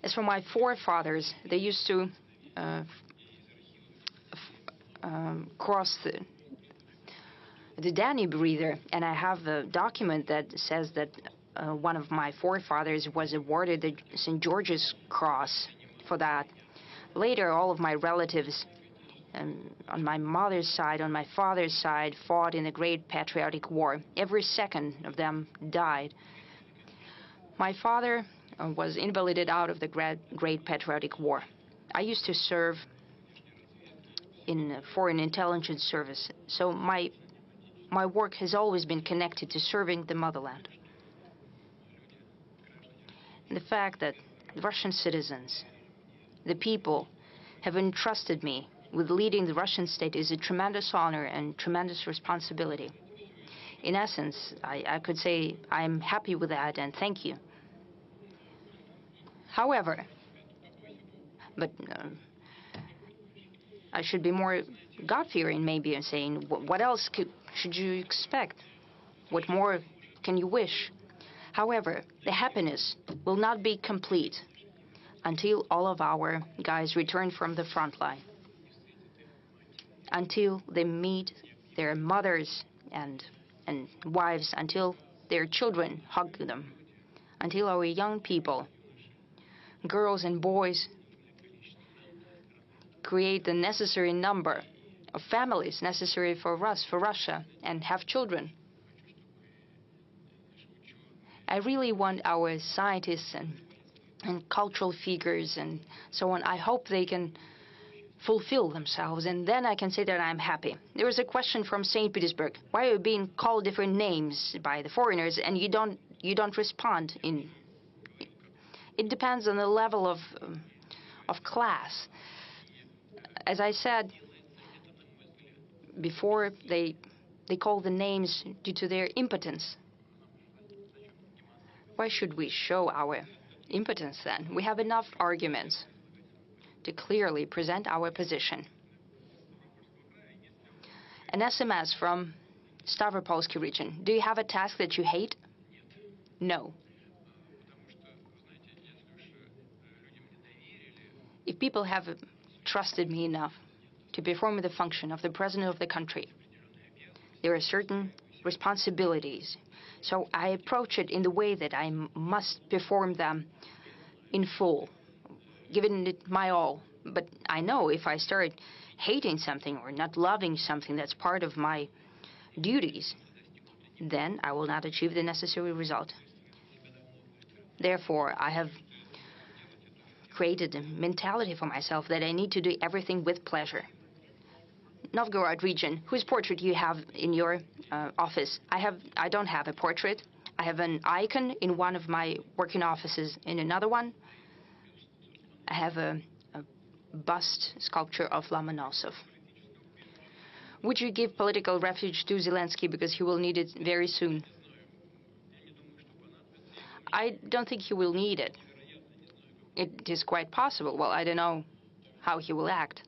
As for my forefathers, they used to cross the Danube River, and I have a document that says that one of my forefathers was awarded the St. George's Cross for that. Later, all of my relatives on my mother's side, on my father's side, fought in the Great Patriotic War. Every second of them died. My father was invalided out of the Great Patriotic War. I used to serve in Foreign Intelligence Service, so my work has always been connected to serving the motherland. And the fact that Russian citizens, the people, have entrusted me with leading the Russian state is a tremendous honor and tremendous responsibility. In essence, I could say I'm happy with that and thank you. However, I should be more God-fearing maybe and saying, what else should you expect? What more can you wish? However, the happiness will not be complete until all of our guys return from the front line, until they meet their mothers and wives, until their children hug them, until our young people, girls and boys, create the necessary number of families necessary for us, for Russia, and have children. I really want our scientists and cultural figures and so on, I hope they can fulfill themselves, and then I can say that I'm happy. There was a question from St. Petersburg. Why are you being called different names by the foreigners and you don't respond? It depends on the level of class. As I said before, they call the names due to their impotence. Why should we show our impotence then? We have enough arguments to clearly present our position. An SMS from Stavropolsky region. Do you have a task that you hate? No. If people have trusted me enough to perform the function of the president of the country, there are certain responsibilities. So I approach it in the way that I must perform them in full, giving it my all. But I know if I start hating something or not loving something that's part of my duties, then I will not achieve the necessary result. Therefore, I have created a mentality for myself that I need to do everything with pleasure. Novgorod region, whose portrait you have in your office? I don't have a portrait. I have an icon in one of my working offices. In another one, I have a bust sculpture of Lomonosov. Would you give political refuge to Zelensky because he will need it very soon? I don't think he will need it. It is quite possible. Well, I don't know how he will act.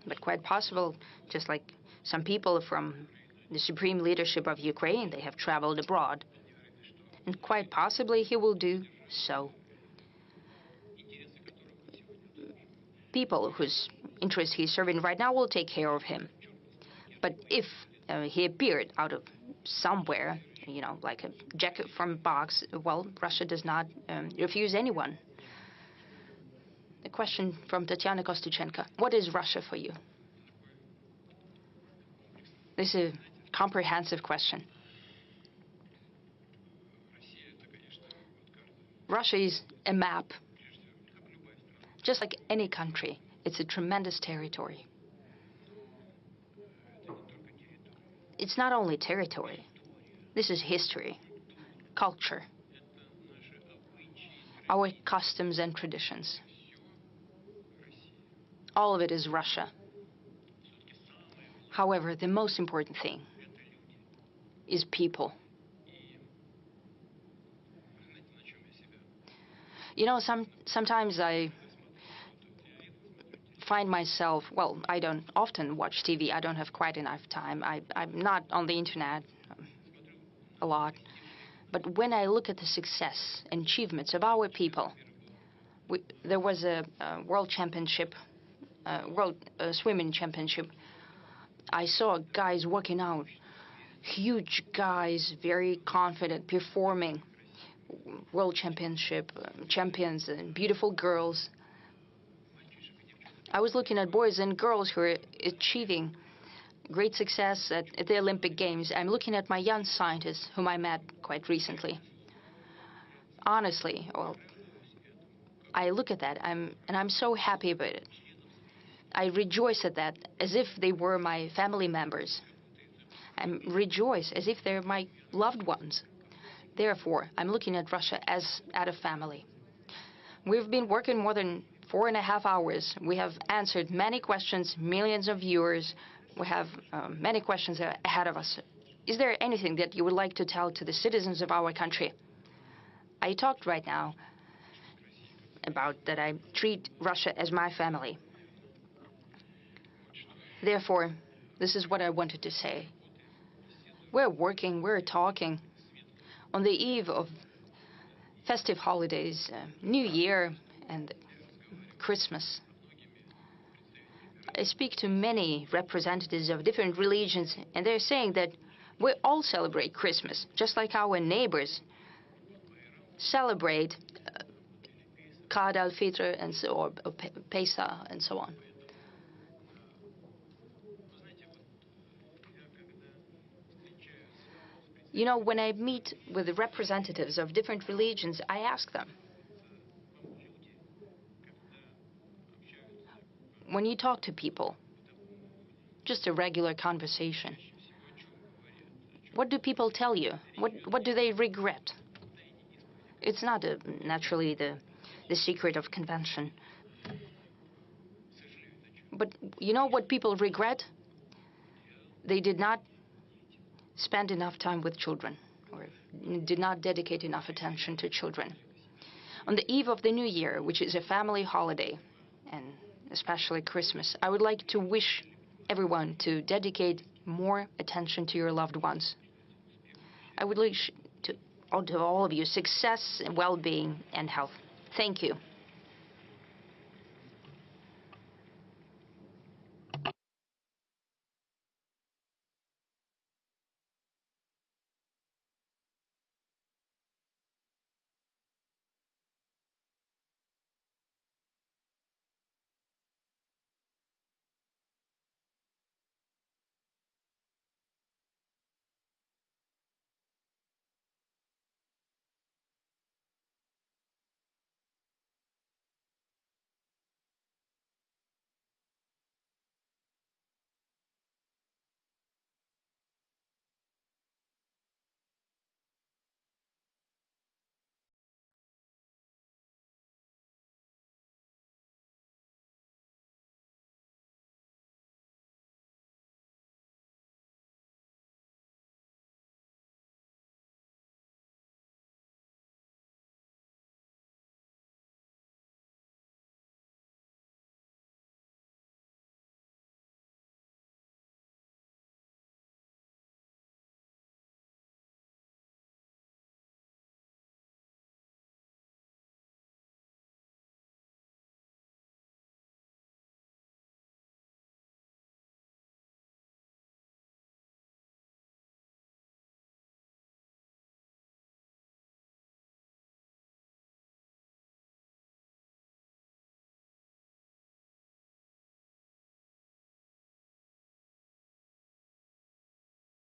But quite possible, just like some people from the supreme leadership of Ukraine, they have traveled abroad. And quite possibly he will do so. People whose interests he's serving right now will take care of him. But if he appeared out of somewhere, you know, like a jacket from a box, well, Russia does not refuse anyone. A question from Tatiana Kostychenko. What is Russia for you? This is a comprehensive question. Russia is a map. Just like any country, it's a tremendous territory. It's not only territory. This is history, culture, our customs and traditions. All of it is Russia. However, the most important thing is people. You know, sometimes I find myself, well, I don't often watch TV. I don't have quite enough time. I'm not on the internet a lot. But when I look at the success and achievements of our people, there was a world championship, world swimming championship. I saw guys walking out, huge guys, very confident, performing. World championship champions and beautiful girls. I was looking at boys and girls who are achieving great success at the Olympic Games. I'm looking at my young scientists whom I met quite recently. Honestly, well, I look at that and I'm so happy about it. I rejoice at that as if they were my family members. I rejoice as if they're my loved ones. Therefore, I'm looking at Russia as at a family. We've been working more than 4.5 hours. We have answered many questions, millions of viewers. We have many questions ahead of us. Is there anything that you would like to tell to the citizens of our country? I talked right now about that I treat Russia as my family. Therefore, this is what I wanted to say. We're working, we're talking. On the eve of festive holidays, New Year and Christmas, I speak to many representatives of different religions, and they're saying that we all celebrate Christmas, just like our neighbors celebrate Qad al-Fitr and so, or Pesach and so on. You know, when I meet with the representatives of different religions, I ask them, when you talk to people, just a regular conversation, what do people tell you? What do they regret? It's not naturally the secret of convention. But you know what people regret? They did not spend enough time with children, or did not dedicate enough attention to children. On the eve of the New Year, which is a family holiday, and especially Christmas, I would like to wish everyone to dedicate more attention to your loved ones. I would wish to all of you success, well-being, and health. Thank you.